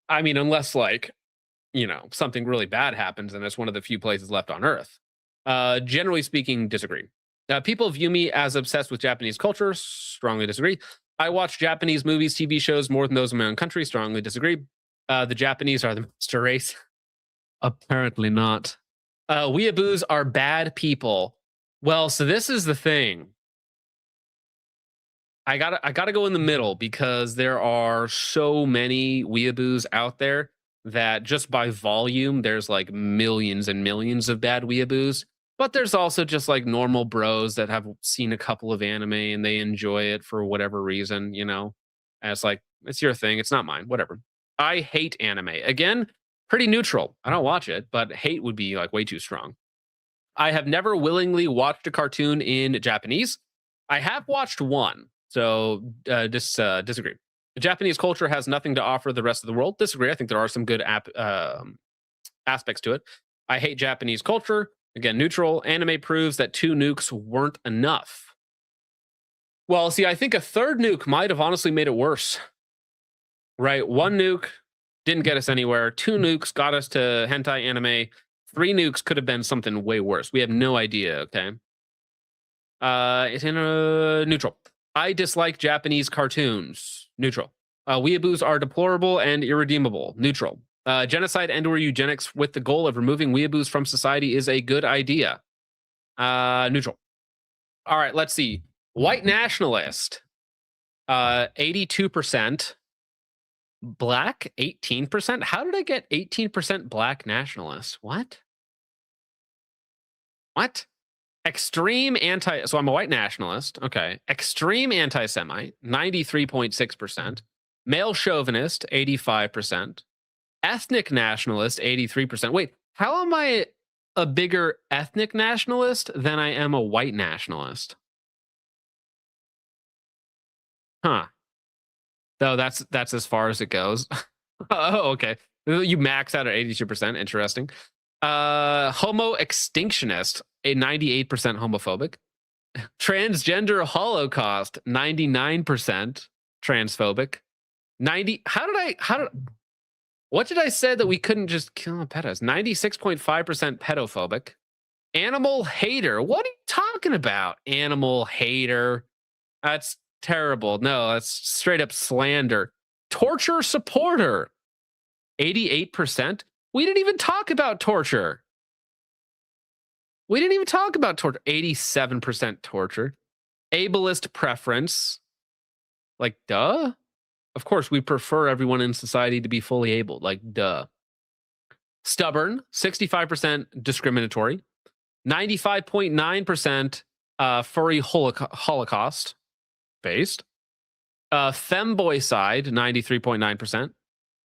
I mean, unless like, something really bad happens and it's one of the few places left on Earth. Generally speaking, disagree. People view me as obsessed with Japanese culture. Strongly disagree. I watch Japanese movies, TV shows more than those in my own country. Strongly disagree. The Japanese are the master race. Apparently not. Weeaboos are bad people. Well, so this is the thing. I gotta go in the middle because there are so many weeaboos out there that just by volume, there's like millions and millions of bad weeaboos. But there's also just like normal bros that have seen a couple of anime and they enjoy it for whatever reason, And it's like, it's your thing. It's not mine. Whatever. I hate anime. Again, pretty neutral. I don't watch it, but hate would be like way too strong. I have never willingly watched a cartoon in Japanese. I have watched one. So disagree. The Japanese culture has nothing to offer the rest of the world. Disagree. I think there are some good aspects to it. I hate Japanese culture. Again, neutral. Anime proves that 2 nukes weren't enough. Well, see, I think a third nuke might have honestly made it worse. Right? 1 nuke didn't get us anywhere. 2 nukes got us to hentai anime. 3 nukes could have been something way worse. We have no idea, okay? It's in a neutral. I dislike Japanese cartoons. Neutral. Weeaboos are deplorable and irredeemable. Neutral. Genocide and/or eugenics with the goal of removing weeaboos from society is a good idea. Neutral. All right, let's see. White nationalist. 82%. Black, 18%. How did I get 18% black nationalists? What? Extreme so I'm a white nationalist. Okay. Extreme anti-Semite, 93.6%. Male chauvinist, 85%. Ethnic nationalist, 83%. Wait, how am I a bigger ethnic nationalist than I am a white nationalist? Huh. Though that's as far as it goes. Oh, okay. You max out at 82%. Interesting. Homo extinctionist, a 98% homophobic. Transgender holocaust, 99% transphobic. What did I say that we couldn't just kill pedos? 96.5% pedophobic. Animal hater. What are you talking about? Animal hater. That's terrible. No, that's straight up slander. Torture supporter. 88%. We didn't even talk about torture. 87% torture. Ableist preference. Like, duh? Of course, we prefer everyone in society to be fully able. Like, duh. Stubborn. 65% discriminatory. 95.9% furry holocaust based. Femboy side, 93.9%.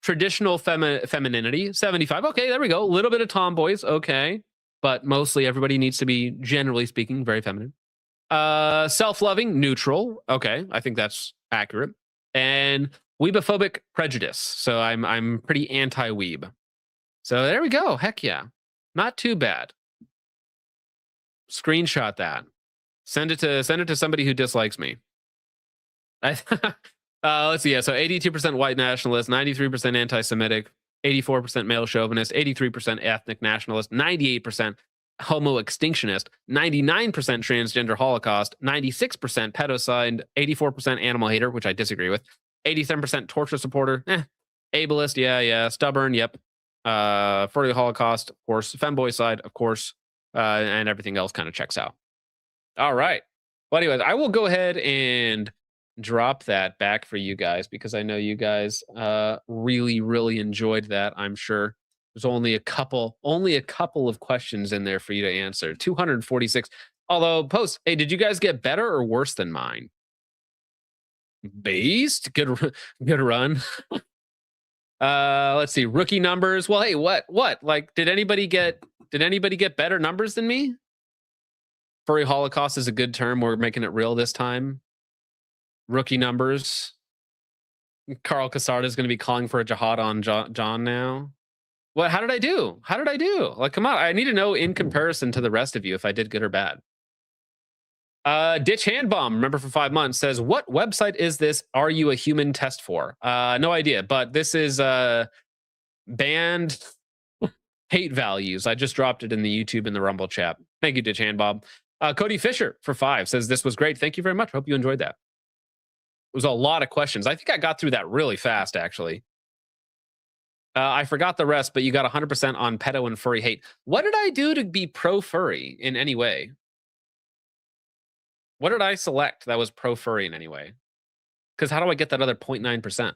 Traditional femininity, 75. Okay, there we go. A little bit of tomboys. Okay. But mostly everybody needs to be, generally speaking, very feminine. Self-loving, neutral. Okay, I think that's accurate. And weebophobic prejudice. So I'm pretty anti-weeb. So there we go. Heck yeah. Not too bad. Screenshot that. Send it to somebody who dislikes me. Let's see. Yeah, so 82% white nationalist, 93% anti-Semitic, 84% male chauvinist, 83% ethnic nationalist, 98% homo extinctionist, 99% transgender holocaust, 96% pedocide, 84% animal hater, which I disagree with, 87% torture supporter, ableist, yeah, stubborn, yep, for the holocaust, of course, femboy side, of course, and everything else kind of checks out. All right. Well, anyways, I will go ahead and drop that back for you guys because I know you guys really, really enjoyed that. I'm sure there's only a couple of questions in there for you to answer. 246. Although, post, hey, did you guys get better or worse than mine? Beast, good run. Let's see, rookie numbers. Well, hey, what? Like, did anybody get better numbers than me? Furry Holocaust is a good term. We're making it real this time. Rookie numbers. Carl Casarda is going to be calling for a jihad on John now. What? How did I do? Like, come on. I need to know in comparison to the rest of you if I did good or bad. Ditch Handbomb, remember for 5 months, says, what website is this? Are you a human test for? No idea, but this is banned hate values. I just dropped it in the YouTube and the Rumble chat. Thank you, Ditch Handbomb. Cody Fisher for 5 says, this was great. Thank you very much. Hope you enjoyed that. It was a lot of questions. I think I got through that really fast, actually. I forgot the rest, but you got 100% on pedo and furry hate. What did I do to be pro-furry in any way? What did I select that was pro-furry in any way? Because how do I get that other 0.9%?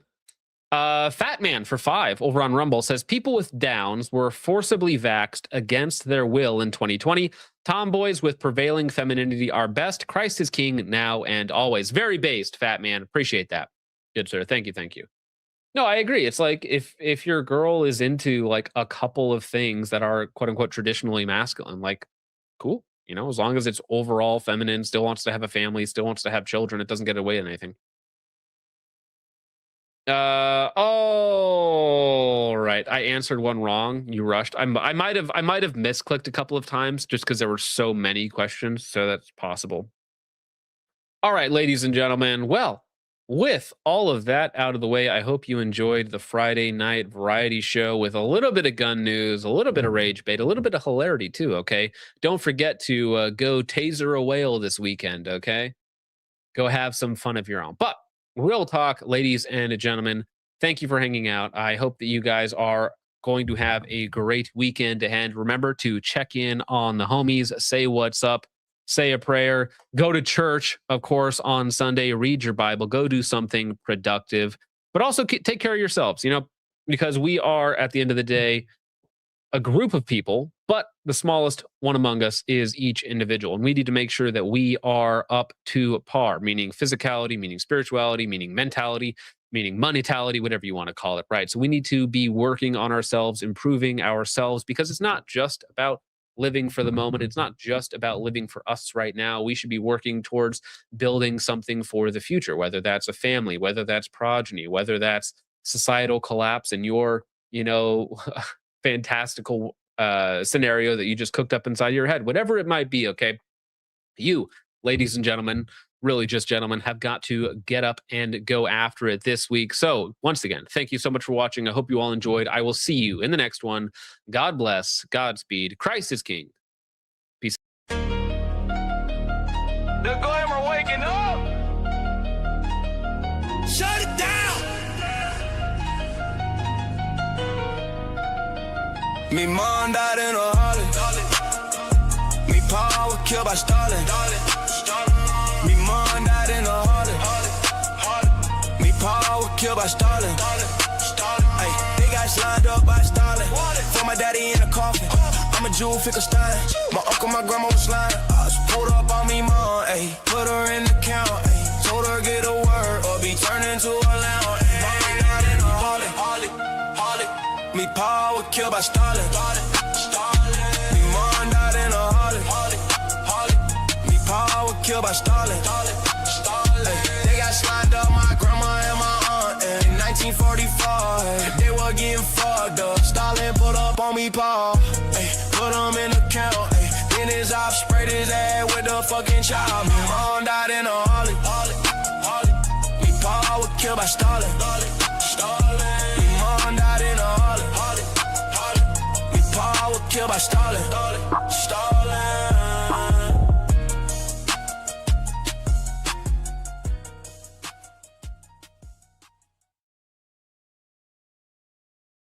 Fat Man for 5 over on Rumble says, people with downs were forcibly vaxxed against their will in 2020. Tomboys with prevailing femininity are best. Christ is king now and always. Very based, Fat Man. Appreciate that. Good, sir. Thank you. No, I agree. It's like if your girl is into like a couple of things that are quote unquote traditionally masculine, like, cool. You know, as long as it's overall feminine, still wants to have a family, still wants to have children, it doesn't get away with anything. Oh, right. I answered one wrong. You rushed. I might have misclicked a couple of times just because there were so many questions. So that's possible. All right, ladies and gentlemen. Well, with all of that out of the way, I hope you enjoyed the Friday night variety show with a little bit of gun news, a little bit of rage bait, a little bit of hilarity too, okay? Don't forget to go taser a whale this weekend, okay? Go have some fun of your own. But real talk, ladies and gentlemen, thank you for hanging out. I hope that you guys are going to have a great weekend ahead. Remember to check in on the homies, say what's up, say a prayer, go to church, of course, on Sunday, read your Bible, go do something productive, but also take care of yourselves, you know, because we are, at the end of the day, a group of people, but the smallest one among us is each individual. And we need to make sure that we are up to par, meaning physicality, meaning spirituality, meaning mentality, meaning monetality, whatever you want to call it, right? So we need to be working on ourselves, improving ourselves, because it's not just about living for the moment. It's not just about living for us right now. We should be working towards building something for the future, whether that's a family, whether that's progeny, whether that's societal collapse and your, you know, fantastical scenario that you just cooked up inside your head, whatever it might be, okay? You, ladies and gentlemen, really just gentlemen, have got to get up and go after it this week. So once again, thank you so much for watching. I hope you all enjoyed. I will see you in the next one. God bless. Godspeed. Christ is king. Peace. The glamour waking up. Shut it down. Me mom died in a Harley. Me pa was killed by Stalin. Me mom died in a Harley. Me pa was killed by Stalin. Ay, they got lined up by Stalin. For my daddy in a coffin. I'm a Jew, Finkelstein. My uncle, my grandma was lying. I was pulled up on me mom. Ay, put her in the count. Ay, told her get a word or be turned into a lamb. Mom died in a Harley. Me pa was killed by Stalin. Me mom died in a Harley. Me pa was killed by Stalin. Ay, they got lined up my grandma and my aunt in 1945. They were getting fucked up. Stalin put up on me pa. Ay, put him in the count. Ay, then his op sprayed his ass with the fucking chop. Me mom died in a Harley. Me pa was killed by Stalin. Me mom died in a Harley. Me pa was killed by Stalin.